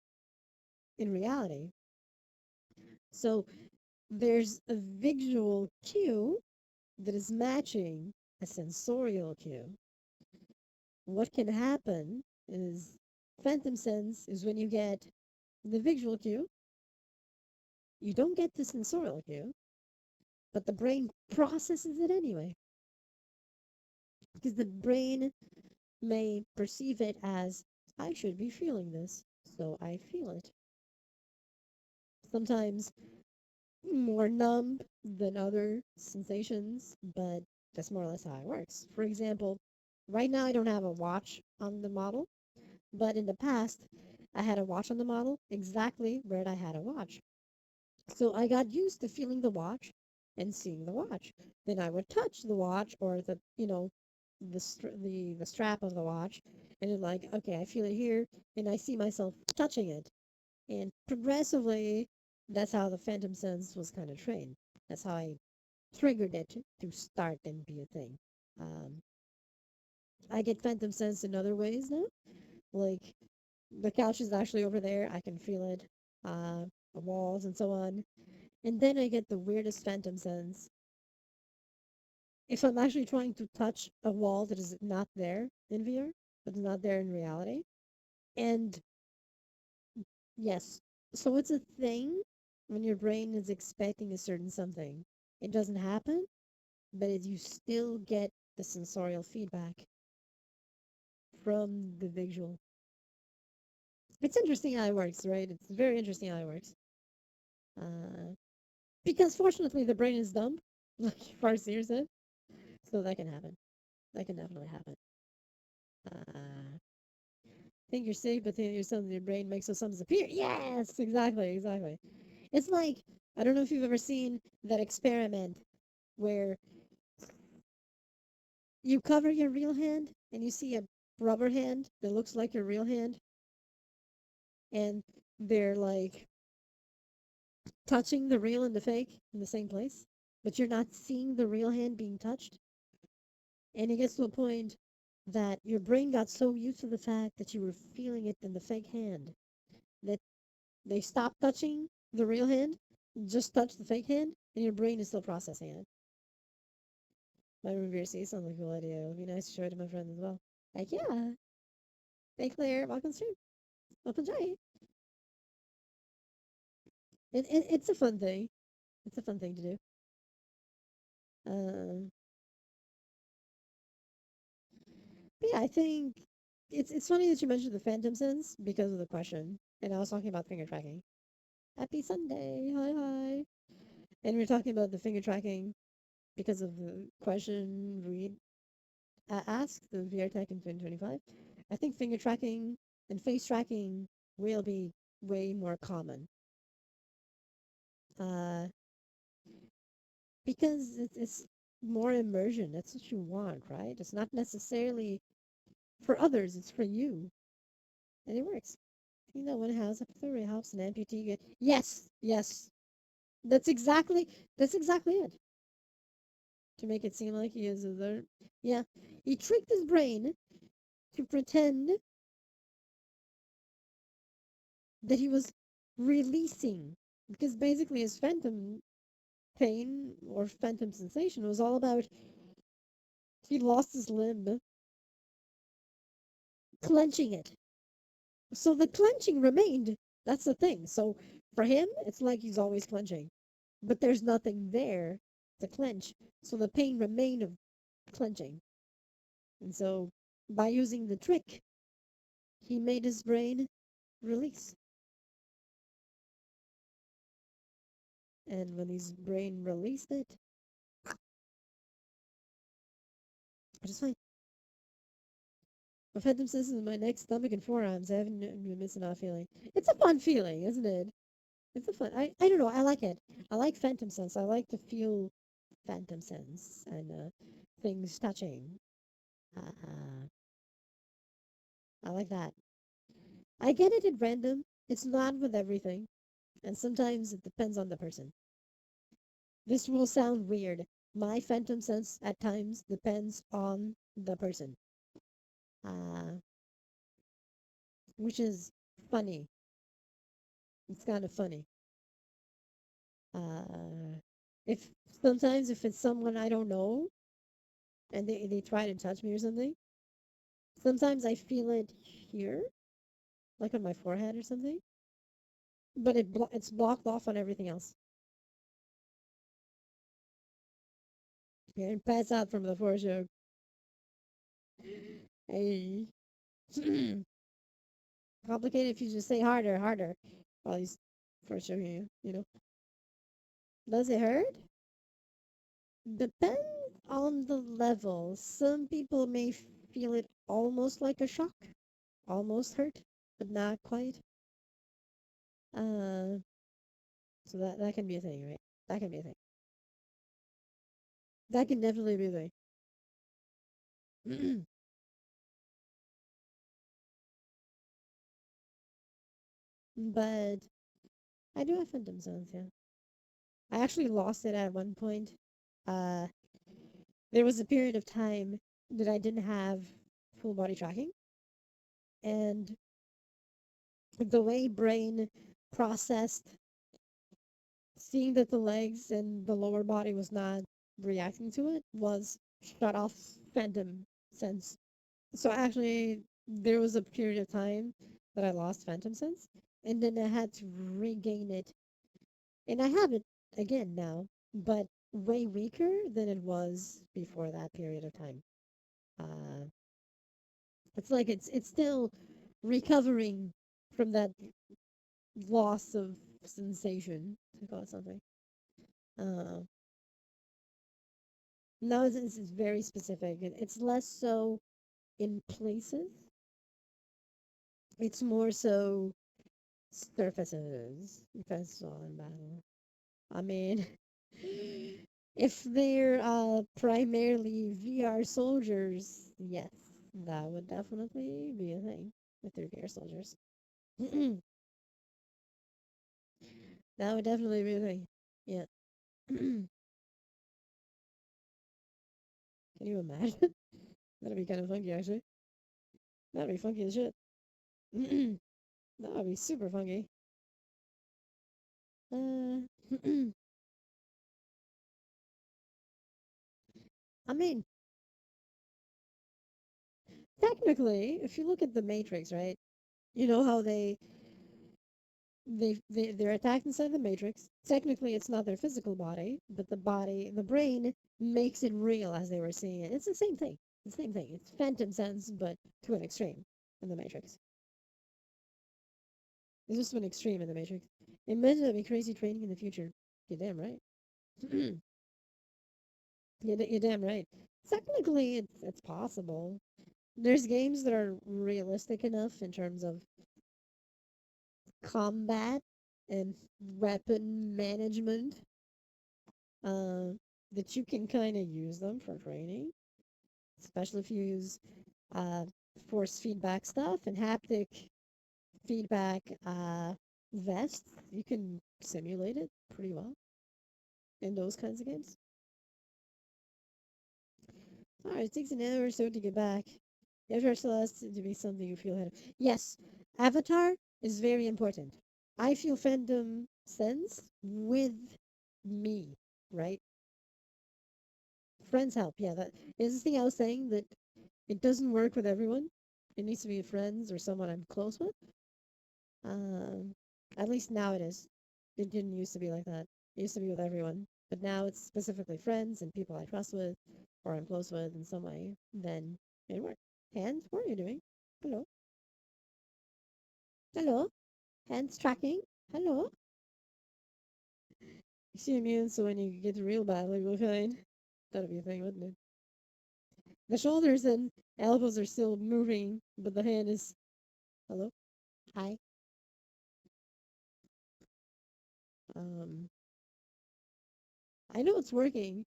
in reality. So there's a visual cue that is matching a sensorial cue. What can happen is phantom sense is when you get the visual cue, you don't get the sensorial cue, but the brain processes it anyway. Because the brain may perceive it as, I should be feeling this, so I feel it. Sometimes more numb than other sensations, but that's more or less how it works. For example, right now I don't have a watch on the model, but in the past I had a watch on the model exactly where I had a watch. So I got used to feeling the watch and seeing the watch. Then I would touch the watch or the strap of the watch, and then like, okay, I feel it here, and I see myself touching it. And progressively, that's how the phantom sense was kind of trained. That's how I triggered it to start and be a thing. Um, I get phantom sense in other ways now. Like the couch is actually over there. I can feel it. The walls and so on. And then I get the weirdest phantom sense. If I'm actually trying to touch a wall that is not there in VR, but is not there in reality. And yes, so it's a thing when your brain is expecting a certain something. It doesn't happen, but you still get the sensorial feedback from the visual. It's interesting how it works, right? It's very interesting how it works. Uh, because fortunately the brain is dumb, like Farseer said, so that can happen. That can definitely happen. Uh, think you're safe, but then your suddenly your brain makes those sums appear. Yes, exactly, exactly. It's like I don't know if you've ever seen that experiment where you cover your real hand and you see a rubber hand that looks like your real hand, and they're like touching the real and the fake in the same place, but you're not seeing the real hand being touched. And it gets to a point that your brain got so used to the fact that you were feeling it in the fake hand that they stopped touching the real hand, just touch the fake hand, and your brain is still processing it. My review sees sounds like a cool idea. It would be nice to show it to my friends as well. Like, yeah, hey Claire, welcome to stream. Welcome, Jay. It's a fun thing. It's a fun thing to do. Um, but yeah, I think it's funny that you mentioned the phantom sense because of the question, and I was talking about finger tracking. Happy Sunday, hi hi. And we are talking about the finger tracking because of the question Reed asked the VR Tech in 2025. I think finger tracking and face tracking will be way more common. Uh, because it's more immersion. That's what you want, right? It's not necessarily for others, it's for you. And it works. You know, one house up the helps an amputee get. Yes, yes. That's exactly it. To make it seem like he is a yeah. He tricked his brain to pretend that he was releasing because basically his phantom pain or phantom sensation was all about he lost his limb clenching it. So the clenching remained. That's the thing. So for him, it's like he's always clenching, but there's nothing there to clench. So the pain remained of clenching. And so by using the trick, he made his brain release. And when his brain released it, I just fine. My phantom sense in my neck, stomach, and forearms. I haven't been missing that feeling. It's a fun feeling, isn't it? It's a fun. I don't know. I like it. I like phantom sense. I like to feel phantom sense and things touching. Uh, I like that. I get it at random. It's not with everything, and sometimes it depends on the person. This will sound weird. My phantom sense at times depends on the person, uh, which is funny. It's kind of funny. Uh, if sometimes if it's someone I don't know and they try to touch me or something, sometimes I feel it here, like on my forehead or something, but it's blocked off on everything else. Okay, and pass out from the foreshow. Hey, complicated if you just say harder, harder, while he's foreshowing you. You know, does it hurt? Depends on the level. Some people may feel it almost like a shock, almost hurt, but not quite. Uh, so that can be a thing, right? That can be a thing. That can definitely be a thing. But I do have phantom zones, yeah. I actually lost it at one point. Uh, there was a period of time that I didn't have full body tracking, and the way brain processed seeing that the legs and the lower body was not reacting to it was shut off phantom sense. So actually, there was a period of time that I lost phantom sense, and then I had to regain it, and I have it again now, but way weaker than it was before that period of time. Uh, it's like it's still recovering from that loss of sensation, to call it something. Uh, now it's very specific. It's less so in places. It's more so surfaces. If I saw in battle. I mean, if they're primarily VR soldiers, yes, that would definitely be a thing if they're VR soldiers. That would definitely be a thing. Yeah. Can you imagine? That'd be kind of funky, actually. That'd be funky as shit. That would be super funky. Uh, I mean, technically, if you look at the Matrix, right? You know how they're attacked inside the Matrix. Technically, it's not their physical body, but the brain makes it real as they were seeing it. It's the same thing. It's the same thing. It's phantom sense, but to an extreme in the Matrix. It's just an extreme in the Matrix. Imagine that'd be crazy training in the future. You're damn right. You're damn right. Technically, it's possible. There's games that are realistic enough in terms of combat and weapon management uh, that you can kind of use them for training, especially if you use uh, force feedback stuff and haptic feedback vests. You can simulate it pretty well in those kinds of games. All right, it takes an hour or so to get back. Avatar still has to be something you feel ahead of. Yes, Avatar is very important. I feel fandom sense with me, right? Friends help. Yeah, that is the thing I was saying that it doesn't work with everyone. It needs to be friends or someone I'm close with. Um, at least now it is. It didn't used to be like that. It used to be with everyone, but now it's specifically friends and people I trust with or I'm close with in some way. Then it works. Hands, what are you doing? Hello, hello. Hands tracking. Hello. You see immune, so when you get real bad, like what kind? That'd be a thing, wouldn't it? The shoulders and elbows are still moving, but the hand is. Hello. Hi. Um, I know it's working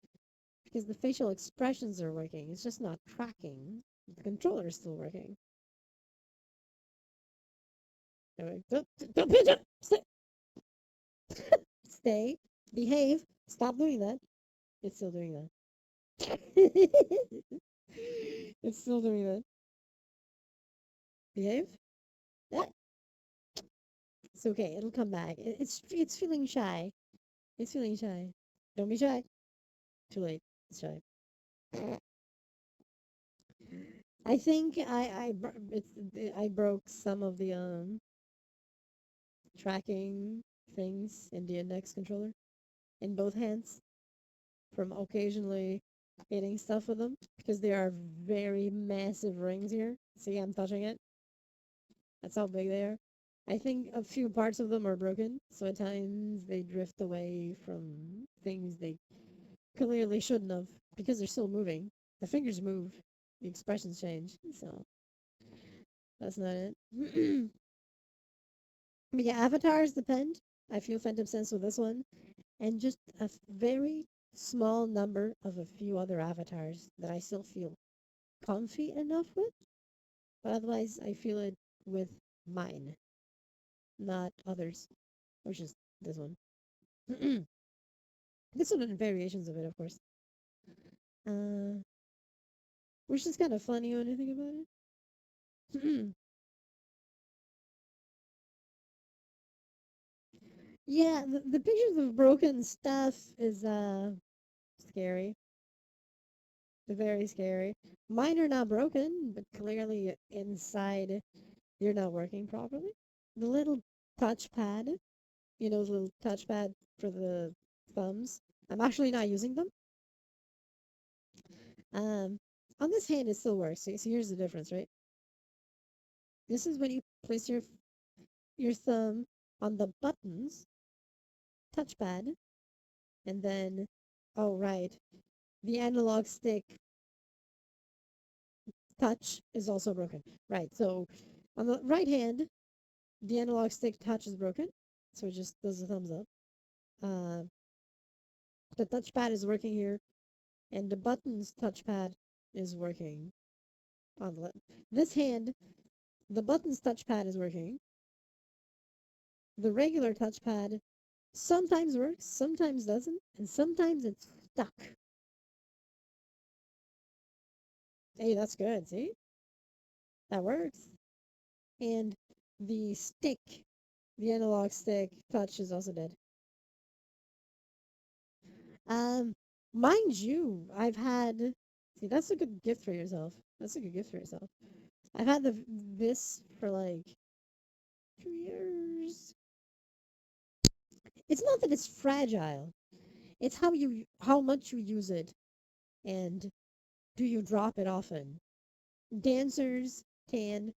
because the facial expressions are working. It's just not tracking. The controller is still working. Anyway, don't pinch up. Stay. Behave. Stop doing that. It's still doing that. It's still doing that. Behave. Yeah, it's okay. It'll come back. It's feeling shy. It's feeling shy. Don't be shy. Too late. It's shy. I think I broke some of the tracking things in the index controller in both hands from occasionally hitting stuff with them because they are very massive rings here. See, I'm touching it. That's how big they are. I think a few parts of them are broken, so at times they drift away from things they clearly shouldn't have because they're still moving. The fingers move, the expressions change, so that's not it. But yeah, avatars depend. I feel Phantom Sense with this one, and just a very small number of a few other avatars that I still feel comfy enough with. But otherwise, I feel it with mine, not others, which is this one. This one and variations of it, of course. Uh, which is kind of funny when I think about it. Yeah, the pictures of broken stuff is scary. Very scary. Mine are not broken, but clearly inside they're not working properly. The little touchpad, the little touchpad for the thumbs. I'm actually not using them. Um, on this hand, it still works. So here's the difference, right? This is when you place your thumb on the buttons, touchpad, and then, oh right, the analog stick touch is also broken. Right. So on the right hand, the analog stick touch is broken. So it just does a thumbs up. Uh, the touchpad is working here, and the buttons touchpad is working on the this hand. The buttons touchpad is working. The regular touchpad sometimes works, sometimes doesn't, and sometimes it's stuck. Hey, that's good. See, that works. And the stick, the analog stick touch is also dead. Um, mind you, I've had. See, that's a good gift for yourself. That's a good gift for yourself. I've had this for like 2 years. It's not that it's fragile. It's how much you use it, and do you drop it often? Dancers tend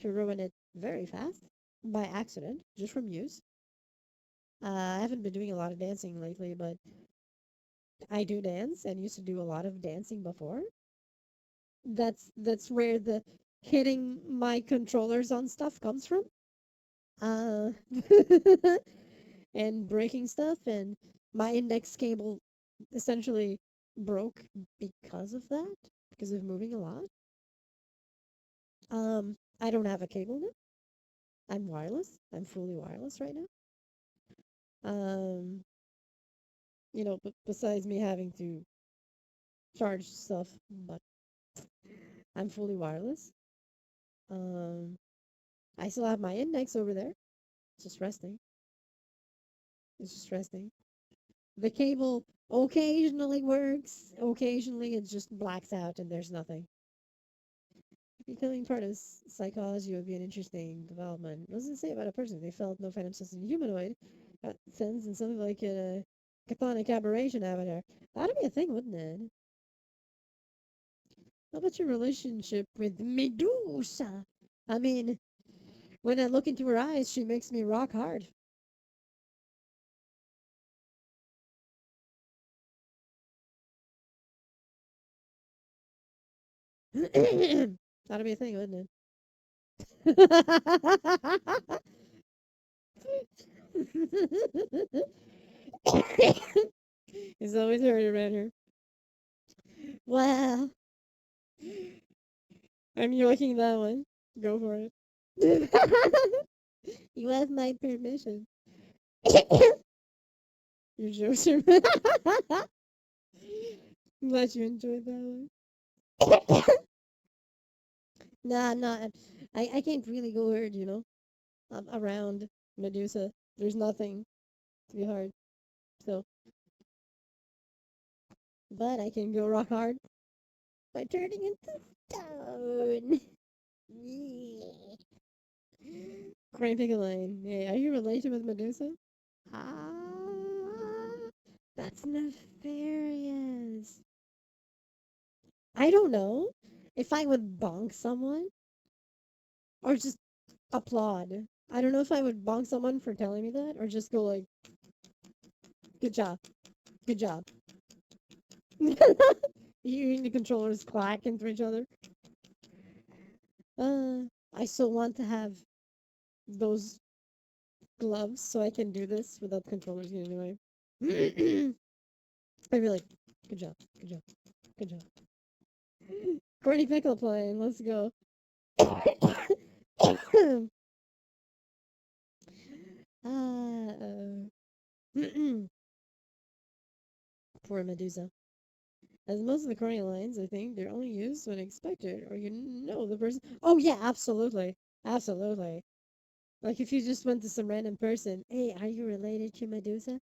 to ruin it very fast by accident, just from use. I haven't been doing a lot of dancing lately, but I do dance and used to do a lot of dancing before. That's where the hitting my controllers on stuff comes from. Uh, and breaking stuff, and my index cable essentially broke because of that, because of moving a lot. I don't have a cable now. I'm wireless. I'm fully wireless right now. Um, but besides me having to charge stuff, but I'm fully wireless. Um, I still have my index over there. It's just resting. It's just resting. The cable occasionally works. Occasionally it just blacks out and there's nothing. Becoming part of psychology would be an interesting development. What does it say about a person? They felt no phantom sense in humanoid sense and something like a chthonic aberration avatar. That'd be a thing, wouldn't it? How about your relationship with Medusa? I mean, when I look into her eyes, she makes me rock hard. That'd be a thing, wouldn't it? It's always hard around her. Well, I'm yoking that one. Go for it. You have my permission. Your jokes are. I'm glad you enjoyed that one. Nah, nah. I can't really go hard, around Medusa. There's nothing to be hard. So, but I can go rock hard by turning into stone. Yeah. Cramping a line. Yeah, are you related with Medusa? Ah, that's nefarious. I don't know if I would bonk someone or just applaud. I don't know if I would bonk someone for telling me that or just go like, good job, good job. Hearing the controllers clack into each other. Uh, I still want to have those gloves so I can do this without controllers getting in the way. I'd be like, good job, good job, good job. Corny pickle playing, let's go. Poor Medusa. As most of the corny lines, I think, they're only used when expected, or you know the person. Oh yeah, absolutely, absolutely. Like if you just went to some random person, hey, are you related to Medusa?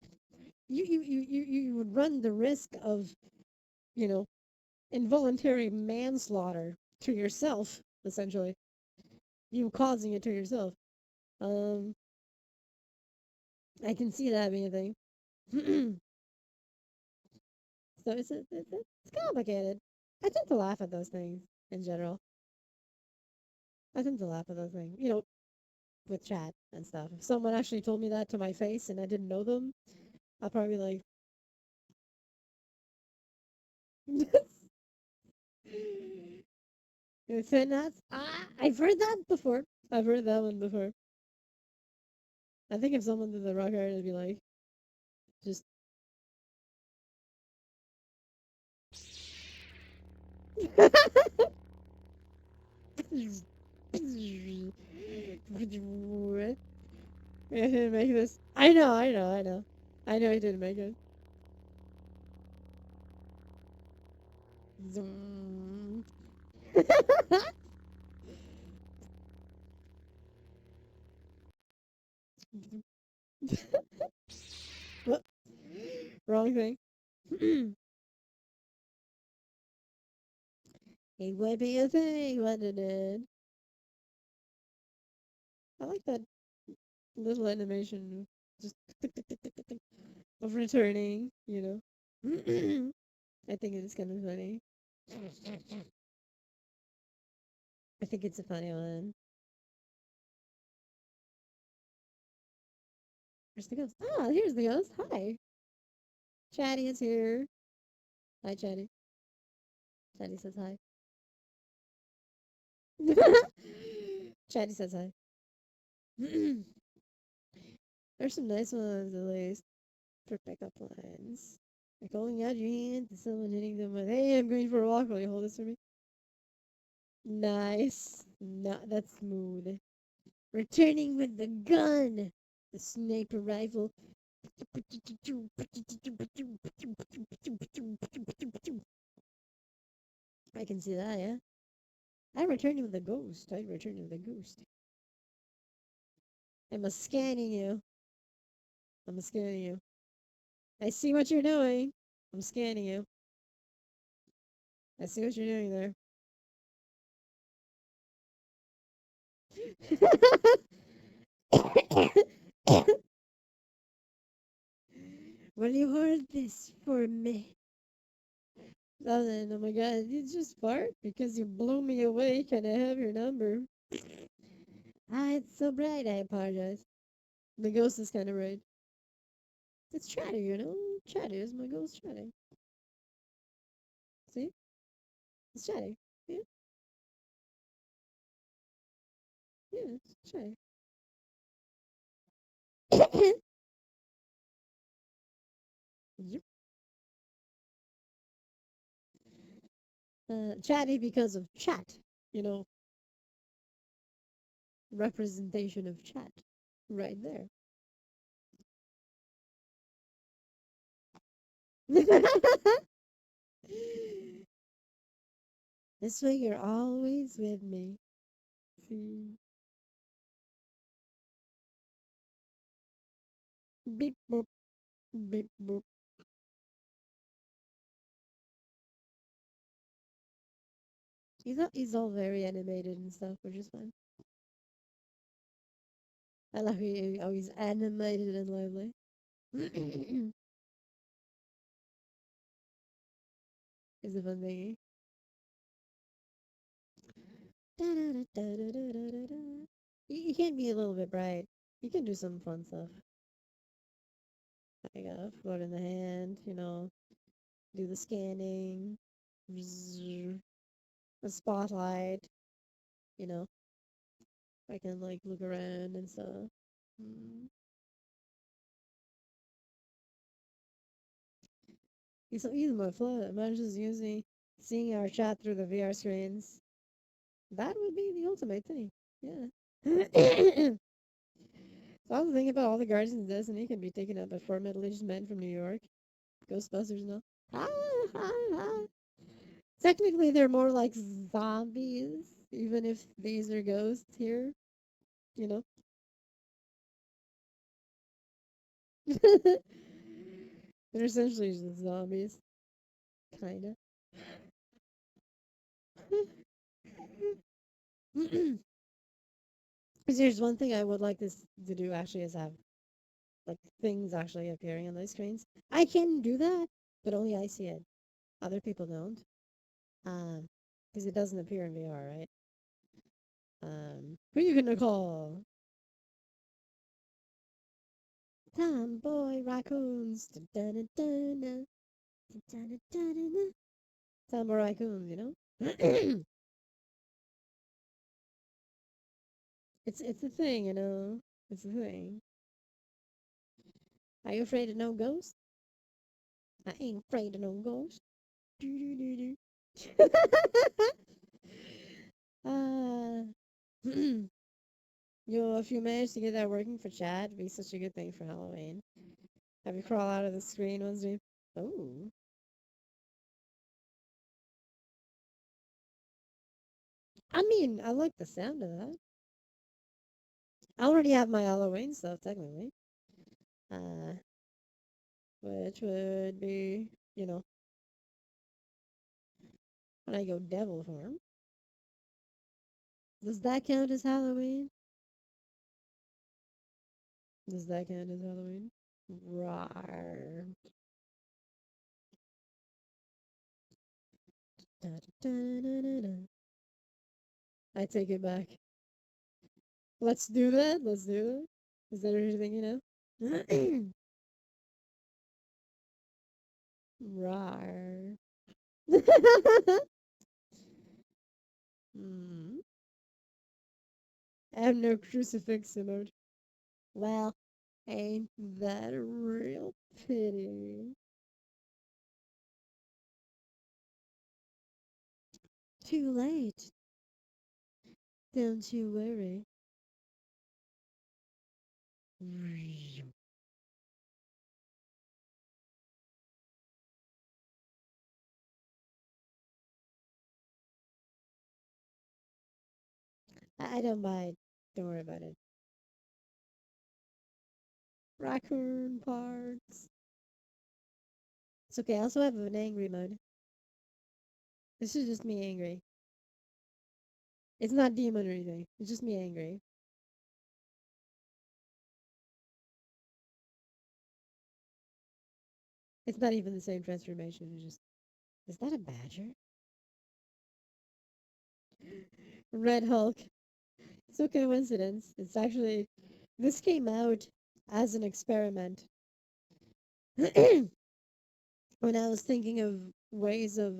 You would run the risk of, you know, involuntary manslaughter to yourself, essentially. You causing it to yourself. Um, I can see that being a thing. So it's complicated. I tend to laugh at those things in general. I tend to laugh at those things, with chat and stuff. If someone actually told me that to my face and I didn't know them, I'll probably be like, "You said that? Ah, I've heard that before. I've heard that one before. I think if someone did the rock hard, I'd be like, just. I didn't make this. I know, I know, I know. I know I didn't make it. Zoom. What? Wrong thing. It would be a thing, wouldn't it? I like that little animation just tick, tick, tick, tick, tick, tick, of returning. I think it's kind of funny. I think it's a funny one. Where's the ghost? Ah, here's the ghost. Hi. Chatty is here. Hi, Chatty. Chatty says hi. Chatty says hi. There's some nice ones, at least, for pickup lines. Like holding out your hand to someone hitting them with, hey, I'm going for a walk. Will you hold this for me? Nice. No, that's smooth. Returning with the gun. The sniper rifle. I can see that, yeah. I'm returning with a ghost. I'm returning with a ghost. I'm a scanning you. I'm a scanning you. I see what you're doing. I'm scanning you. I see what you're doing there. Will you hold this for me? Oh my god, you just fart because you blew me away. Can I have your number? Ah, it's so bright. I apologize. The ghost is kind of bright. It's chatty, you know? Chatty is my ghost chatty. See? It's chatty. Yeah, yeah, it's chatty. Yep. Chatty because of chat. You know, representation of chat. Right there. This way you're always with me. See? Beep boop, beep boop. He's all very animated and stuff, which is fun. I love how he's animated and lively. It's a fun thingy. You can be a little bit bright. You can do some fun stuff. Like float in the hand, do the scanning, the spotlight, you know. I can like look around and stuff. Mm. It's so easy, my flow. Imagine just seeing our chat through the VR screens. That would be the ultimate thing. Yeah. So I was thinking about all the Guardians of Destiny can be taken up by four middle-aged men from New York. Ghostbusters, no. Ah, ah, ah. Technically, they're more like zombies, even if these are ghosts here, you know? They're essentially just zombies, kinda. Because there's one thing I would like this to do actually is have like things actually appearing on those screens. I can do that, but only I see it. Other people don't. Because it doesn't appear in VR, right? Who you gonna call? Tomboy raccoons. Dun-dun-dun-dun-dun. Dun-dun-dun-dun-dun. Tomboy raccoons, you know? It's a thing, you know. It's a thing. Are you afraid of no ghosts? I ain't afraid of no ghosts. Do-do-do-do. uh, if you manage to get that working for Chad, it'd be such a good thing for Halloween. Have you crawl out of the screen once you? Oh, I mean, I like the sound of that. I already have my Halloween stuff technically, uh, which would be, you know, when I go devil form. Does that count as Halloween? Does that count as Halloween? Rawr. Da-da-da-da-da-da. I take it back. Let's do that. Let's do that. Is that everything you know? Rawr. Hmm. I have no crucifix emoji. Well, ain't that a real pity? Too late. Don't you worry. I don't mind. Don't worry about it. Raccoon parts. It's okay. I also have an angry mode. This is just me angry. It's not demon or anything. It's just me angry. It's not even the same transformation. It's just, is that a badger? Red Hulk. It's a coincidence. It's actually, this came out as an experiment when I was thinking of ways of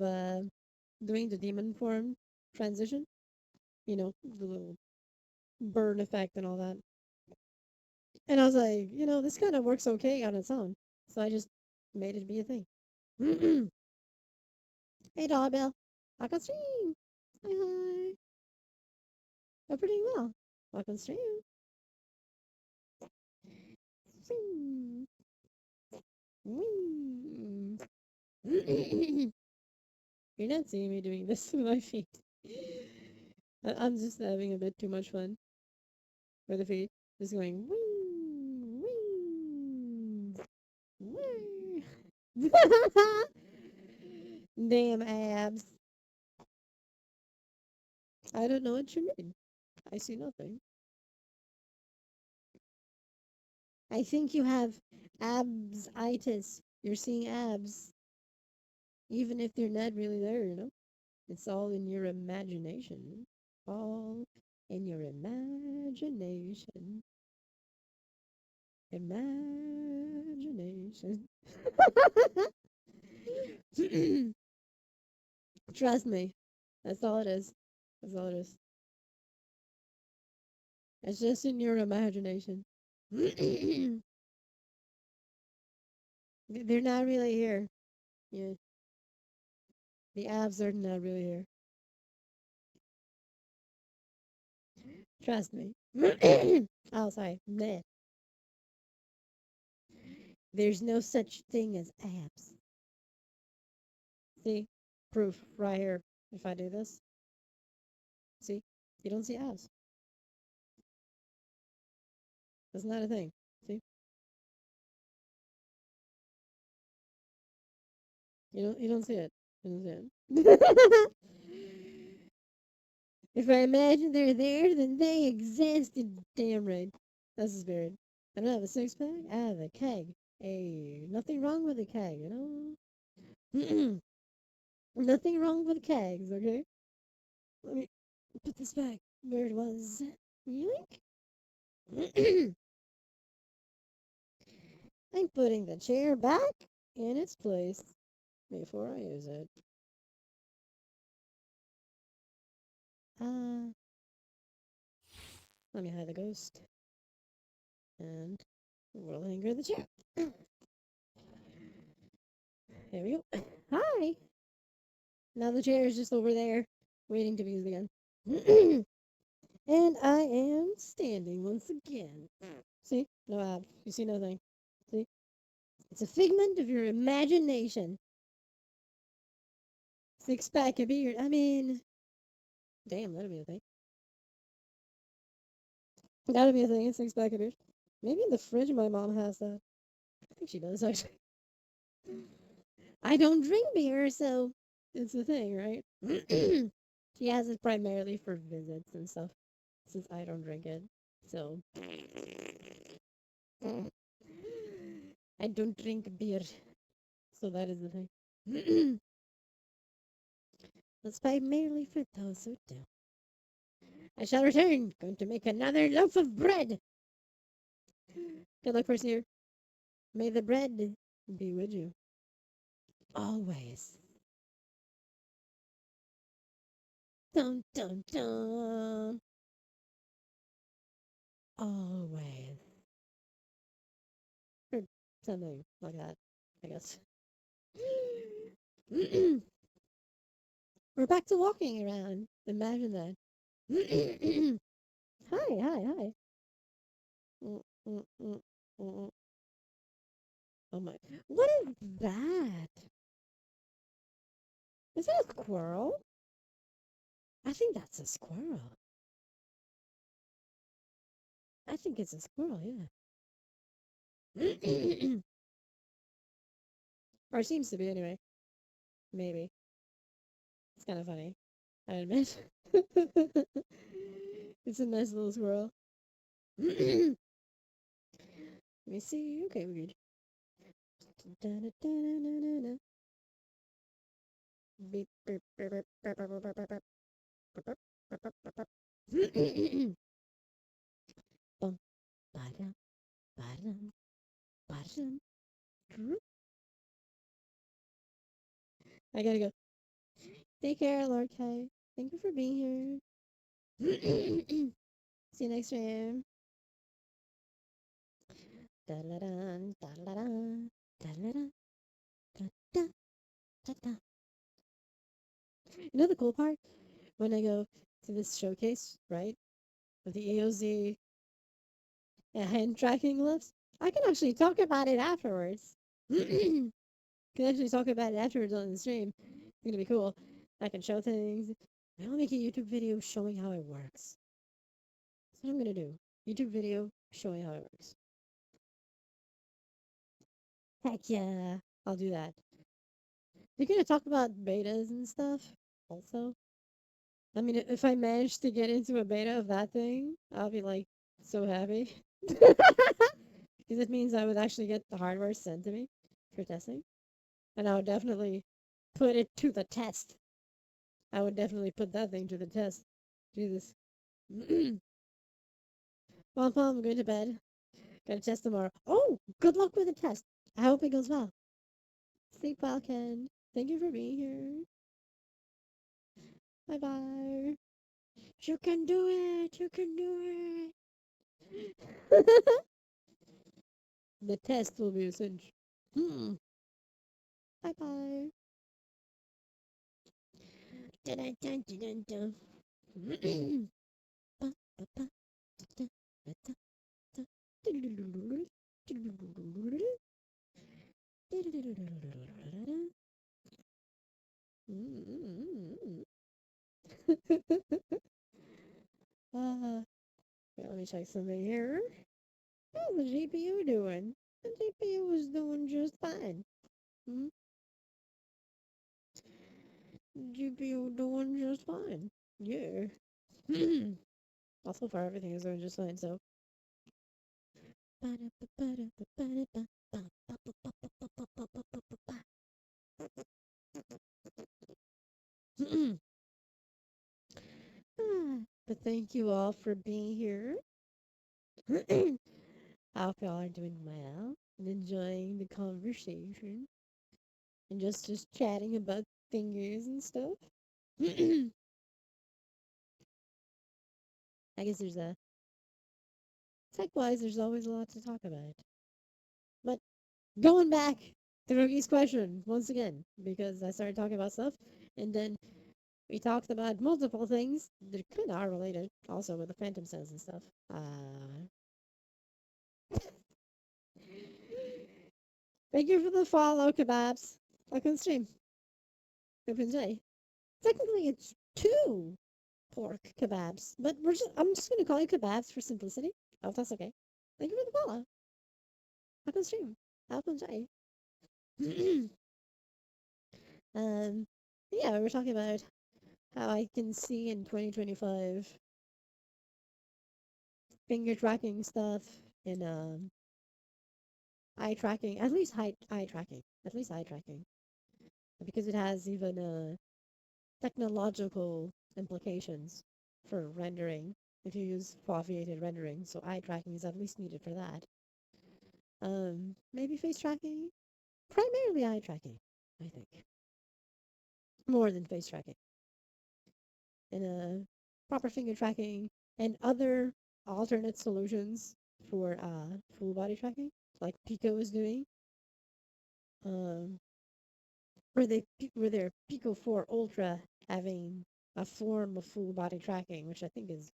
doing the demon form transition. You know, the little burn effect and all that. And I was like, this kind of works okay on its own. So I just made it be a thing. Hey, Doorbell. Welcome stream. Hi, hi. Oh, pretty well. Welcome stream. Stream. Whee. You're not seeing me doing this with my feet. I'm just having a bit too much fun with the feet. Just going, wee, wee, wee. Damn abs. I don't know what you mean. I see nothing. I think you have abs-itis. You're seeing abs, even if they're not really there. It's all in your imagination. All in your imagination. Imagination. Trust me. That's all it is. That's all it is. It's just in your imagination. They're not really here. Yeah, the abs are not really here. Trust me. Oh, sorry. Bleh. There's no such thing as abs. See? Proof right here. If I do this, see? You don't see abs. That's not a thing. See? You don't see it. You don't see it. If I imagine they're there, then they exist. You're damn right. That's the spirit. I don't have a six pack. I have a keg. Hey, nothing wrong with a keg. Nothing wrong with kegs, okay? Let me put this back where it was. Yoink. I'm putting the chair back in its place before I use it. Uh, Let me hide the ghost. And we'll anger the chair. There we go. Hi! Now the chair is just over there, waiting to be used again. And I am standing once again. See? No abs. You see nothing. See? It's a figment of your imagination. Six pack of beard. I mean, damn, that'd be a thing. That'd be a thing. A six pack of beard. Maybe in the fridge my mom has that. I think she does actually. I don't drink beer, so it's a thing, right? She has it primarily for visits and stuff, since I don't drink it. So I don't drink beer, so that is the thing. That's primarily for those who do. I shall return. Going to make another loaf of bread. Good luck, first year. May the bread be with you always. Dun dun dun. Always. Or something like that, I guess. We're back to walking around. Imagine that. Hi, hi, hi. Mm, mm, mm, mm. Oh my. What is that? Is that a squirrel? I think that's a squirrel. I think it's a squirrel, yeah. Or it seems to be anyway. Maybe. It's kind of funny, I admit. It's a nice little squirrel. Let me see. Okay, we're good. Da-da-da-da-da-da-da. Beep, beep, beep, beep, beep, beep, beep, beep, beep, beep, beep, beep, beep, beep. Bum, ba-dum, ba-dum, ba-dum. I gotta go. Take care, Lord Kai. Thank you for being here. See you next time. Da-da-dun, da-da-dun, da-da-dun, da-da, da-da. You know the cool part? When I go to this showcase, right? With the AOZ hand tracking gloves, I can actually talk about it afterwards. Can actually talk about it afterwards on the stream. It's gonna be cool. I can show things. I'll make a YouTube video showing how it works. That's what I'm gonna do. YouTube video showing how it works. Heck yeah, I'll do that. You're gonna talk about betas and stuff also? I mean, if I manage to get into a beta of that thing, I'll be like so happy. Because it means I would actually get the hardware sent to me for testing. And I would definitely put it to the test. I would definitely put that thing to the test. Jesus. Well, Pom, I'm going to bed. Got a test tomorrow. Oh, good luck with the test. I hope it goes well. Sleep well, Ken. Thank you for being here. Bye bye. You can do it. You can do it. The test will be a cinch. Hmm. Bye bye. Dun, dun, dun, dun, dun. Ba, ba, ba, da, da, da, da. Let me check something here. How's the GPU doing? The GPU is doing just fine. Hmm? GPU doing just fine. Yeah. Also, far everything is doing just fine, so. But thank you all for being here. I hope y'all are doing well and enjoying the conversation and just chatting about fingers and stuff. I guess there's a tech wise, there's always a lot to talk about. But going back to Rookie's question once again, because I started talking about stuff and then we talked about multiple things that kind of are related also with the phantom cells and stuff. Thank you for the follow, kebabs. Welcome stream. Open day. Technically, it's two pork kebabs, but I'm just gonna call you kebabs for simplicity. Oh, that's okay. Thank you for the follow. Welcome stream. Welcome day. um, yeah, we were talking about how I can see in 2025 finger tracking stuff and eye tracking, at least eye tracking, because it has even technological implications for rendering if you use foveated rendering. So eye tracking is at least needed for that. Maybe face tracking, primarily eye tracking, I think, more than face tracking, and proper finger tracking and other alternate solutions for full body tracking, like Pico is doing. Um, where their Pico 4 Ultra having a form of full body tracking, which I think is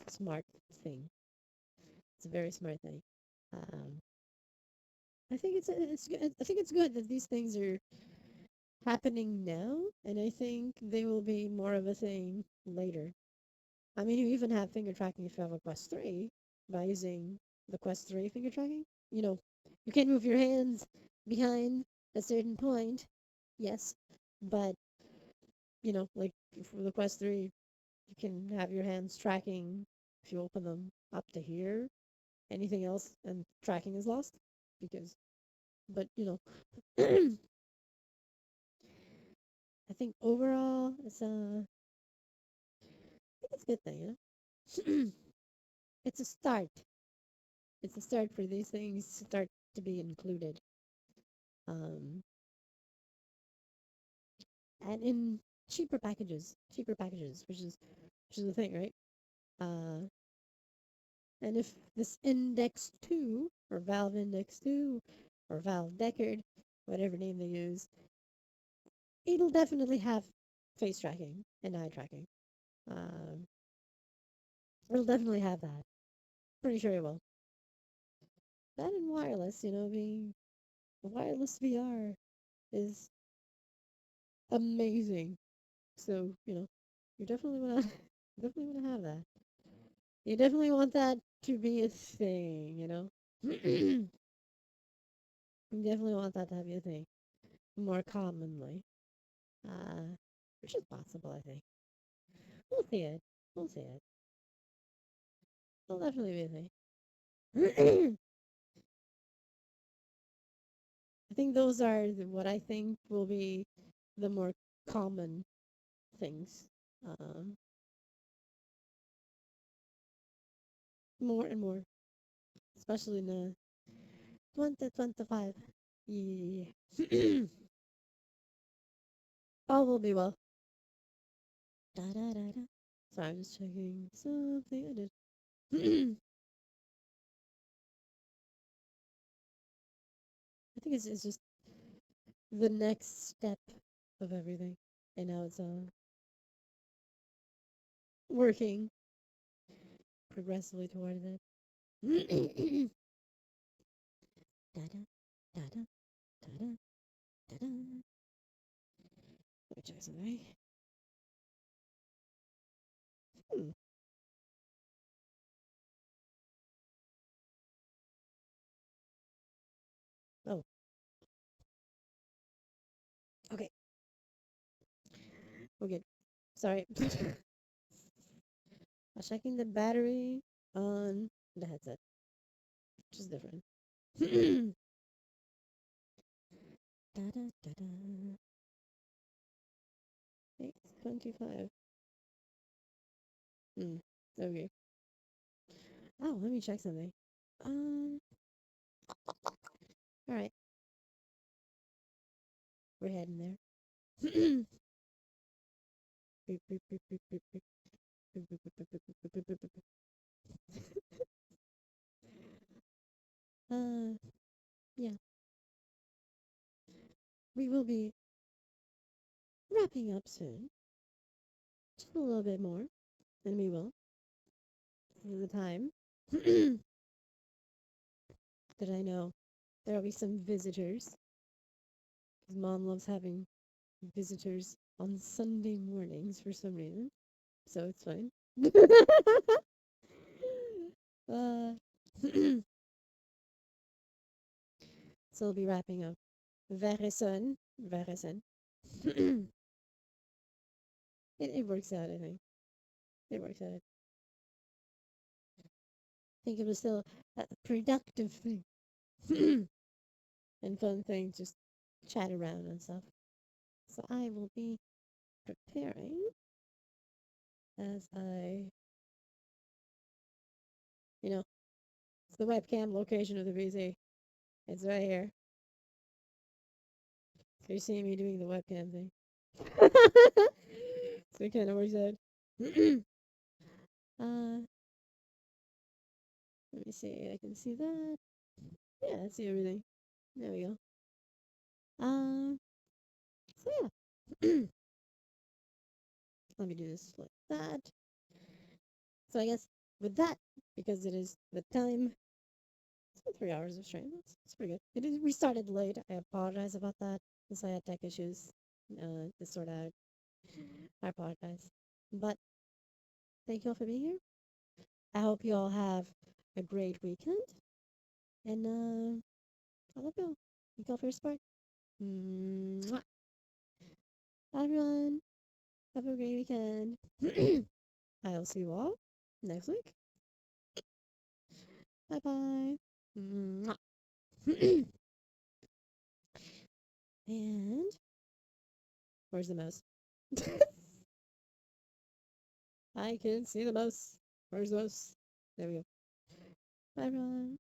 a smart thing. It's a very smart thing. Um, I think it's good. I think it's good that these things are happening now, and I think they will be more of a thing later. I mean, you even have finger tracking if you have a Quest 3 by using the Quest 3 finger tracking. You know, you can move your hands behind a certain point, yes, but like for the Quest 3. You can have your hands tracking if you open them up to here. Anything else and tracking is lost because, but I think overall it's a good thing, it's a start. It's a start for these things to start to be included. Um, and in cheaper packages, which is the thing, right? Uh, and if this Index 2 or Valve Index 2 or Valve Deckard, whatever name they use, it'll definitely have face tracking and eye tracking. Um, it'll definitely have that. Pretty sure it will. That and wireless, being wireless VR is amazing. So, you definitely wanna definitely wanna have that. You definitely want that to be a thing, you definitely want that to be a thing more commonly. Uh, which is possible, I think. We'll see it. We'll see it. It'll definitely be a thing. I think those are what I think will be the more common things. Um, more and more, especially in the 2025. Yeah. All will be well. Da, da, da, da. Sorry, I'm just checking something I did. I think it's just the next step of everything. And now it's working progressively towards it. Da, da, da, da, da, da, da, da. Let me check something. Hmm. Oh, okay. We're good. Sorry. I'm checking the battery on the headset, which is different. Da, da, da, da. 8:25. Hmm. Okay. Oh, let me check something. Um. All right. We're heading there. Beep, beep, beep, beep, beep, beep. Beep, beep, beep, beep, beep, beep, beep, beep, beep, beep. Yeah. We will be wrapping up soon. Just a little bit more, and we will. This is the time that I know there will be some visitors. Because mom loves having visitors on Sunday mornings for some reason. So it's fine. uh, so we'll be wrapping up very soon. Very soon. It works out, I think. It works out. I think it was still a productive thing and fun thing, just chat around and stuff. So I will be preparing as you know, it's the webcam location of the PC. It's right here. So you see me doing the webcam thing. So it kind of works out. uh, let me see. I can see that. Yeah, I see everything. There we go. Um, so yeah. Let me do this like that. So I guess with that, because it is the time, it's been 3 hours of stream. That's pretty good. We started late. I apologize about that since I had tech issues to sort out. I apologize. But thank you all for being here. I hope you all have a great weekend. And I love you all. Thank you all for your support. Mwah. Bye, everyone. Have a great weekend. I'll see you all next week. Bye bye. And where's the mouse? I can see the mouse. Where's the mouse? There we go. Bye everyone.